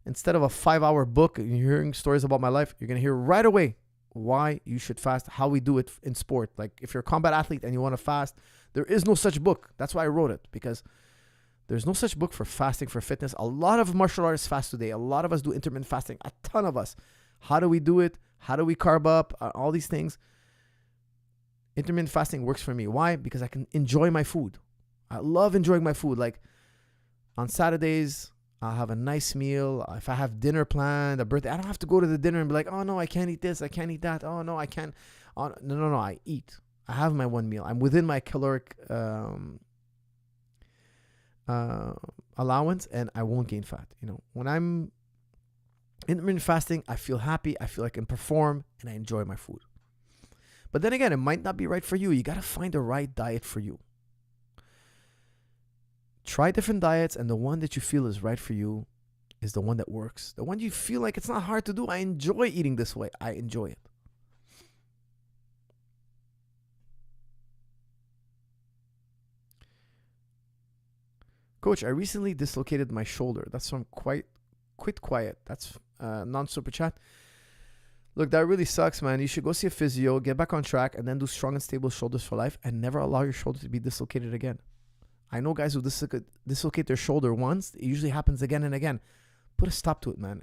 instead of a 5-hour book and you're hearing stories about my life, you're going to hear right away why you should fast, how we do it in sport. Like if you're a combat athlete and you want to fast, there is no such book. That's why I wrote it, because there's no such book for fasting for fitness. A lot of martial artists fast today. A lot of us do intermittent fasting. A ton of us. How do we do it? How do we carb up? All these things. Intermittent fasting works for me. Why? Because I can enjoy my food. I love enjoying my food. Like on Saturdays, I'll have a nice meal. If I have dinner planned, a birthday, I don't have to go to the dinner and be like, oh no, I can't eat this. I can't eat that. Oh no, I can't. Oh, no. I eat. I have my one meal. I'm within my caloric allowance, and I won't gain fat. When I'm intermittent fasting, I feel happy. I feel I can perform, and I enjoy my food. But then again, it might not be right for you. You got to find the right diet for you. Try different diets, and the one that you feel is right for you is the one that works. The one you feel like it's not hard to do. I enjoy eating this way. I enjoy it. Coach, I recently dislocated my shoulder. That's from Quit Quiet. That's non-super chat. Look, that really sucks, man. You should go see a physio, get back on track, and then do strong and stable shoulders for life, and never allow your shoulder to be dislocated again. I know guys who dislocate their shoulder once. It usually happens again and again. Put a stop to it, man.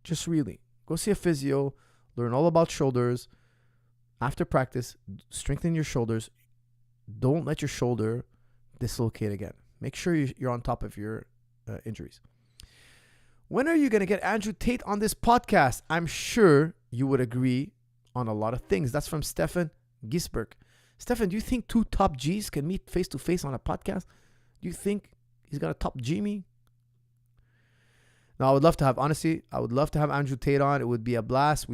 Just really. Go see a physio. Learn all about shoulders. After practice, strengthen your shoulders. Don't let your shoulder dislocate again. Make sure you're on top of your injuries. When are you going to get Andrew Tate on this podcast? I'm sure you would agree on a lot of things. That's from Stefan Gisberg. Stefan, do you think two top Gs can meet face-to-face on a podcast? Do you think he's going to top G me? No, I would love to have Andrew Tate on. It would be a blast.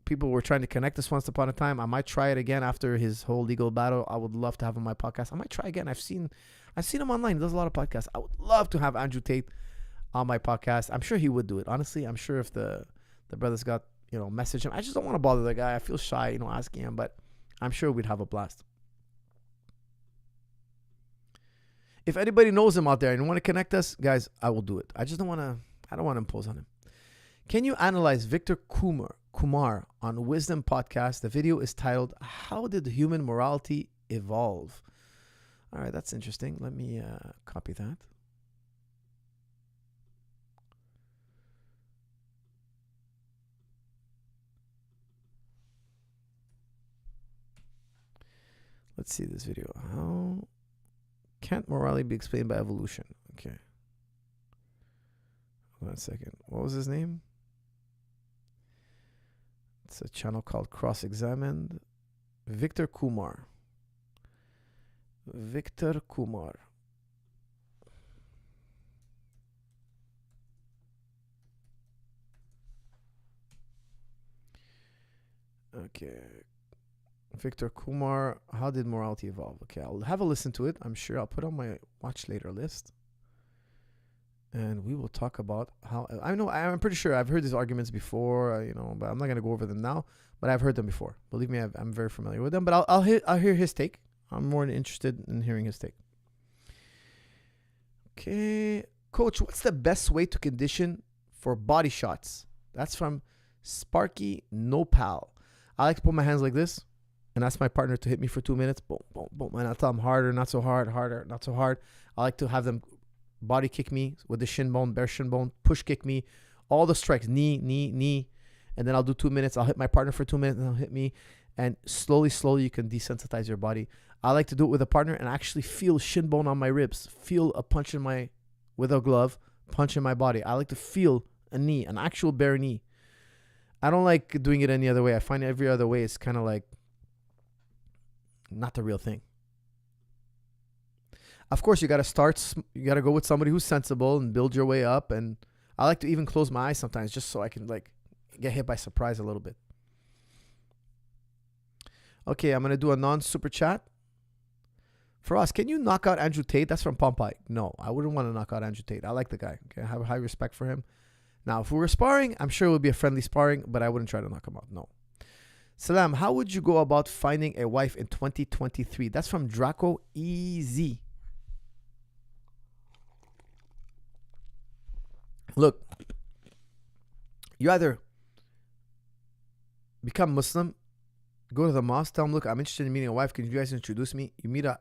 People were trying to connect us once upon a time. I might try it again after his whole legal battle. I would love to have him on my podcast. I might try again. I've seen him online. He does a lot of podcasts. I would love to have Andrew Tate on my podcast. I'm sure he would do it. Honestly, I'm sure if the brothers got, message him. I just don't want to bother the guy. I feel shy, asking him, but I'm sure we'd have a blast. If anybody knows him out there and want to connect us, guys, I will do it. I don't want to impose on him. Can you analyze Victor Kumar on Wisdom Podcast? The video is titled, How Did Human Morality Evolve? All right, that's interesting. Let me copy that. Let's see this video. How can't morality be explained by evolution? Okay. Hold on a second. What was his name? It's a channel called Cross Examined. Victor Kumar. Okay. Victor Kumar, how did morality evolve? Okay, I'll have a listen to it. I'm sure I'll put on my watch later list. And we will talk about how... I'm pretty sure I've heard these arguments before, but I'm not going to go over them now. But I've heard them before. Believe me, I'm very familiar with them. But I'll hear his take. I'm more interested in hearing his take. Okay. Coach, what's the best way to condition for body shots? That's from Sparky Nopal. I like to put my hands like this and ask my partner to hit me for 2 minutes. Boom, boom, boom. And I'll tell them harder, not so hard, harder, not so hard. I like to have them body kick me with the shin bone, bare shin bone, push kick me, all the strikes, knee, knee, knee. And then I'll do 2 minutes. I'll hit my partner for 2 minutes and they'll hit me. And slowly you can desensitize your body. I like to do it with a partner and actually feel shin bone on my ribs. Feel a punch with a glove, punch in my body. I like to feel a knee, an actual bare knee. I don't like doing it any other way. I find every other way is kind of like not the real thing. Of course, you got to go with somebody who's sensible and build your way up. And I like to even close my eyes sometimes just so I can like get hit by surprise a little bit. Okay, I'm going to do a non-super chat. For us, can you knock out Andrew Tate? That's from Pompeii. No, I wouldn't want to knock out Andrew Tate. I like the guy. Okay, I have high respect for him. Now, if we were sparring, I'm sure it would be a friendly sparring, but I wouldn't try to knock him out. No. Salam, how would you go about finding a wife in 2023? That's from Draco EZ. Look, you either become Muslim, go to the mosque, tell them, look, I'm interested in meeting a wife. Can you guys introduce me? You meet a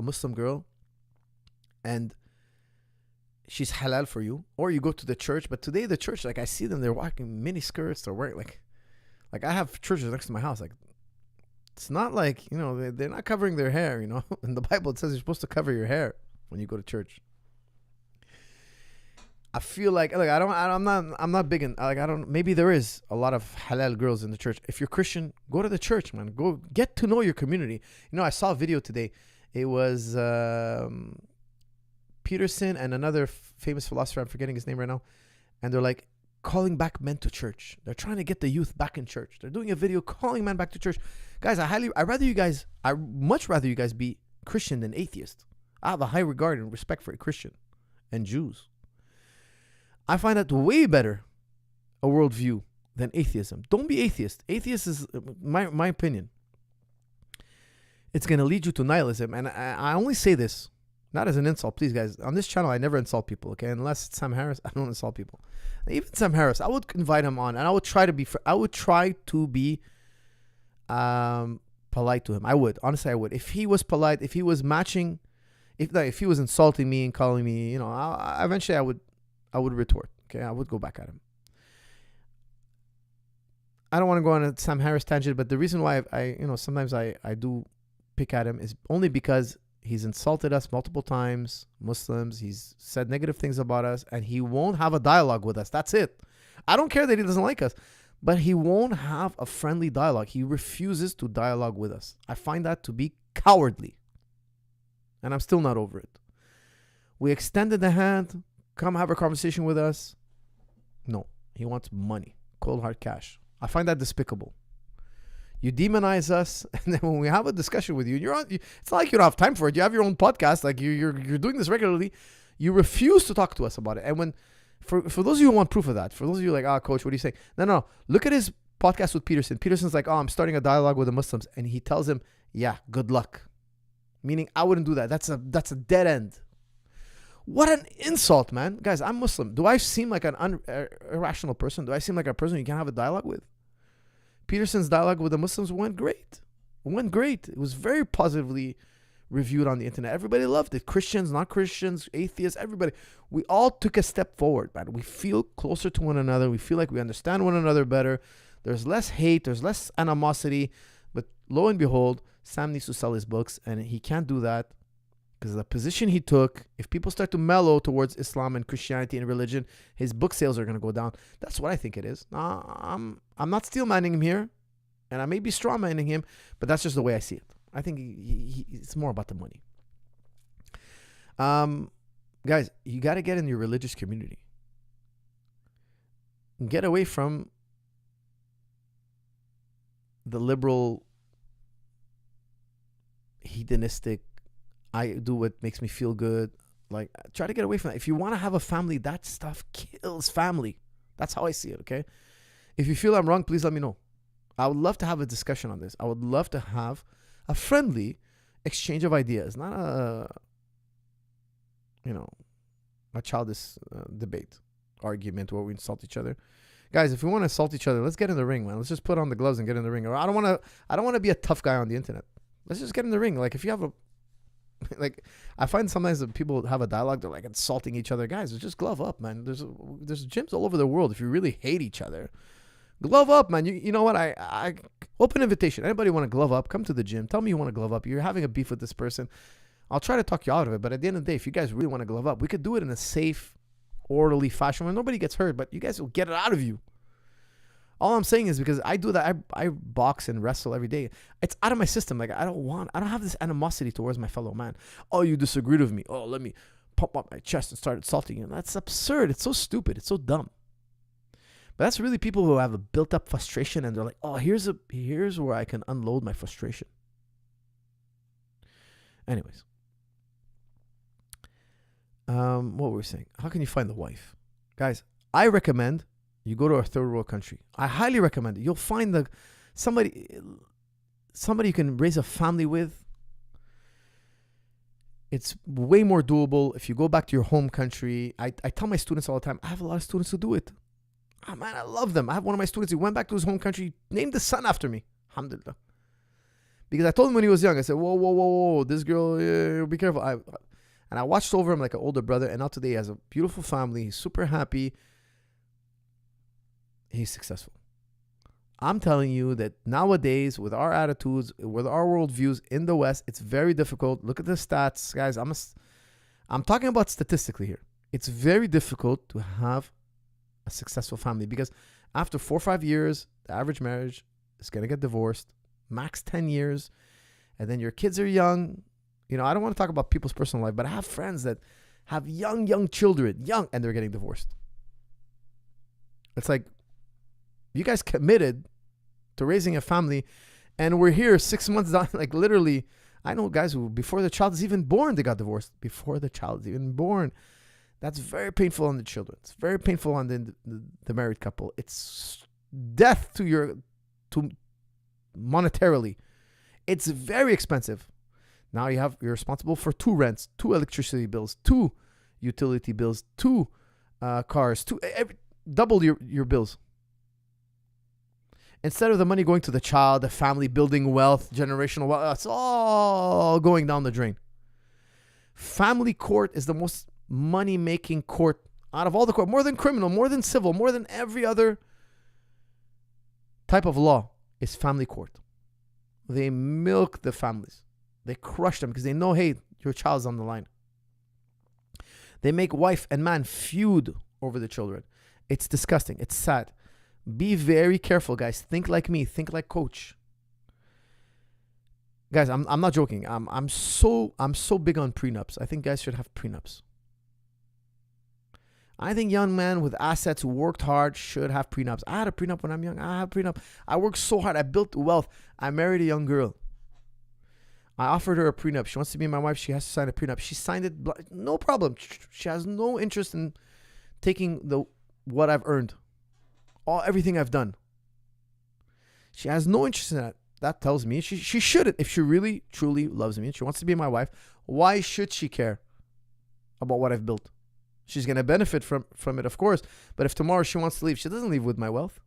Muslim girl, and she's halal for you. Or you go to the church. But today, the church, like I see them, they're walking mini skirts. They're wearing like I have churches next to my house. Like, it's not like, you know, they're not covering their hair, you know. In the Bible, it says you're supposed to cover your hair when you go to church. I feel like, look, I'm not big in, like, maybe there is a lot of halal girls in the church. If you're Christian, go to the church, man. Go get to know your community. You know, I saw a video today. It was Peterson and another famous philosopher. I'm forgetting his name right now. And they're like calling back men to church. They're trying to get the youth back in church. They're doing a video calling men back to church. Guys, I much rather you guys be Christian than atheist. I have a high regard and respect for Christian and Jews. I find that way better a worldview than atheism. Don't be atheist. Atheist is, my opinion, it's going to lead you to nihilism. And I only say this, not as an insult. Please, guys, on this channel, I never insult people, okay? Unless it's Sam Harris, I don't insult people. Even Sam Harris, I would invite him on, and I would try to be polite to him. I would. Honestly, I would. If he was polite, if he was matching, if he was insulting me and calling me, you know, eventually I would retort. Okay, I would go back at him. I don't want to go on a Sam Harris tangent, but the reason why I sometimes I do pick at him is only because he's insulted us multiple times, Muslims. He's said negative things about us, and he won't have a dialogue with us. That's it. I don't care that he doesn't like us, but he won't have a friendly dialogue. He refuses to dialogue with us. I find that to be cowardly, and I'm still not over it. We extended the hand. Come have a conversation with us. No, he wants money, cold hard cash. I find that despicable. You demonize us, and then when we have a discussion with you, it's not like you don't have time for it. You have your own podcast, like you're doing this regularly. You refuse to talk to us about it. And when, for those of you who want proof of that, for those of you like, coach, what are you saying? No. Look at his podcast with Peterson. Peterson's like, I'm starting a dialogue with the Muslims, and he tells him, yeah, good luck. Meaning, I wouldn't do that. That's a dead end. What an insult, man. Guys, I'm Muslim. Do I seem like an irrational person? Do I seem like a person you can't have a dialogue with? Peterson's dialogue with the Muslims went great. It was very positively reviewed on the internet. Everybody loved it. Christians, not Christians, atheists, everybody. We all took a step forward, man. We feel closer to one another. We feel like we understand one another better. There's less hate. There's less animosity. But lo and behold, Sam needs to sell his books, and he can't do that. Because the position he took, if people start to mellow towards Islam and Christianity and religion, his book sales are going to go down. That's what I think it is. I'm not steel-manning him here, and I may be straw-manning him, but that's just the way I see it. I think it's more about the money. Guys, you got to get in your religious community. Get away from the liberal, hedonistic, I do what makes me feel good. Like, try to get away from that. If you want to have a family, that stuff kills family. That's how I see it, okay? If you feel I'm wrong, please let me know. I would love to have a discussion on this. I would love to have a friendly exchange of ideas, not a childish debate, argument where we insult each other. Guys, if we want to insult each other, let's get in the ring, man. Let's just put on the gloves and get in the ring. Or I don't want to be a tough guy on the internet. Let's just get in the ring. Like, if you have a like, I find sometimes that people have a dialogue, they're like insulting each other. Guys, just glove up, man. There's gyms all over the world. If you really hate each other, glove up, man. You know what? I open invitation. Anybody want to glove up? Come to the gym. Tell me you want to glove up. You're having a beef with this person. I'll try to talk you out of it. But at the end of the day, if you guys really want to glove up, we could do it in a safe, orderly fashion where nobody gets hurt, but you guys will get it out of you. All I'm saying is because I do that. I box and wrestle every day. It's out of my system. Like I don't have this animosity towards my fellow man. Oh, you disagreed with me. Oh, let me pump up my chest and start insulting you. That's absurd. It's so stupid. It's so dumb. But that's really people who have a built-up frustration and they're like, oh, here's where I can unload my frustration. Anyways. What were we saying? How can you find the wife? Guys, I recommend you go to a third world country. I highly recommend it. You'll find somebody you can raise a family with. It's way more doable if you go back to your home country. I tell my students all the time, I have a lot of students who do it. Oh man, I love them. I have one of my students who went back to his home country, named the son after me. Alhamdulillah. Because I told him when he was young, I said, whoa, this girl, be careful. And I watched over him like an older brother, and now today he has a beautiful family. He's super happy. He's successful. I'm telling you that nowadays, with our attitudes, with our worldviews in the West, it's very difficult. Look at the stats, guys. I'm talking about statistically here. It's very difficult to have a successful family because after 4 or 5 years, the average marriage is going to get divorced, max 10 years, and then your kids are young. You know, I don't want to talk about people's personal life, but I have friends that have young children, and they're getting divorced. It's like, you guys committed to raising a family, and we're here 6 months down. Like literally, I know guys who before the child is even born, they got divorced. Before the child is even born. That's very painful on the children. It's very painful on the married couple. It's death to monetarily. It's very expensive. Now you're responsible for 2 rents, 2 electricity bills, 2 utility bills, 2 cars, double your bills. Instead of the money going to the child, the family, building wealth, generational wealth, it's all going down the drain. Family court is the most money-making court out of all the court, more than criminal, more than civil, more than every other type of law is family court. They milk the families. They crush them because they know, hey, your child's on the line. They make wife and man feud over the children. It's disgusting. It's sad. Be very careful, guys. Think like me. Think like Coach. Guys, I'm not joking. I'm so big on prenups. I think guys should have prenups. I think young men with assets who worked hard should have prenups. I had a prenup when I'm young. I had a prenup. I worked so hard. I built wealth. I married a young girl. I offered her a prenup. She wants to be my wife. She has to sign a prenup. She signed it. No problem. She has no interest in taking what I've earned. Everything I've done. She has no interest in that. That tells me she shouldn't. If she really, truly loves me and she wants to be my wife, why should she care about what I've built? She's going to benefit from it, of course. But if tomorrow she wants to leave, she doesn't leave with my wealth.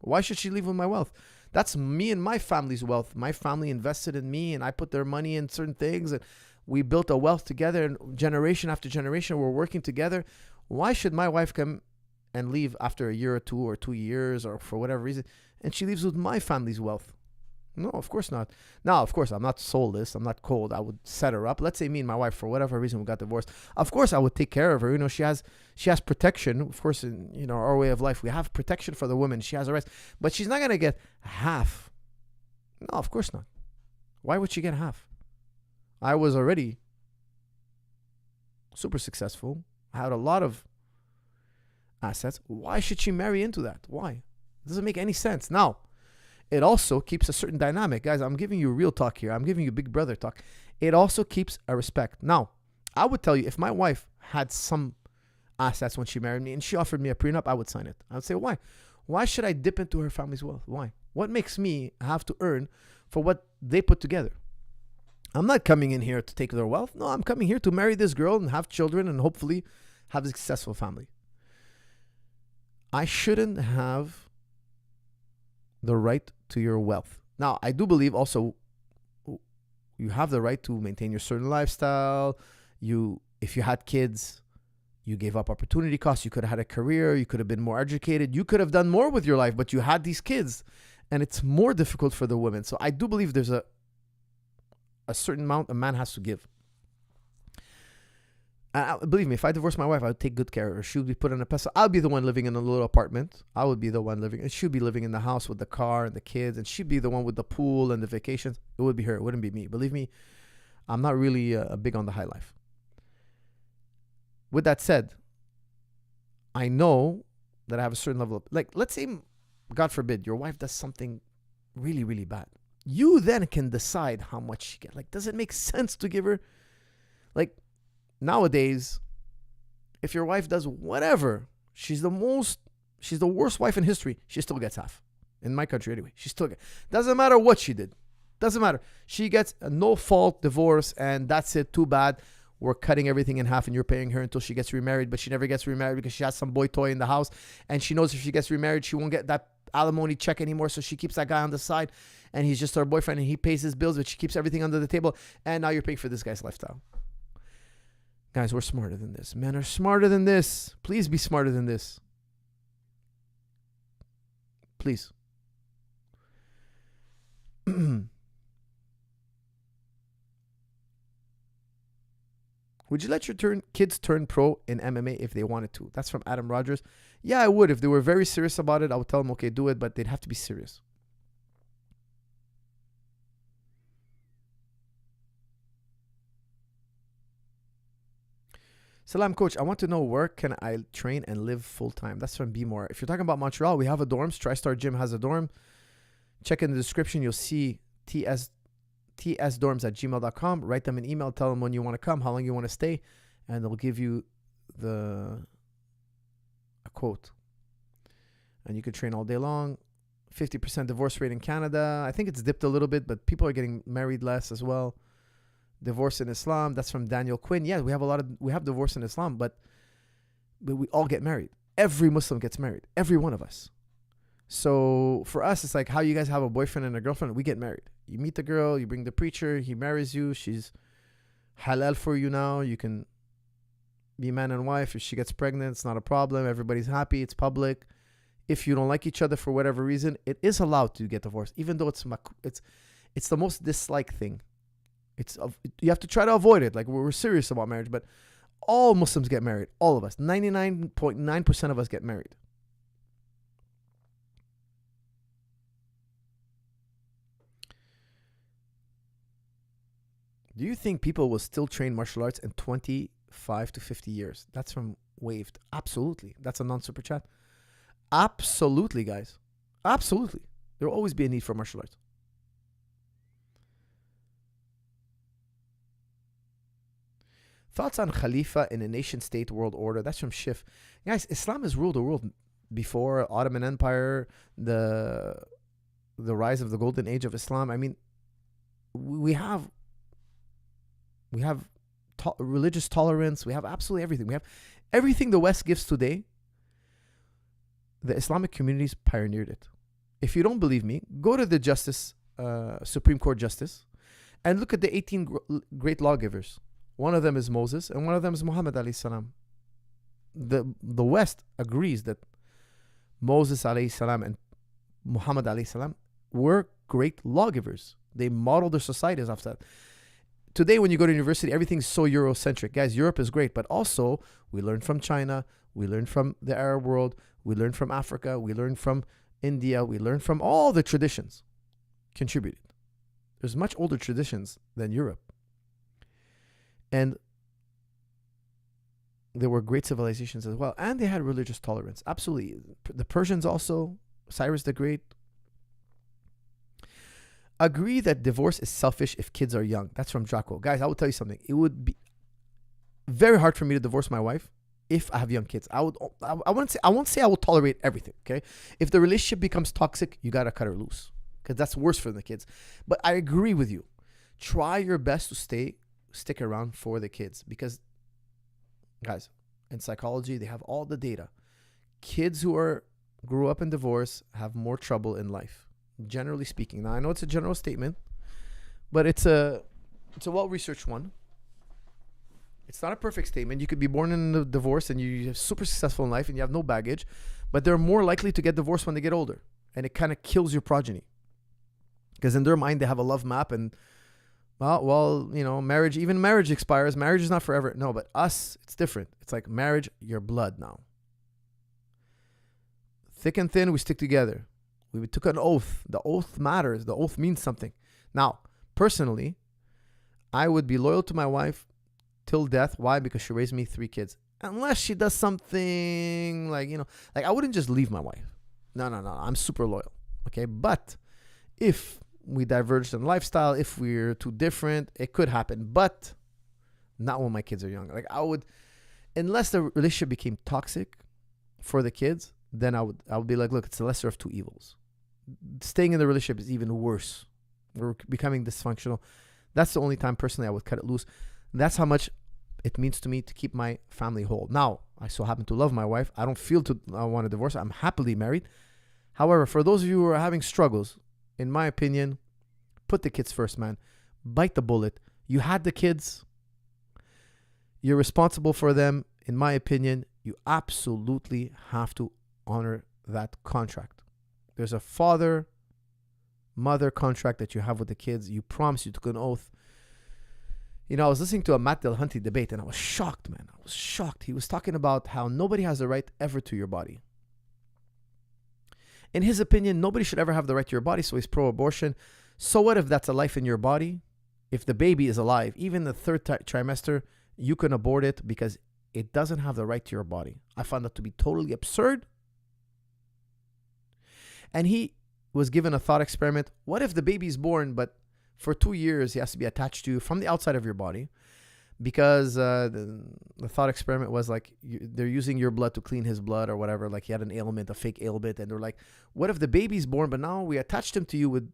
Why should she leave with my wealth? That's me and my family's wealth. My family invested in me and I put their money in certain things. And we built a wealth together, and generation after generation, we're working together. Why should my wife come and leave after a year or 2 or 2 years or for whatever reason, and she leaves with my family's wealth? No, of course not. Now, of course, I'm not soulless. I'm not cold. I would set her up. Let's say me and my wife, for whatever reason, we got divorced. Of course, I would take care of her. You know, she has protection. Of course, in our way of life, we have protection for the woman. She has a rest, but she's not going to get half. No, of course not. Why would she get half? I was already super successful. I had a lot of assets. Why should she marry into that? Why? It doesn't make any sense. Now, it also keeps a certain dynamic. Guys, I'm giving you real talk here. I'm giving you big brother talk. It also keeps a respect. Now, I would tell you, if my wife had some assets when she married me and she offered me a prenup, I would sign it. I would say, why? Why should I dip into her family's wealth? Why? What makes me have to earn for what they put together? I'm not coming in here to take their wealth. No, I'm coming here to marry this girl and have children and hopefully have a successful family. I shouldn't have the right to your wealth. Now, I do believe also you have the right to maintain your certain lifestyle. If you had kids, you gave up opportunity costs. You could have had a career. You could have been more educated. You could have done more with your life, but you had these kids, and it's more difficult for the women. So I do believe there's a certain amount a man has to give. Believe me, if I divorced my wife, I would take good care of her. She would be put on a pedestal. I'll be the one living in a little apartment. I would be the one living, and she'd be living in the house with the car and the kids, and she'd be the one with the pool and the vacations. It would be her. It wouldn't be me. Believe me, I'm not really big on the high life. With that said, I know that I have a certain level of, like, let's say, God forbid, your wife does something really, really bad. You then can decide how much she gets. Like, does it make sense to give her, like, nowadays, if your wife does whatever, she's the worst wife in history, she still gets half. In my country anyway, she still gets. Doesn't matter what she did. Doesn't matter. She gets a no-fault divorce, and that's it. Too bad. We're cutting everything in half, and you're paying her until she gets remarried, but she never gets remarried because she has some boy toy in the house, and she knows if she gets remarried, she won't get that alimony check anymore, so she keeps that guy on the side, and he's just her boyfriend, and he pays his bills, but she keeps everything under the table, and now you're paying for this guy's lifestyle. Guys, we're smarter than this. Men are smarter than this. Please be smarter than this. Please. Would you let your kids turn pro in MMA if they wanted to? That's from Adam Rogers. Yeah, I would. If they were very serious about it, I would tell them, okay, do it, but they'd have to be serious. Salam, coach. I want to know, where can I train and live full time? That's from B More. If you're talking about Montreal, we have a dorms. TriStar Gym has a dorm. Check in the description. You'll see tsdorms@gmail.com. Write them an email. Tell them when you want to come, how long you want to stay, and they'll give you a quote. And you can train all day long. 50% divorce rate in Canada. I think it's dipped a little bit, but people are getting married less as well. Divorce in Islam, that's from Daniel Quinn. Yeah, we have divorce in Islam, but we all get married. Every Muslim gets married. Every one of us. So for us, it's like how you guys have a boyfriend and a girlfriend. We get married. You meet the girl, you bring the preacher, he marries you. She's halal for you now. You can be man and wife. If she gets pregnant, it's not a problem. Everybody's happy. It's public. If you don't like each other for whatever reason, it is allowed to get divorced, even though it's the most disliked thing. You have to try to avoid it. Like, we're serious about marriage, but all Muslims get married. All of us. 99.9% of us get married. Do you think people will still train martial arts in 25 to 50 years? That's from Waved. Absolutely. That's a non-super chat. Absolutely, guys. Absolutely. There will always be a need for martial arts. Thoughts on Khalifa in a nation-state world order? That's from Schiff. Guys, Islam has ruled the world before Ottoman Empire, the rise of the golden age of Islam. I mean, we have religious tolerance. We have absolutely everything. We have everything the West gives today. The Islamic communities pioneered it. If you don't believe me, go to the Supreme Court Justice, and look at the 18 great lawgivers. One of them is Moses, and one of them is Muhammad alayhi salam. The West agrees that Moses alayhi salam and Muhammad alayhi salam were great lawgivers. They modeled their societies after that. Today, when you go to university, everything's so Eurocentric. Guys, Europe is great, but also we learn from China, we learn from the Arab world, we learn from Africa, we learn from India, we learn from all the traditions contributed. There's much older traditions than Europe. And there were great civilizations as well. And they had religious tolerance. Absolutely. The Persians also, Cyrus the Great. Agree that divorce is selfish if kids are young. That's from Draco. Guys, I will tell you something. It would be very hard for me to divorce my wife if I have young kids. I won't say I will tolerate everything, okay? If the relationship becomes toxic, you got to cut her loose, because that's worse for the kids. But I agree with you. Try your best to stick around for the kids, because, guys, in psychology, they have all the data. Kids who grew up in divorce have more trouble in life, generally speaking. Now, I know it's a general statement, but it's a well-researched one. It's not a perfect statement. You could be born in a divorce and you're super successful in life and you have no baggage, but they're more likely to get divorced when they get older, and it kind of kills your progeny, because in their mind they have a love map, and Well, marriage, even marriage expires. Marriage is not forever. No, but us, it's different. It's like marriage, your blood now. Thick and thin, we stick together. We took an oath. The oath matters. The oath means something. Now, personally, I would be loyal to my wife till death. Why? Because she raised me 3 kids. Unless she does something like I wouldn't just leave my wife. No. I'm super loyal. Okay. But if we diverged in lifestyle, if we're too different, it could happen. But not when my kids are young. Like I would, unless the relationship became toxic for the kids, then I would be like, look, it's the lesser of 2 evils. Staying in the relationship is even worse. We're becoming dysfunctional. That's the only time personally I would cut it loose. That's how much it means to me to keep my family whole. Now, I so happen to love my wife. I don't feel I want to divorce. I'm happily married. However, for those of you who are having struggles, in my opinion, put the kids first, man. Bite the bullet. You had the kids. You're responsible for them. In my opinion, you absolutely have to honor that contract. There's a father-mother contract that you have with the kids. You promise, you took an oath. I was listening to a Matt Dillahunty debate and I was shocked, man. I was shocked. He was talking about how nobody has the right ever to your body. In his opinion, nobody should ever have the right to your body, so he's pro-abortion. So what if that's a life in your body? If the baby is alive, even the 3rd trimester, you can abort it because it doesn't have the right to your body. I found that to be totally absurd. And he was given a thought experiment. What if the baby is born, but for 2 years, he has to be attached to you from the outside of your body? Because the thought experiment was like, they're using your blood to clean his blood or whatever. Like he had an ailment, a fake ailment. And they're like, what if the baby's born, but now we attached him to you with,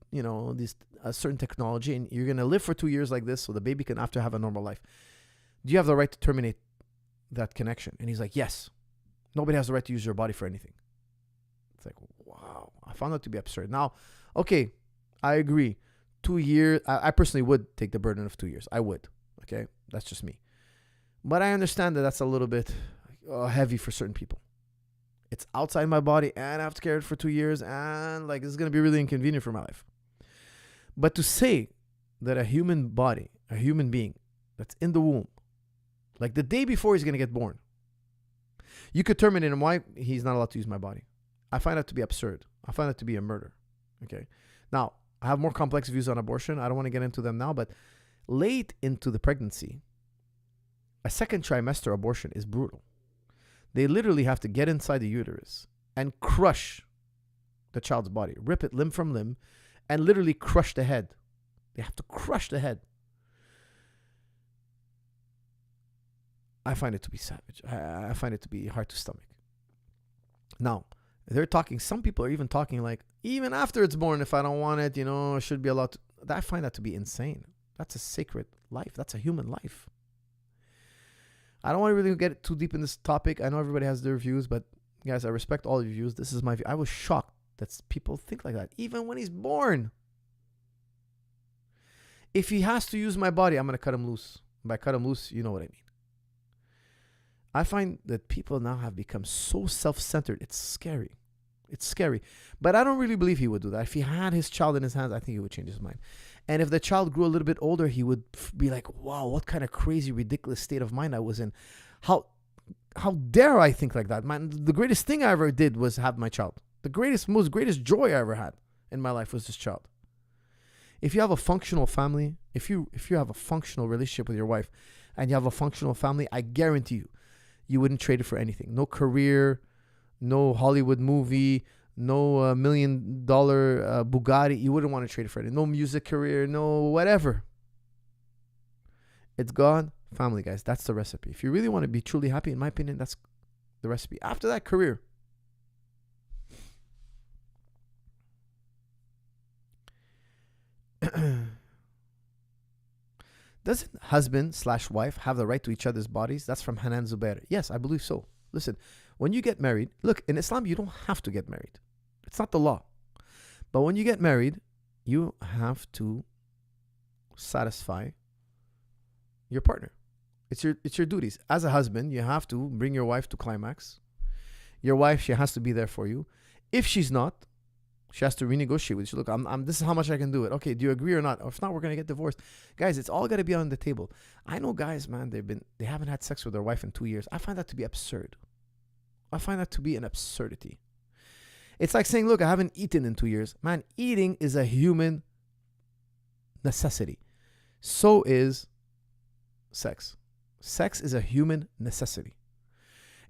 this certain technology, and you're going to live for 2 years like this so the baby can after have a normal life. Do you have the right to terminate that connection? And he's like, yes. Nobody has the right to use your body for anything. It's like, wow. I found that to be absurd. Now, okay, I agree. 2 years, I personally would take the burden of 2 years. I would. Okay, that's just me. But I understand that that's a little bit heavy for certain people. It's outside my body and I have to carry it for 2 years and this is going to be really inconvenient for my life. But to say that a human body, a human being that's in the womb, like the day before he's going to get born, you could terminate him. Why? He's not allowed to use my body. I find that to be absurd. I find that to be a murder. Okay. Now, I have more complex views on abortion. I don't want to get into them now, but late into the pregnancy, a 2nd trimester abortion is brutal. They literally have to get inside the uterus and crush the child's body, rip it limb from limb, and literally crush the head. They have to crush the head. I find it to be savage. I find it to be hard to stomach. Now, some people are even talking like, even after it's born, if I don't want it, I should be allowed to. I find that to be insane. That's a sacred life. That's a human life. I don't want to really get too deep in this topic. I know everybody has their views, but guys, I respect all your views. This is my view. I was shocked that people think like that, even when he's born. If he has to use my body, I'm going to cut him loose. By cut him loose, you know what I mean. I find that people now have become so self-centered. It's scary. It's scary. But I don't really believe he would do that. If he had his child in his hands, I think he would change his mind. And if the child grew a little bit older, he would be like, wow, what kind of crazy, ridiculous state of mind I was in. How dare I think like that? Man, the greatest thing I ever did was have my child. The greatest joy I ever had in my life was this child. If you have a functional family, if you have a functional relationship with your wife and you have a functional family, I guarantee you wouldn't trade it for anything. No career, no Hollywood movie, no $1 million Bugatti. You wouldn't want to trade it for anything. No music career, no whatever. It's gone. Family, guys. That's the recipe. If you really want to be truly happy, in my opinion, that's the recipe. After that, career. Doesn't husband/wife have the right to each other's bodies? That's from Hanan Zubair. Yes, I believe so. Listen, when you get married, look, in Islam, you don't have to get married. It's not the law. But when you get married, you have to satisfy your partner. It's your duties. As a husband, you have to bring your wife to climax. Your wife, she has to be there for you. If she's not, She has to renegotiate with you. Look, this is how much I can do it. Okay, do you agree or not? Or if not, we're gonna get divorced. Guys, it's all gotta be on the table. I know guys, man, they haven't had sex with their wife in 2 years. I find that to be absurd. I find that to be an absurdity. It's like saying, look, I haven't eaten in 2 years. Man, eating is a human necessity. So is sex. Sex is a human necessity.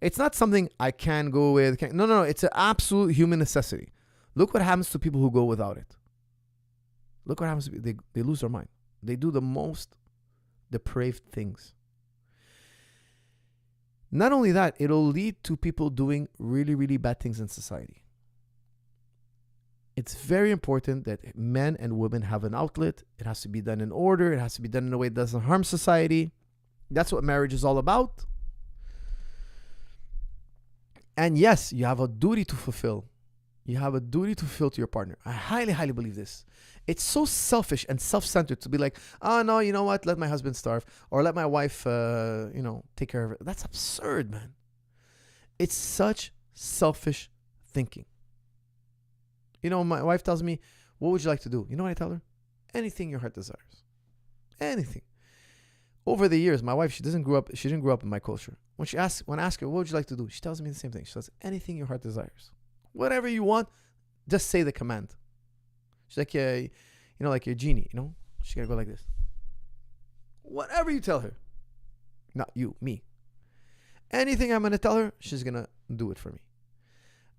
It's not something I can go with. No. It's an absolute human necessity. Look what happens to people who go without it. Look what happens to people. They lose their mind. They do the most depraved things. Not only that, it'll lead to people doing really, really bad things in society. It's very important that men and women have an outlet. It has to be done in order. It has to be done in a way that doesn't harm society. That's what marriage is all about. And yes, you have a duty to fulfill. You have a duty to fulfill to your partner. I highly, highly believe this. It's so selfish and self-centered to be like, oh, no, you know what? Let my husband starve. Or let my wife, take care of it. That's absurd, man. It's such selfish thinking. You know, my wife tells me, what would you like to do? You know what I tell her? Anything your heart desires. Anything. Over the years, my wife, she didn't grow up in my culture. When I ask her, what would you like to do? She tells me the same thing. She says, anything your heart desires. Whatever you want, just say the command. She's like, like your genie, She's going to go like this. Whatever you tell her. Not you, me. Anything I'm going to tell her, she's going to do it for me.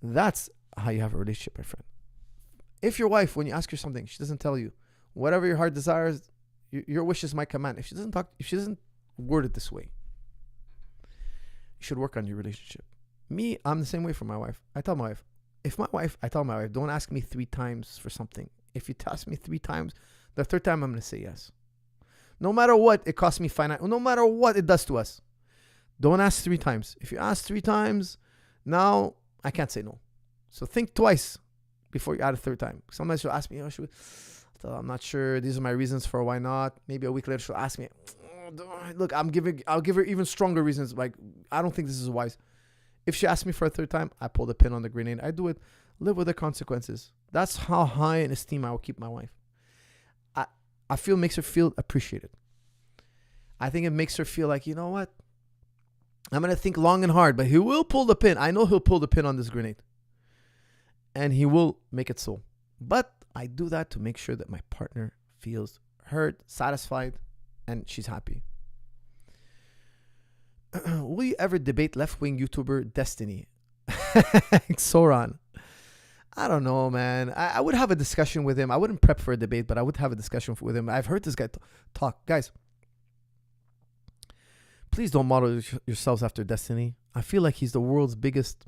That's how you have a relationship, my friend. If your wife, when you ask her something, she doesn't tell you, whatever your heart desires, your wish is my command. If she doesn't word it this way, you should work on your relationship. Me, I'm the same way for my wife. I tell my wife, don't ask me 3 times for something. If you ask me 3 times, the 3rd time I'm going to say yes. No matter what it costs me financially, no matter what it does to us, don't ask 3 times. If you ask 3 times, now I can't say no. So think twice before you add a 3rd time. Sometimes she'll ask me, I'm not sure. These are my reasons for why not. Maybe a week later she'll ask me, look, I'll give her even stronger reasons. Like, I don't think this is wise. If she asks me for a 3rd time, I pull the pin on the grenade. I do it. Live with the consequences. That's how high in esteem I will keep my wife. I feel it makes her feel appreciated. I think it makes her feel like, you know what? I'm going to think long and hard, but he will pull the pin. I know he'll pull the pin on this grenade. And he will make it so. But I do that to make sure that my partner feels heard, satisfied, and she's happy. Will you ever debate left-wing YouTuber Destiny? Soran. I don't know, man. I would have a discussion with him. I wouldn't prep for a debate, but I would have a discussion with him. I've heard this guy talk. Guys, please don't model yourselves after Destiny. I feel like he's the world's biggest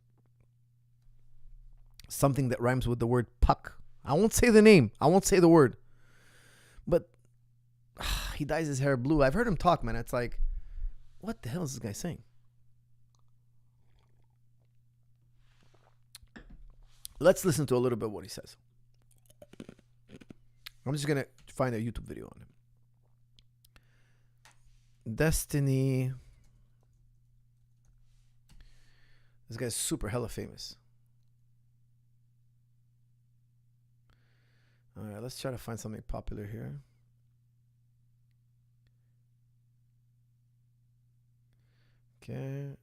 something that rhymes with the word puck. I won't say the name. I won't say the word. But he dyes his hair blue. I've heard him talk, man. It's like, what the hell is this guy saying? Let's listen to a little bit of what he says. I'm just going to find a YouTube video on him. Destiny. This guy's super hella famous. All right, let's try to find something popular here. Okay.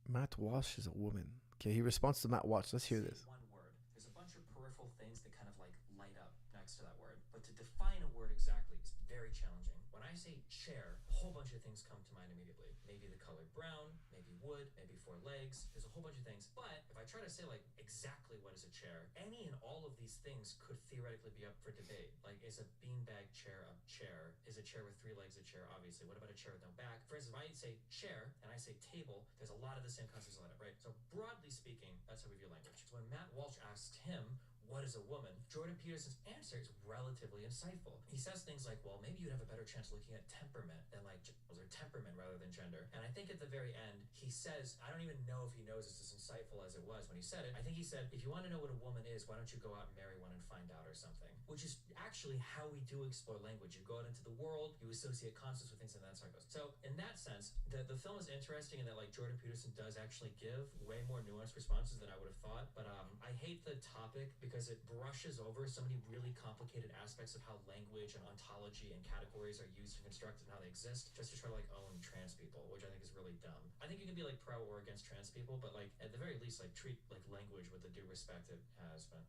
Matt Walsh is a woman. Okay, he responds to Matt Walsh. Let's hear this. One word. There's a bunch of peripheral things that kind of like light up next to that word. But to define a word exactly is very challenging. When I say chair, a whole bunch of things come to mind immediately. Maybe the color brown, maybe wood, maybe 4 legs. There's a whole bunch of things. But if I try to say like exactly what is a chair, any and all of these things could theoretically be up for debate. Like, is a beanbag chair a chair? Is a chair with 3 legs a chair? Obviously. What about a chair with no back? For instance, if I say chair and I say table, there's a lot of the same concepts light up, right? So broadly speaking, that's how we view language. So when Matt Walsh asked him, what is a woman, Jordan Peterson's answer is relatively insightful. He says things like, well, maybe you'd have a better chance looking at temperament than like or temperament rather than gender. And I think at the very end, he says, I don't even know if he knows it's as insightful as it was when he said it. I think he said, if you want to know what a woman is, why don't you go out and marry one and find out or something? Which is actually how we do explore language. You go out into the world, you associate concepts with things, and that's how it goes. So in that sense, the film is interesting in that like Jordan Peterson does actually give way more nuanced responses than I would have thought. But I hate the topic because it brushes over so many really complicated aspects of how language and ontology and categories are used and constructed and how they exist, just to try to like own trans people, which I think is really dumb. I think you can be like pro or against trans people, but like at the very least, like treat like language with the due respect it has. But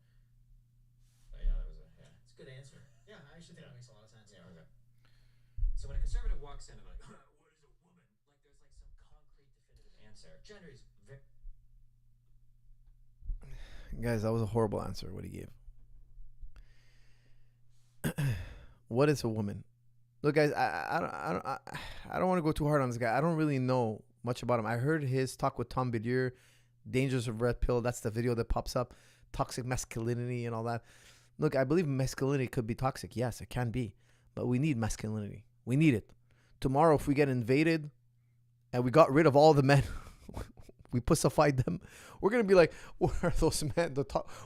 yeah, that was it. Yeah, it's a good answer. Yeah, I actually think that makes a lot of sense. Yeah, okay. So when a conservative walks in and like, what is a woman? Like there's like some concrete, definitive answer. Gender is very. Guys, that was a horrible answer what he gave. What is a woman? Look, guys, I don't want to go too hard on this guy. I don't really know much about him. I heard his talk with Tom Bedier, Dangers of Red Pill. That's the video that pops up. Toxic masculinity and all that. Look, I believe masculinity could be toxic. Yes, it can be. But we need masculinity. We need it. Tomorrow, if we get invaded and we got rid of all the men, we pussified them, we're going to be like, where are those men?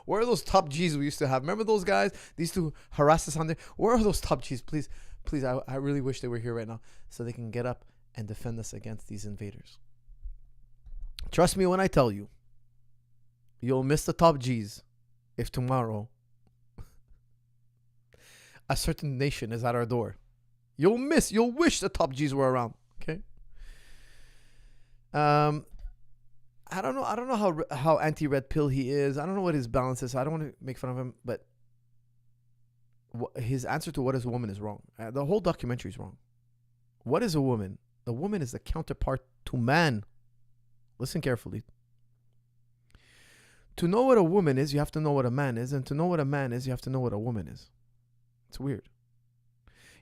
Where are those top G's we used to have? Remember those guys? They used to harass us on there. Where are those top G's? Please, I really wish they were here right now so they can get up and defend us against these invaders. Trust me when I tell you, you'll miss the top G's if tomorrow a certain nation is at our door. You'll wish the top G's were around. Okay. I don't know how anti-red pill he is. I don't know what his balance is. So I don't want to make fun of him, but his answer to what is a woman is wrong. The whole documentary is wrong. What is a woman? The woman is the counterpart to man. Listen carefully. To know what a woman is, you have to know what a man is. And to know what a man is, you have to know what a woman is. It's weird.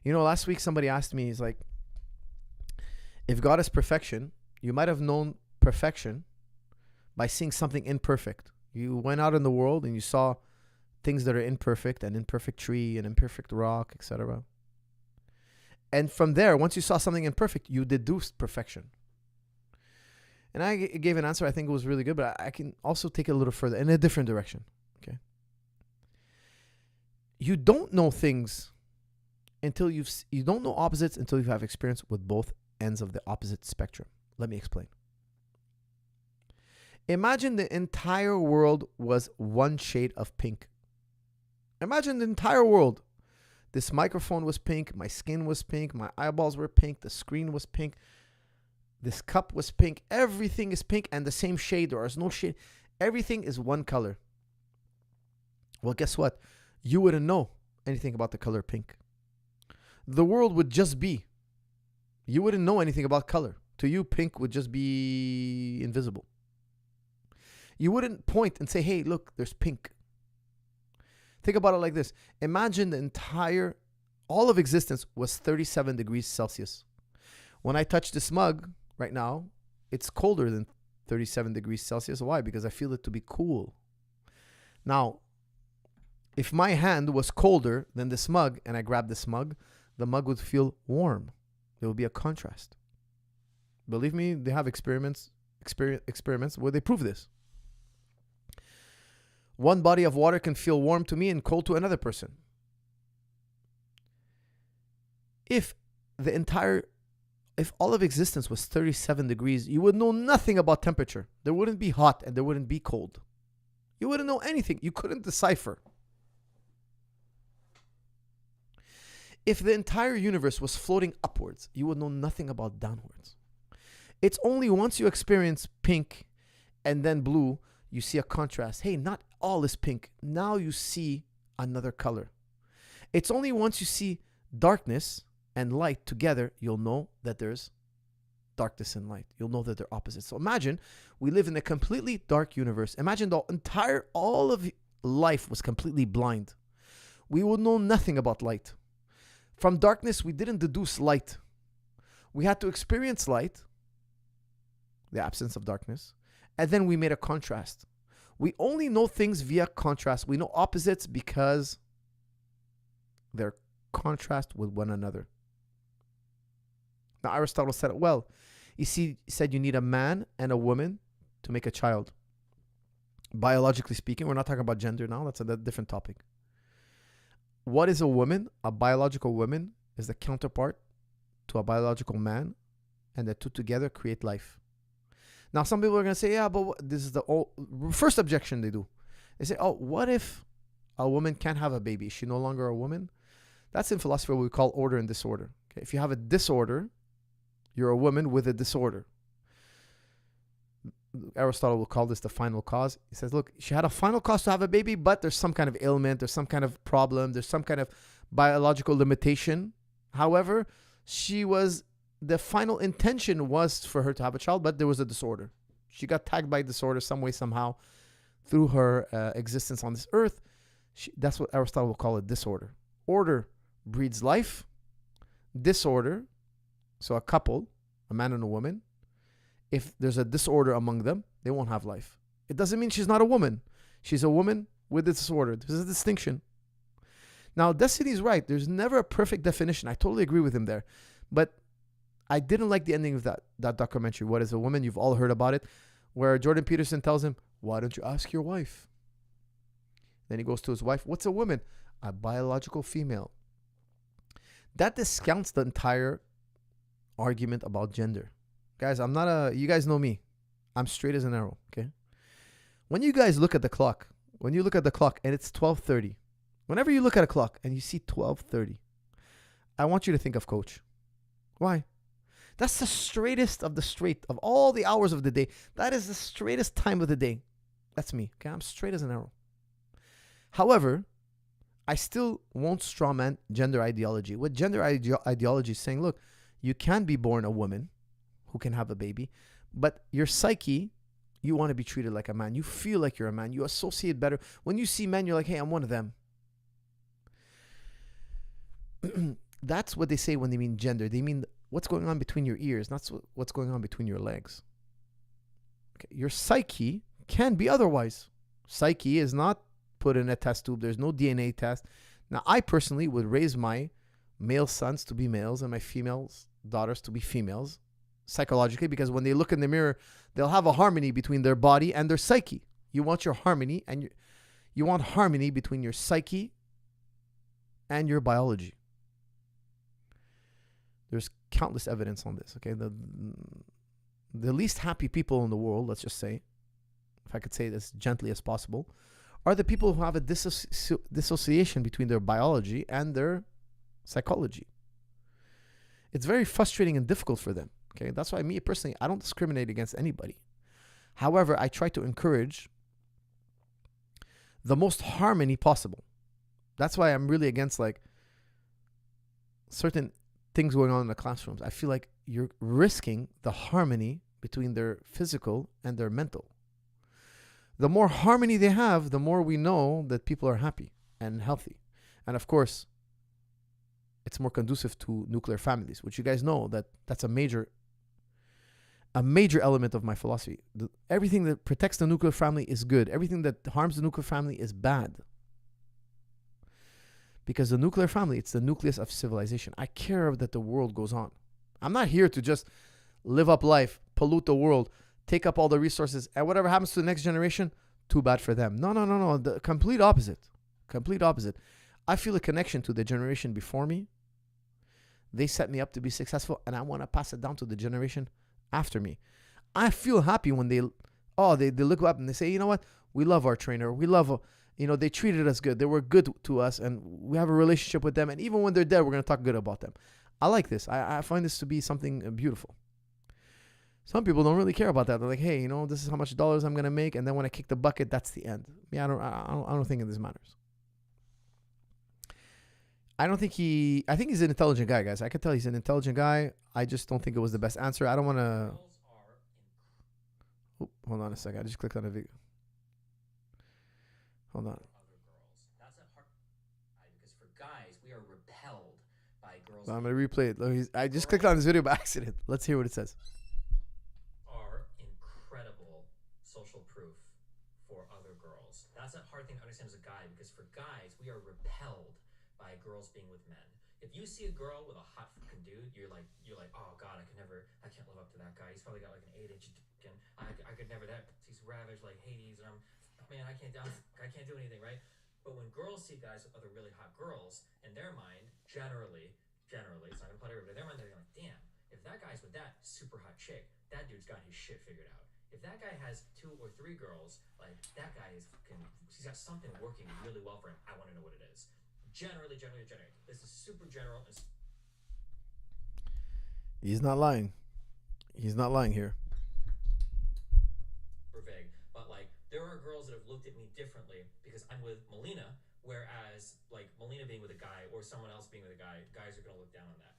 You know, last week somebody asked me, he's like, if God is perfection, you might have known perfection by seeing something imperfect. You went out in the world and you saw things that are imperfect, an imperfect tree, an imperfect rock, etc. And from there, once you saw something imperfect, you deduced perfection. And I gave an answer I think it was really good, but I can also take it a little further in a different direction. Okay. You don't know things until you don't know opposites until you have experience with both ends of the opposite spectrum. Let me explain. Imagine the entire world was one shade of pink. Imagine the entire world. This microphone was pink, my skin was pink, my eyeballs were pink, the screen was pink, this cup was pink, everything is pink and the same shade. There is no shade. Everything is one color. Well, guess what? You wouldn't know anything about the color pink. The world would just be. You wouldn't know anything about color. To you, pink would just be invisible. You wouldn't point and say, hey, look, there's pink. Think about it like this. Imagine all of existence was 37 degrees Celsius. When I touch this mug right now, it's colder than 37 degrees Celsius. Why? Because I feel it to be cool. Now, if my hand was colder than this mug and I grabbed this mug, the mug would feel warm. There would be a contrast. Believe me, they have experiments where they prove this. One body of water can feel warm to me and cold to another person. If all of existence was 37 degrees, you would know nothing about temperature. There wouldn't be hot and there wouldn't be cold. You wouldn't know anything. You couldn't decipher. If the entire universe was floating upwards, you would know nothing about downwards. It's only once you experience pink and then blue, you see a contrast. Hey, not all is pink. Now you see another color. It's only once you see darkness and light together, you'll know that there's darkness and light. You'll know that they're opposites. So imagine we live in a completely dark universe. Imagine all of life was completely blind. We would know nothing about light. From darkness, we didn't deduce light. We had to experience light, the absence of darkness, and then we made a contrast. We only know things via contrast. We know opposites because they're contrast with one another. Now, Aristotle said it well. He said you need a man and a woman to make a child. Biologically speaking, we're not talking about gender now. That's a different topic. What is a woman? A biological woman is the counterpart to a biological man, and the two together create life. Now, some people are going to say, yeah, but this is the first objection they do. They say, oh, what if a woman can't have a baby? Is she no longer a woman? That's in philosophy what we call order and disorder. Okay? If you have a disorder, you're a woman with a disorder. Aristotle will call this the final cause. He says, look, she had a final cause to have a baby, but there's some kind of ailment, there's some kind of problem, there's some kind of biological limitation. However, the final intention was for her to have a child, but there was a disorder. She got tagged by disorder some way, somehow, through her existence on this earth. That's what Aristotle will call a disorder. Order breeds life. Disorder, so a couple, a man and a woman, if there's a disorder among them, they won't have life. It doesn't mean she's not a woman. She's a woman with a disorder. There's a distinction. Now, Destiny is right. There's never a perfect definition. I totally agree with him there. But I didn't like the ending of that documentary, What is a Woman? You've all heard about it, where Jordan Peterson tells him, why don't you ask your wife? Then he goes to his wife, what's a woman? A biological female. That discounts the entire argument about gender. Guys, you guys know me. I'm straight as an arrow, okay? When you guys look at the clock, and it's 12:30, whenever you look at a clock and you see 12:30, I want you to think of Coach. Why? That's the straightest of the straight of all the hours of the day. That is the straightest time of the day. That's me, okay? I'm straight as an arrow. However, I still won't strawman gender ideology. What gender ideology is saying, look, you can be born a woman who can have a baby, but your psyche, you want to be treated like a man. You feel like you're a man. You associate better. When you see men, you're like, hey, I'm one of them. That's what they say when they mean gender. They mean what's going on between your ears, not what's going on between your legs. Okay. Your psyche can be otherwise. Psyche is not put in a test tube. There's no DNA test. Now, I personally would raise my male sons to be males and my female daughters to be females psychologically, because when they look in the mirror, they'll have a harmony between their body and their psyche. You want your harmony, and you want harmony between your psyche and your biology. There's countless evidence on this, okay? The least happy people in the world, let's just say, if I could say it as gently as possible, are the people who have a dissociation between their biology and their psychology. It's very frustrating and difficult for them, okay? That's why me personally, I don't discriminate against anybody. However, I try to encourage the most harmony possible. That's why I'm really against like certain things going on in the classrooms. I feel like you're risking the harmony between their physical and their mental. The more harmony they have, the more we know that people are happy and healthy. And of course, it's more conducive to nuclear families, which you guys know that's a major element of my philosophy. Everything that protects the nuclear family is good. Everything that harms the nuclear family is bad. Because the nuclear family, it's the nucleus of civilization. I care that the world goes on. I'm not here to just live up life, pollute the world, take up all the resources, and whatever happens to the next generation, too bad for them. No. The complete opposite. Complete opposite. I feel a connection to the generation before me. They set me up to be successful, and I want to pass it down to the generation after me. I feel happy when they look up and they say, you know what? We love our trainer. We love, they treated us good. They were good to us, and we have a relationship with them. And even when they're dead, we're going to talk good about them. I like this. I find this to be something beautiful. Some people don't really care about that. They're like, hey, this is how much dollars I'm going to make. And then when I kick the bucket, that's the end. Yeah, I don't think this matters. I think he's an intelligent guy, guys. I can tell he's an intelligent guy. I just don't think it was the best answer. I don't want to... hold on a second. I just clicked on a video. Hold on. Other girls. That's a hard... because for guys, we are repelled by girls... I'm going to replay it. I just clicked on this video by accident. Let's hear what it says. Are incredible social proof for other a hard thing to understand as a guy, because for guys, we are repelled by girls being with men. If you see a girl with a hot fucking dude, you're like, oh god, I can't live up to that guy. He's probably got like an 8-inch dick, and I could never. He's ravaged like Hades, and I can't do anything, right? But when girls see guys with other really hot girls, in their mind, generally, it's not gonna apply to everybody. In their mind, they're like, damn, if that guy's with that super hot chick, that dude's got his shit figured out. If that guy has 2 or 3 girls, like that guy he's got something working really well for him. I want to know what it is. Generally. This is super general. He's not lying. He's not lying here. Super vague, but like there are girls that have looked at me differently because I'm with Melina, whereas like Melina being with a guy or someone else being with a guy, guys are gonna look down on that.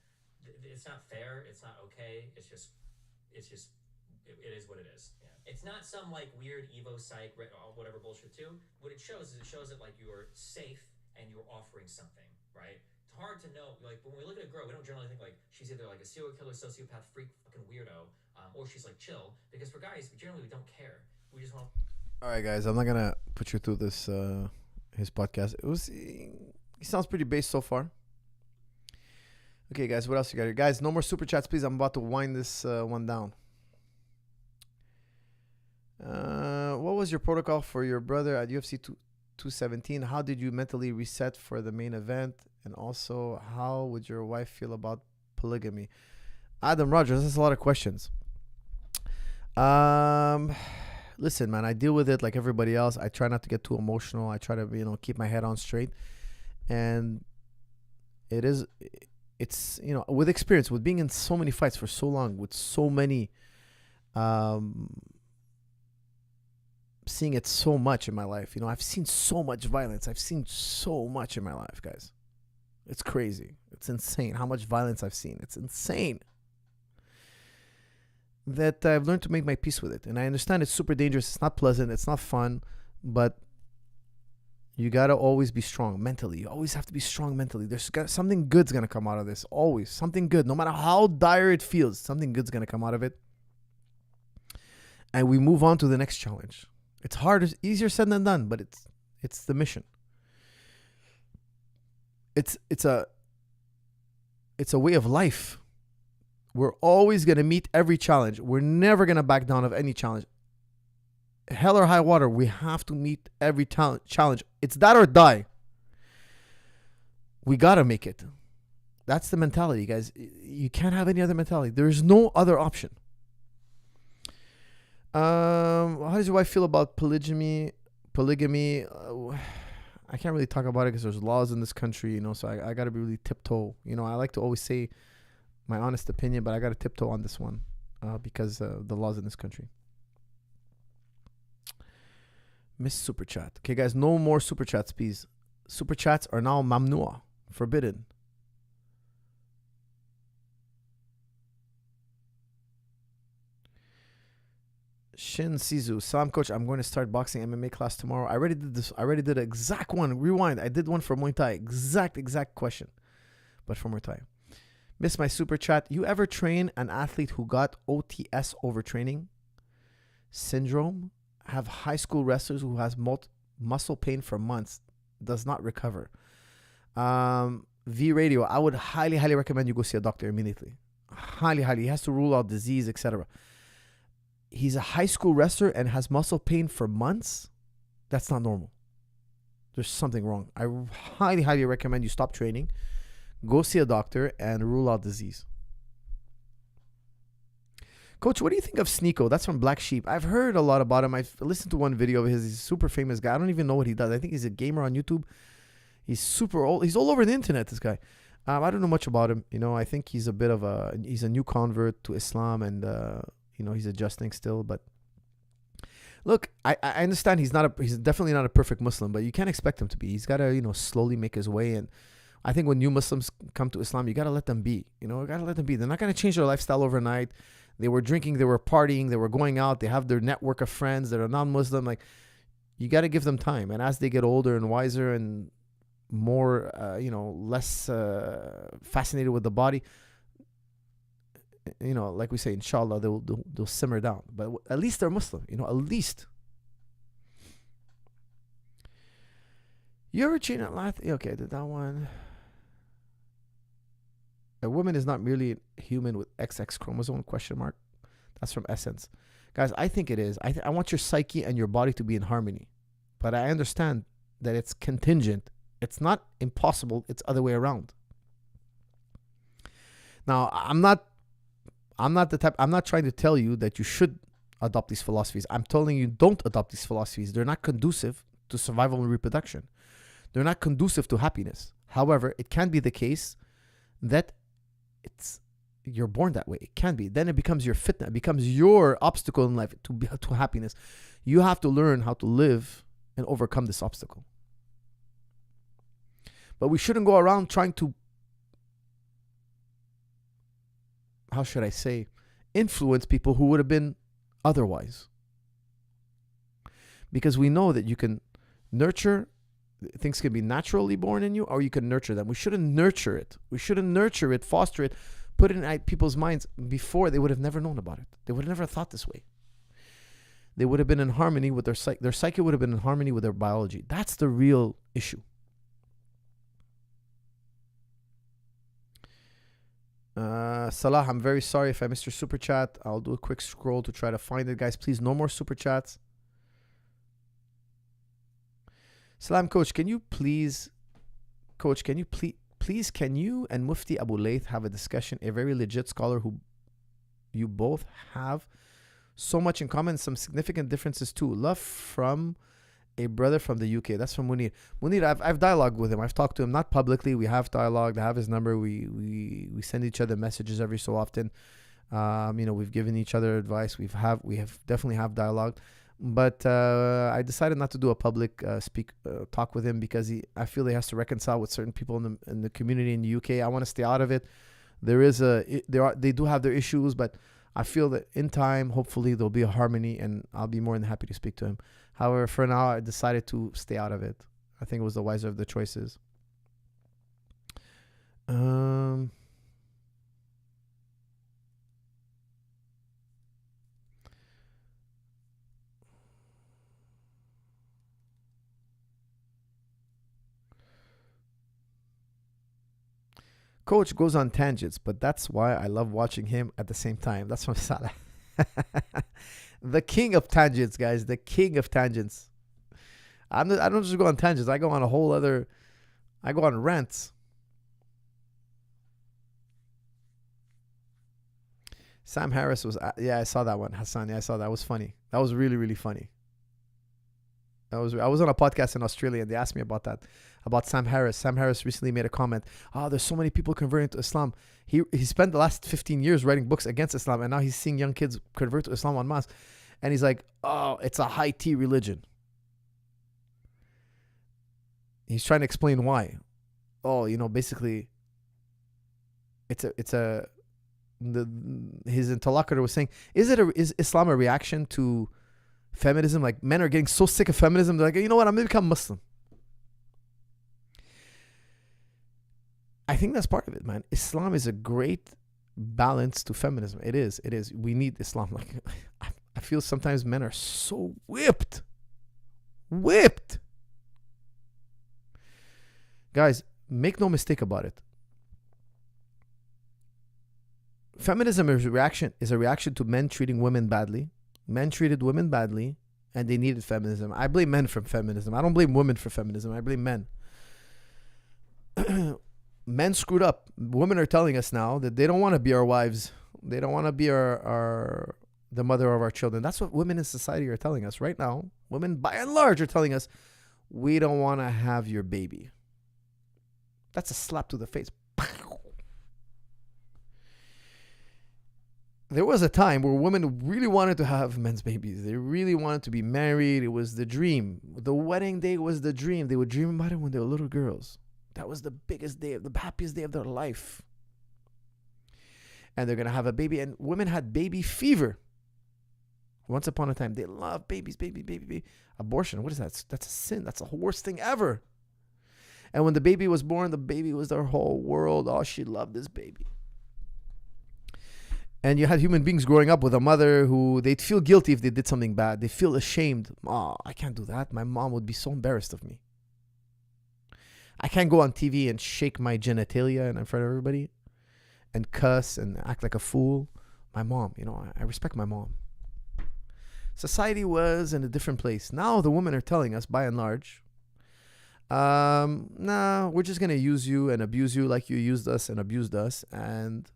It's not fair. It's not okay. It is what it is. Yeah. It's not some like weird Evo psych whatever bullshit too. What it shows that like you're safe and you're offering something, right? It's hard to know. Like when we look at a girl, we don't generally think like she's either like a serial killer, sociopath, freak, fucking weirdo, or she's like chill. Because for guys, generally we don't care. We just want. All right, guys, I'm not gonna put you through this his podcast. He sounds pretty base so far. Okay, guys, what else you got here? Guys, no more super chats, please. I'm about to wind this one down. What was your protocol for your brother at UFC 217? How did you mentally reset for the main event? And also, how would your wife feel about polygamy? Adam Rogers, that's a lot of questions. Listen, man, I deal with it like everybody else. I try not to get too emotional. I try to, keep my head on straight. And it's, with experience, with being in so many fights for so long, with so many, seeing it so much in my life. I've seen so much violence. I've seen so much in my life, guys. It's crazy. It's insane how much violence I've seen. It's insane. That I've learned to make my peace with it. And I understand it's super dangerous. It's not pleasant. It's not fun. But you got to always be strong mentally. You always have to be strong mentally. Something good's going to come out of this. Always. Something good. No matter how dire it feels, something good's going to come out of it. And we move on to the next challenge. It's harder, easier said than done, but it's the mission. It's a way of life. We're always going to meet every challenge. We're never going to back down of any challenge. Hell or high water, we have to meet every challenge. It's that or die. We got to make it. That's the mentality, guys. You can't have any other mentality. There's no other option. How does your wife feel about polygamy? I can't really talk about it because there's laws in this country, so I got to be really tiptoe. I like to always say my honest opinion, but I got to tiptoe on this one because the laws in this country. Miss Super Chat. Okay, guys, no more Super Chats, please. Super Chats are now mamnua, forbidden. Shin Sizu, Salam Coach, I'm going to start boxing MMA class tomorrow. I already did this. I already did an exact one. Rewind. I did one for Muay Thai. Exact question. But for Muay Thai. Miss my super chat. You ever train an athlete who got OTS overtraining syndrome? Have high school wrestlers who has muscle pain for months, does not recover. V Radio, I would highly recommend you go see a doctor immediately. Highly. He has to rule out disease, etc. He's a high school wrestler and has muscle pain for months. That's not normal. There's something wrong. I highly recommend you stop training, go see a doctor, and rule out disease. Coach, what do you think of Sneeko? That's from Black Sheep. I've heard a lot about him. I've listened to one video of his. He's a super famous guy. I don't even know what he does. I think he's a gamer on YouTube. He's super old. He's all over the internet, this guy. I don't know much about him. I think he's he's a new convert to Islam, and he's adjusting still. But look, I understand he's definitely not a perfect Muslim, but you can't expect him to be. He's got to, slowly make his way. And I think when new Muslims come to Islam, you got to let them be. You got to let them be. They're not going to change their lifestyle overnight. They were drinking, they were partying, they were going out, they have their network of friends that are non-Muslim. Like, you got to give them time. And as they get older and wiser and more, less fascinated with the body, like we say, inshallah, they'll simmer down. But at least they're Muslim, at least. You ever cheat on life? Okay, did that one. A woman is not merely a human with XX chromosome, question mark. That's from Essence. Guys, I think it is. I want your psyche and your body to be in harmony. But I understand that it's contingent. It's not impossible. It's other way around. Now, I'm not trying to tell you that you should adopt these philosophies. I'm telling you, don't adopt these philosophies. They're not conducive to survival and reproduction. They're not conducive to happiness. However, it can be the case that you're born that way. It can be. Then it becomes your fitna. It becomes your obstacle in life to happiness. You have to learn how to live and overcome this obstacle. But we shouldn't go around trying to, how should I say, influence people who would have been otherwise. Because we know that you can nurture, things can be naturally born in you, or you can nurture them. We shouldn't nurture it. We shouldn't nurture it, foster it, put it in people's minds before they would have never known about it. They would have never thought this way. They would have been in harmony with their psyche. Their psyche would have been in harmony with their biology. That's the real issue. Salah, I'm very sorry if I missed your super chat. I'll do a quick scroll to try to find it. Guys, please, no more super chats. Salam, Coach, can you and Mufti Abu Layth have a discussion? A very legit scholar who you both have so much in common, some significant differences too. Love from a brother from the UK. That's from Munir. Munir, I've dialogued with him. I've talked to him, not publicly. We have dialogued. I have his number. We send each other messages every so often. We've given each other advice. We have definitely have dialogue. But I decided not to do a public talk with him because I feel he has to reconcile with certain people in the community in the UK. I want to stay out of it. They do have their issues, but I feel that in time, hopefully, there'll be a harmony, and I'll be more than happy to speak to him. However, for now, I decided to stay out of it. I think it was the wiser of the choices. Coach goes on tangents, but that's why I love watching him at the same time. That's from Salah. The king of tangents, guys. The king of tangents. I don't just go on tangents. I go on I go on rants. Sam Harris was, I saw that one. Hassan, I saw that. It was funny. That was really, really funny. I was on a podcast in Australia, and they asked me about that, about Sam Harris. Sam Harris recently made a comment. There's so many people converting to Islam. He spent the last 15 years writing books against Islam, and now he's seeing young kids convert to Islam en masse. And he's like, it's a high tea religion. He's trying to explain why. Basically, his interlocutor was saying, is Islam a reaction to feminism? Like, men are getting so sick of feminism, they're like, you know what, I'm going to become Muslim. I think that's part of it, man. Islam is a great balance to feminism. It is. We need Islam. Like, I feel sometimes men are so whipped. Guys, make no mistake about it. Feminism is a reaction to men treating women badly. Men treated women badly, and they needed feminism. I blame men for feminism. I don't blame women for feminism. I blame men. Men screwed up. Women are telling us now that they don't want to be our wives. They don't want to be the mother of our children. That's what women in society are telling us right now. Women, by and large, are telling us, we don't want to have your baby. That's a slap to the face. There was a time where women really wanted to have men's babies. They really wanted to be married. It was the dream. The wedding day was the dream. They would dream about it when they were little girls. That was the biggest day, the happiest day of their life. And they're going to have a baby. And women had baby fever. Once upon a time, they love babies, baby. Abortion, what is that? That's a sin. That's the worst thing ever. And when the baby was born, the baby was their whole world. Oh, she loved this baby. And you had human beings growing up with a mother who they'd feel guilty if they did something bad. They feel ashamed. Oh, I can't do that. My mom would be so embarrassed of me. I can't go on TV and shake my genitalia in front of everybody and cuss and act like a fool. My mom, I respect my mom. Society was in a different place. Now the women are telling us, by and large, nah, we're just going to use you and abuse you like you used us and abused us. And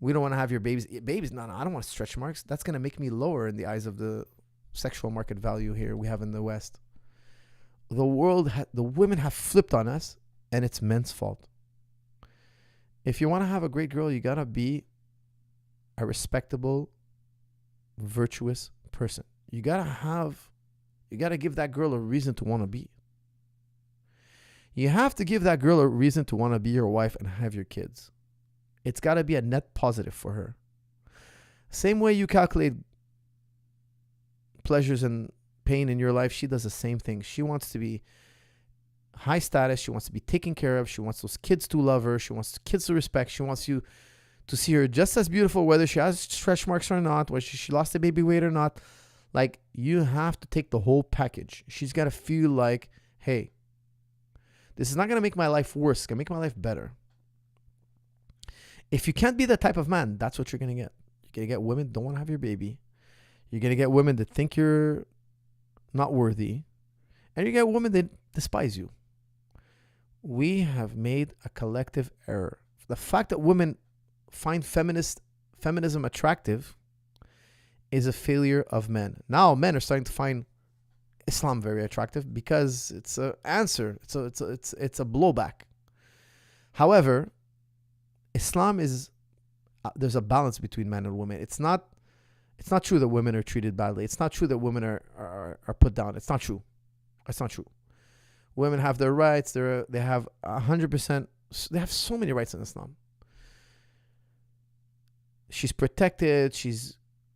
we don't want to have your babies. Babies, no, I don't want stretch marks. That's going to make me lower in the eyes of the sexual market value here we have in the West. The women have flipped on us, and it's men's fault. If you want to have a great girl, you got to be a respectable, virtuous person. You got to give that girl a reason to want to be. You have to give that girl a reason to want to be your wife and have your kids. It's got to be a net positive for her. Same way you calculate pleasures and pain in your life, she does the same thing. She wants to be high status. She wants to be taken care of. She wants those kids to love her. She wants kids to respect. She wants you to see her just as beautiful, whether she has stretch marks or not, whether she lost the baby weight or not. Like, you have to take the whole package. She's got to feel like, hey, this is not going to make my life worse. It's going to make my life better. If you can't be that type of man, that's what you're going to get. You're going to get women that don't want to have your baby. You're going to get women that think you're not worthy. And you get women that despise you. We have made a collective error. The fact that women find feminism attractive is a failure of men. Now men are starting to find Islam very attractive because it's an answer. It's a blowback. However, Islam is there's a balance between men and women. It's not true that women are treated badly. It's not true that women are put down. It's not true. It's not true. Women have their rights. They have 100%. They have so many rights in Islam. She's protected.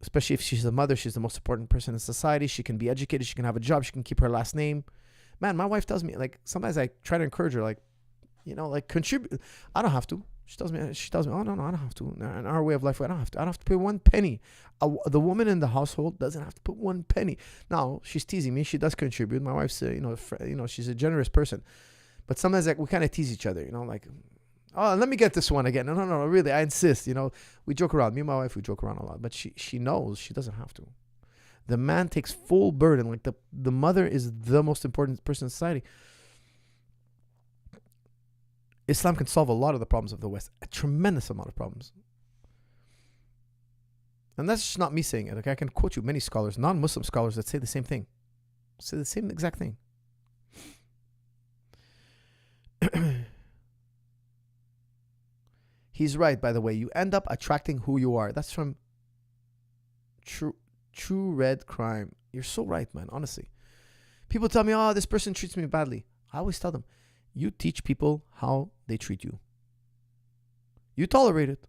Especially if she's a mother, she's the most important person in society. She can be educated. She can have a job. She can keep her last name. Man, my wife tells me, like, sometimes I try to encourage her, like, contribute. I don't have to. She tells me, oh, no, I don't have to. In our way of life, I don't have to pay one penny. The woman in the household doesn't have to put one penny. Now, she's teasing me. She does contribute. My wife's, she's a generous person. But sometimes, like, we kind of tease each other, like, oh, let me get this one again. No, really, I insist. We joke around. Me and my wife, we joke around a lot. But she knows she doesn't have to. The man takes full burden. Like, the mother is the most important person in society. Islam can solve a lot of the problems of the West. A tremendous amount of problems. And that's just not me saying it. Okay? I can quote you many scholars, non-Muslim scholars, that say the same thing. Say the same exact thing. He's right, by the way. You end up attracting who you are. That's from True Red Crime. You're so right, man, honestly. People tell me, oh, this person treats me badly. I always tell them, you teach people how they treat you. You tolerate it.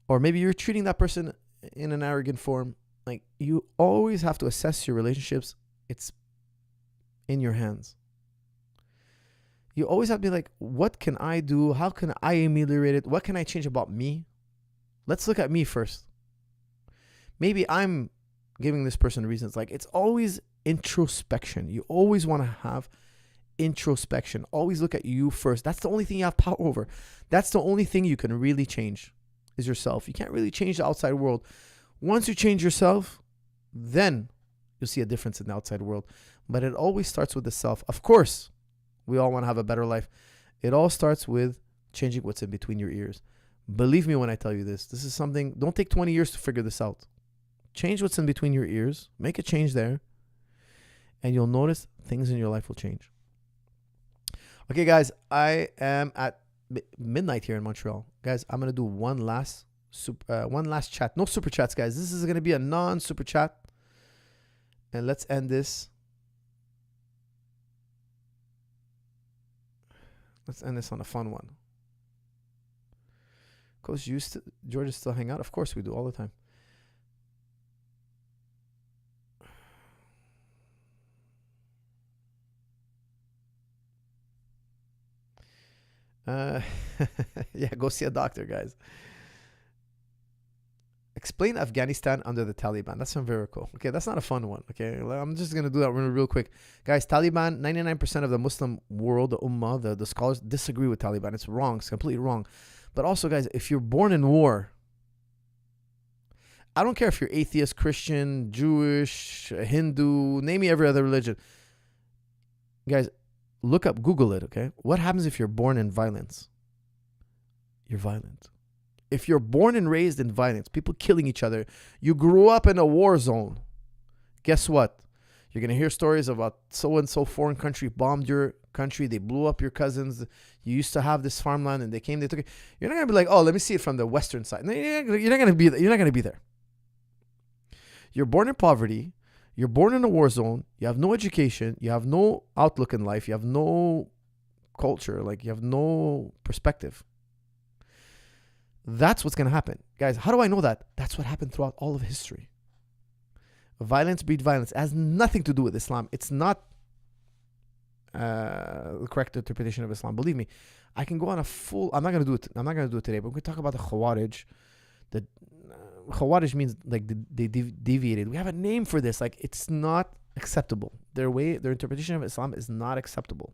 Or maybe you're treating that person in an arrogant form. Like, you always have to assess your relationships. It's in your hands. You always have to be like, what can I do? How can I ameliorate it? What can I change about me? Let's look at me first. Maybe I'm giving this person reasons. Like, it's always introspection. You always want to have introspection. Always look at you first. That's the only thing you have power over. That's the only thing you can really change is yourself. You can't really change the outside world. Once you change yourself, then you'll see a difference in the outside world. But it always starts with the self. Of course, we all want to have a better life. It all starts with changing what's in between your ears. Believe me when I tell you this. This is something, don't take 20 years to figure this out. Change what's in between your ears. Make a change there. And you'll notice things in your life will change. Okay, guys, I am at midnight here in Montreal. Guys, I'm going to do one last chat. No super chats, guys. This is going to be a non-super chat. And let's end this. Let's end this on a fun one. Coach, George still hang out? Of course we do, all the time. Yeah, go see a doctor, guys. Explain Afghanistan under the Taliban. That's very cool. Okay, that's not a fun one. Okay, I'm just going to do that real quick. Guys, Taliban, 99% of the Muslim world, the Ummah, the scholars disagree with Taliban. It's wrong. It's completely wrong. But also, guys, if you're born in war, I don't care if you're atheist, Christian, Jewish, Hindu, name me every other religion. Guys, look up, Google it, okay? What happens if you're born in violence? You're violent. If you're born and raised in violence, people killing each other, you grew up in a war zone, guess what? You're going to hear stories about so-and-so foreign country bombed your country, they blew up your cousins, you used to have this farmland and they came, they took it. You're not going to be like, oh, let me see it from the western side. No, you're not going to be there. You're not going to be there. You're born in poverty, you're born in a war zone, you have no education, you have no outlook in life, you have no culture, like you have no perspective. That's what's going to happen. Guys, how do I know that? That's what happened throughout all of history. Violence breeds violence. It has nothing to do with Islam. It's not the correct interpretation of Islam. Believe me, I can go on a full... I'm not going to do it. I'm not going to do it today, but we're going to talk about the Khawarij. The Khawarij means like they deviated. We have a name for this. Like, it's not acceptable. Their interpretation of Islam is not acceptable.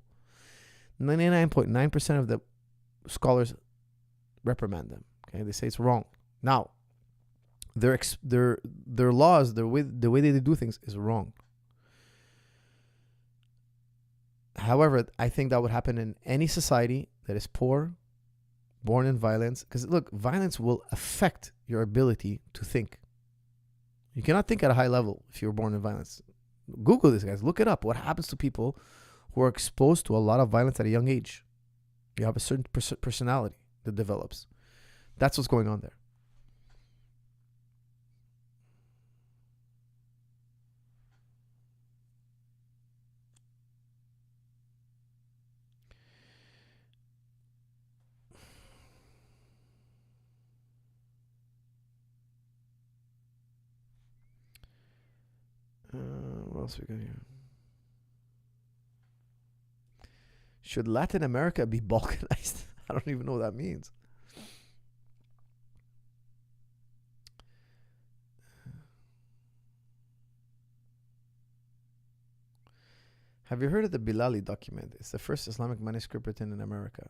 99.9% of the scholars reprimand them. Okay, they say it's wrong. Now, their laws, the way they do things is wrong. However, I think that would happen in any society that is poor, born in violence. Because look, violence will affect your ability to think. You cannot think at a high level if you're born in violence. Google this, guys. Look it up. What happens to people who are exposed to a lot of violence at a young age? You have a certain personality that develops. That's what's going on there. What else we got here? Should Latin America be balkanized? I don't even know what that means. Have you heard of the Bilali document? It's the first Islamic manuscript written in America.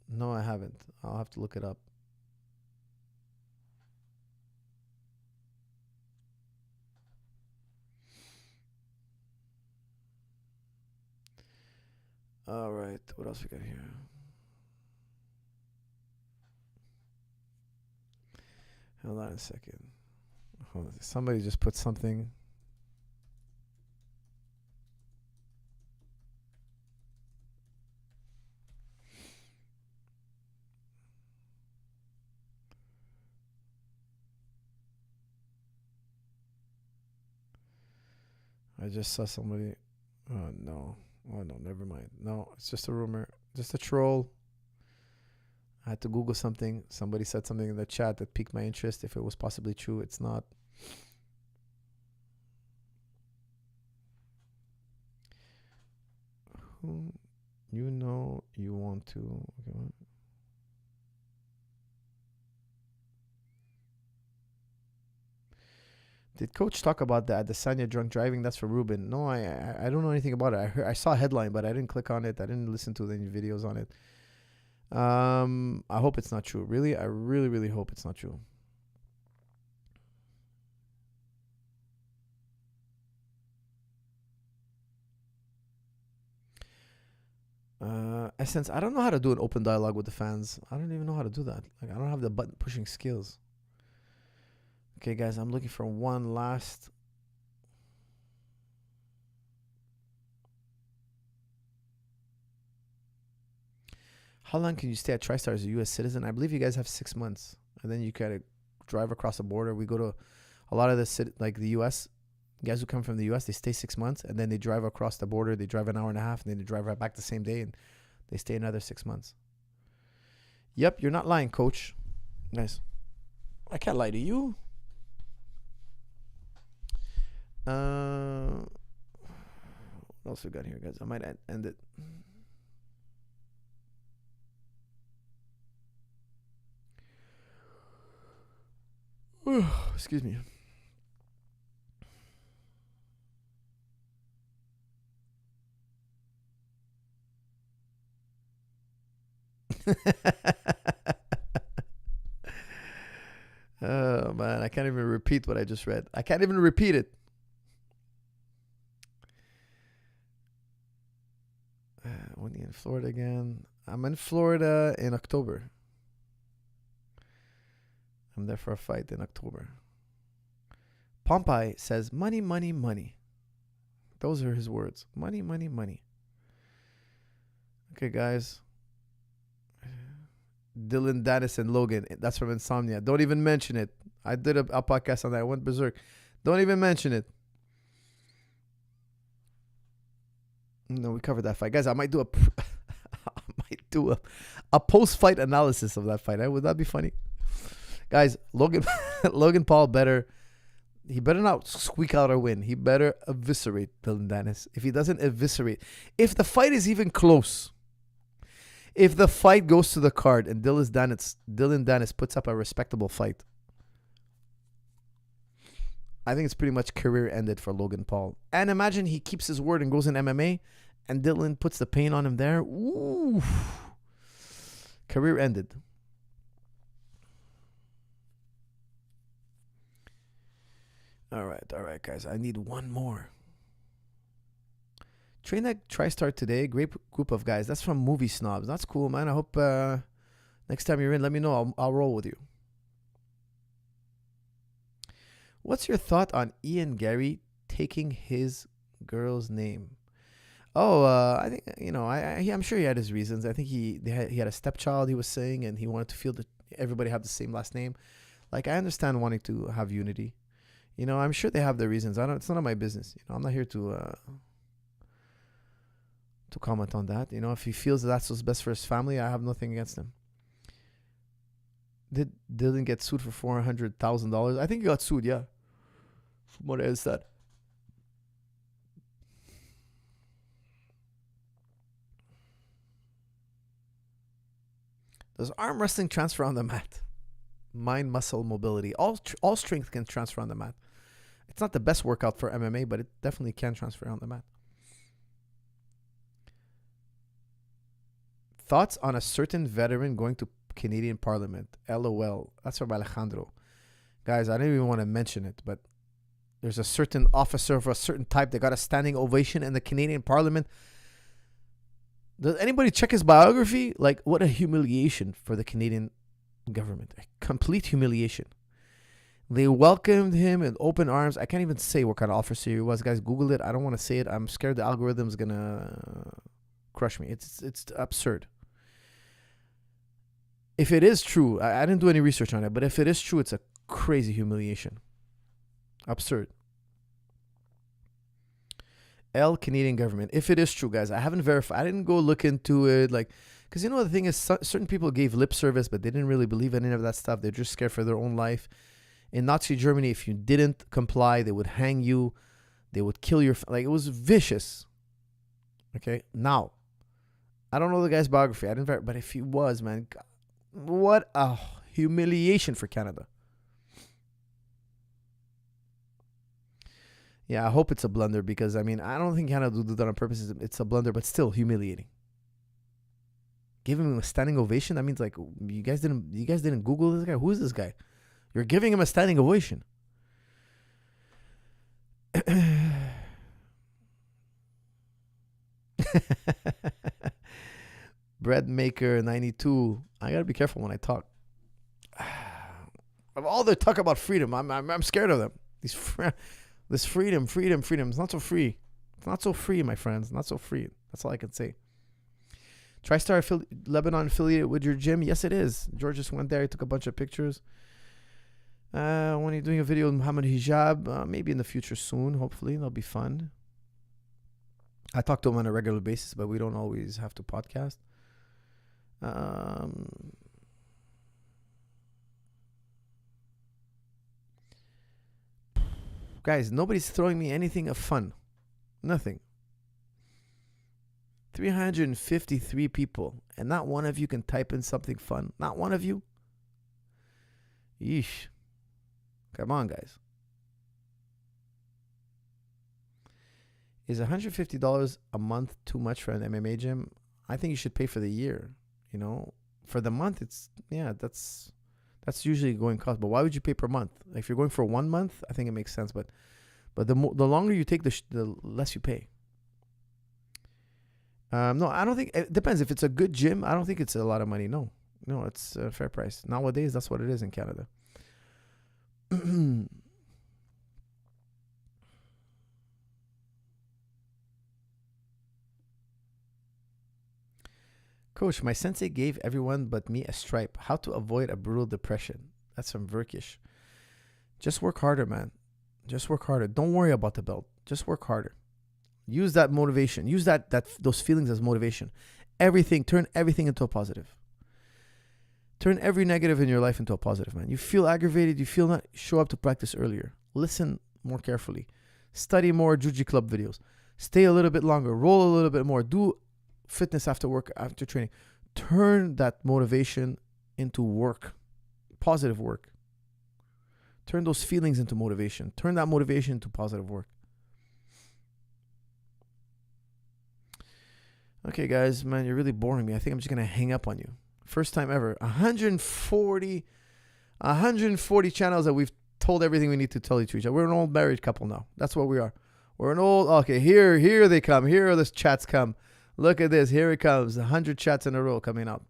No, I haven't. I'll have to look it up. All right. What else we got here? Hold on a second. Hold on. Somebody just put something. I just saw somebody. Oh, no. Oh, no, never mind. No, it's just a rumor. Just a troll. I had to Google something. Somebody said something in the chat that piqued my interest. If it was possibly true, it's not. Who you know you want to. Okay, what? Did Coach talk about the Adesanya drunk driving? That's for Ruben. No, I don't know anything about it. I saw a headline, but I didn't click on it. I didn't listen to any videos on it. I hope it's not true. Really, I really, really hope it's not true. Essence, I don't know how to do an open dialogue with the fans. I don't even know how to do that. Like, I don't have the button pushing skills. Okay, guys, I'm looking for one last. How long can you stay at TriStar as a U.S. citizen? I believe you guys have 6 months, and then you gotta drive across the border. We go to a lot of the the U.S. guys who come from the U.S. They stay 6 months, and then they drive across the border. They drive an hour and a half, and then they drive right back the same day, and they stay another 6 months. Yep, you're not lying, Coach. Nice. I can't lie to you. What else we got here, guys? I might end it. Excuse me. Oh man, I can't even repeat what I just read. I can't even repeat it. When you in Florida again? I'm in Florida in October. I'm there for a fight in October. Pompey says, money, money, money. Those are his words. Money, money, money. Okay, guys. Dylan, Dennis, and Logan. That's from Insomnia. Don't even mention it. I did a podcast on that. I went berserk. Don't even mention it. No, we covered that fight. Guys, I might do a post-fight analysis of that fight. Would that be funny? Guys, Logan Paul better not squeak out a win. He better eviscerate Dylan Dennis. If he doesn't eviscerate, if the fight is even close, if the fight goes to the card and Dylan Dennis puts up a respectable fight, I think it's pretty much career ended for Logan Paul. And imagine he keeps his word and goes in MMA and Dylan puts the pain on him there. Ooh. Career ended. All right, guys. I need one more. Train at TriStar today. Great group of guys. That's from Movie Snobs. That's cool, man. I hope next time you're in, let me know. I'll roll with you. What's your thought on Ian Gary taking his girl's name? Oh, I think, I'm sure he had his reasons. I think he had a stepchild, he was saying, and he wanted to feel that everybody have the same last name. Like, I understand wanting to have unity. I'm sure they have their reasons. It's none of my business. I'm not here to comment on that. If he feels that's what's best for his family, I have nothing against him. Did Dylan get sued for $400,000? I think he got sued, yeah. From what I understand. Does arm wrestling transfer on the mat? Mind, muscle, mobility. All strength can transfer on the mat. It's not the best workout for MMA, but it definitely can transfer on the mat. Thoughts on a certain veteran going to Canadian Parliament? LOL. That's from Alejandro. Guys, I don't even want to mention it, but there's a certain officer of a certain type that got a standing ovation in the Canadian Parliament. Does anybody check his biography? Like, what a humiliation for the Canadian government. A complete humiliation. They welcomed him in open arms. I can't even say what kind of officer he was. Guys, Google it. I don't want to say it. I'm scared the algorithm's going to crush me. It's absurd. If it is true, I didn't do any research on it, but if it is true, it's a crazy humiliation. Absurd. Canadian government. If it is true, guys, I haven't verified. I didn't go look into it. Because the thing is, certain people gave lip service, but they didn't really believe in any of that stuff. They're just scared for their own life. In Nazi Germany, if you didn't comply, they would hang you. They would kill your... it was vicious. Okay? Now, I don't know the guy's biography. I didn't verify, but if he was, man, God, what a humiliation for Canada. Yeah, I hope it's a blunder because, I don't think Canada will do that on purpose. It's a blunder, but still humiliating. Giving him a standing ovation? That means, you guys didn't Google this guy? Who is this guy? You're giving him a standing ovation. Bread Maker 92. I gotta be careful when I talk. Of all the talk about freedom, I'm scared of them. This freedom. It's not so free. It's not so free, my friends. Not so free. That's all I can say. TriStar Lebanon affiliated with your gym? Yes, it is. George just went there. He took a bunch of pictures. When are you doing a video with Muhammad Hijab? Maybe in the future soon. Hopefully. That'll be fun. I talk to him on a regular basis, but we don't always have to podcast. Guys, nobody's throwing me anything of fun. Nothing. 353 people, and not one of you can type in something fun. Not one of you. Yeesh. Come on, guys. Is $150 a month too much for an MMA gym? I think you should pay for the year. You know, for the month, that's usually going cost. But why would you pay per month? If you're going for 1 month, I think it makes sense. But the longer you take, the less you pay. No, I don't think it depends. If it's a good gym, I don't think it's a lot of money. No, it's a fair price. Nowadays, that's what it is in Canada. Coach, my sensei gave everyone but me a stripe. How to avoid a brutal depression? That's from Verkish. Just work harder, man. Just work harder. Don't worry about the belt. Just work harder. Use that motivation. Use those feelings as motivation. Turn everything into a positive. Turn every negative in your life into a positive, man. You feel aggravated, you feel not, show up to practice earlier. Listen more carefully. Study more Juji Club videos. Stay a little bit longer. Roll a little bit more. Do fitness after work, after training. Turn that motivation into work. Positive work. Turn those feelings into motivation. Turn that motivation into positive work. Okay, guys, man, you're really boring me. I think I'm just going to hang up on you. First time ever. 140 channels that we've told everything we need to tell to each other. We're an old married couple now. That's what we are. We're an old, okay, here they come. Here are the chats come. Look at this. Here it comes. 100 chats in a row coming out.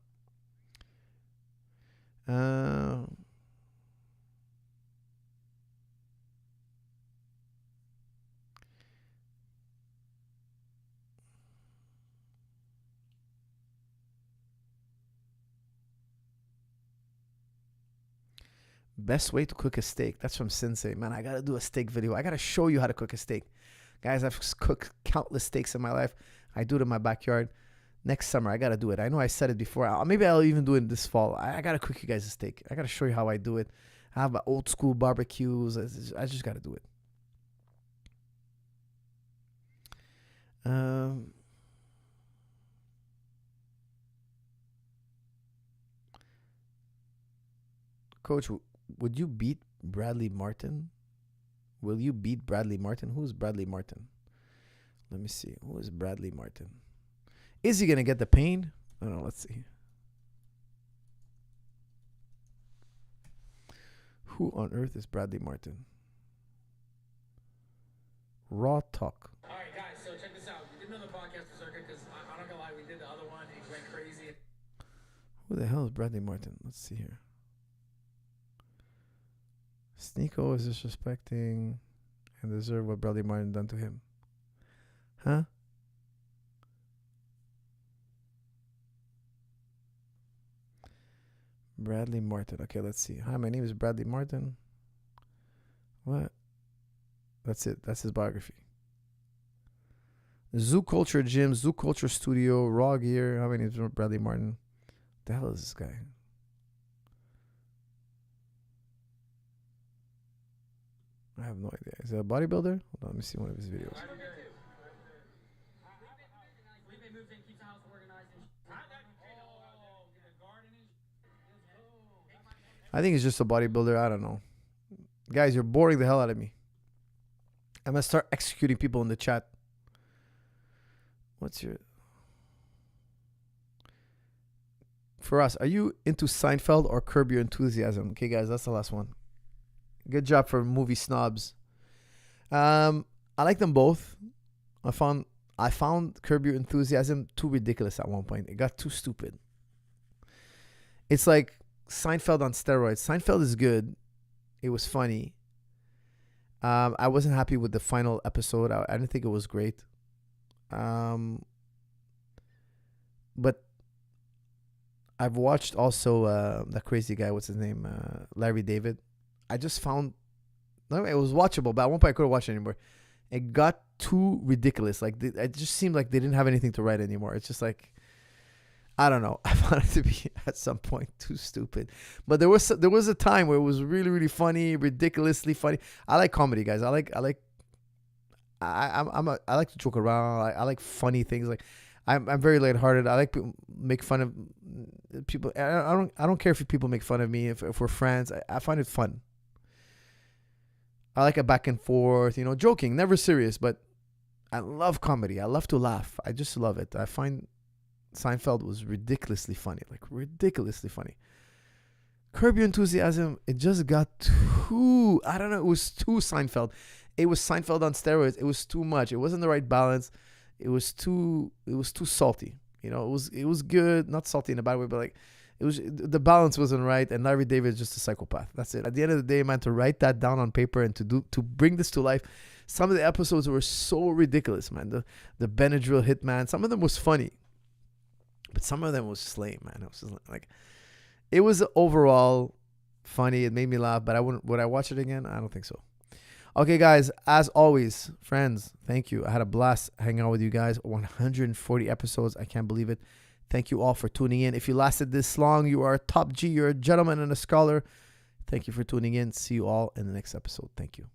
Best way to cook a steak. That's from Sensei. Man, I got to do a steak video. I got to show you how to cook a steak. Guys, I've cooked countless steaks in my life. I do it in my backyard. Next summer, I got to do it. I know I said it before. Maybe I'll even do it this fall. I got to cook you guys a steak. I got to show you how I do it. I have old school barbecues. I just got to do it. Coach, would you beat Bradley Martin? Will you beat Bradley Martin? Who's Bradley Martin? Let me see. Who is Bradley Martin? Is he going to get the pain? I don't know. Let's see. Who on earth is Bradley Martin? Raw talk. All right, guys, so check this out. We did another podcast for Circuit because I'm not going to lie, we did the other one. It went crazy. Who the hell is Bradley Martin? Let's see here. Sneeko is disrespecting and deserve what Bradley Martin done to him. Huh? Bradley Martin. Okay, let's see. Hi, my name is Bradley Martin. What? That's it. That's his biography. Zoo Culture Gym, Zoo Culture Studio, Raw Gear. How many is Bradley Martin? The hell is this guy? I have no idea. Is it a bodybuilder? Hold on, let me see one of his videos. I think he's just a bodybuilder. I don't know. Guys, you're boring the hell out of me. I'm going to start executing people in the chat. What's your... For us, are you into Seinfeld or Curb Your Enthusiasm? Okay, guys, that's the last one. Good job for movie snobs. I like them both. I found Curb Your Enthusiasm too ridiculous at one point. It got too stupid. It's like Seinfeld on steroids. Seinfeld is good. It was funny. I wasn't happy with the final episode. I didn't think it was great. But I've watched also that crazy guy. What's his name? Larry David. I just found it was watchable, but at one point I couldn't watch it anymore. It got too ridiculous. Like it just seemed like they didn't have anything to write anymore. It's just like, I don't know. I found it to be at some point too stupid. But there was a time where it was really, really funny, ridiculously funny. I like comedy, guys. I like to joke around. I like funny things. Like I'm very lighthearted. I like to make fun of people. I don't care if people make fun of me. If we're friends, I find it fun. I like a back and forth, you know, joking, never serious, but I love comedy. I love to laugh. I just love it. I find Seinfeld was ridiculously funny, like ridiculously funny. Curb Your Enthusiasm, it just got too, I don't know, it was too Seinfeld. It was Seinfeld on steroids. It was too much. It wasn't the right balance. It was too salty. You know, it was good, not salty in a bad way, but like the balance wasn't right, and Larry David is just a psychopath. That's it. At the end of the day, man, to write that down on paper and to bring this to life, some of the episodes were so ridiculous, man. The Benadryl hitman, some of them was funny, but some of them was just lame, man. It was just like, it was overall funny. It made me laugh, but would I watch it again? I don't think so. Okay, guys, as always, friends, thank you. I had a blast hanging out with you guys. 140 episodes. I can't believe it. Thank you all for tuning in. If you lasted this long, you are a top G. You're a gentleman and a scholar. Thank you for tuning in. See you all in the next episode. Thank you.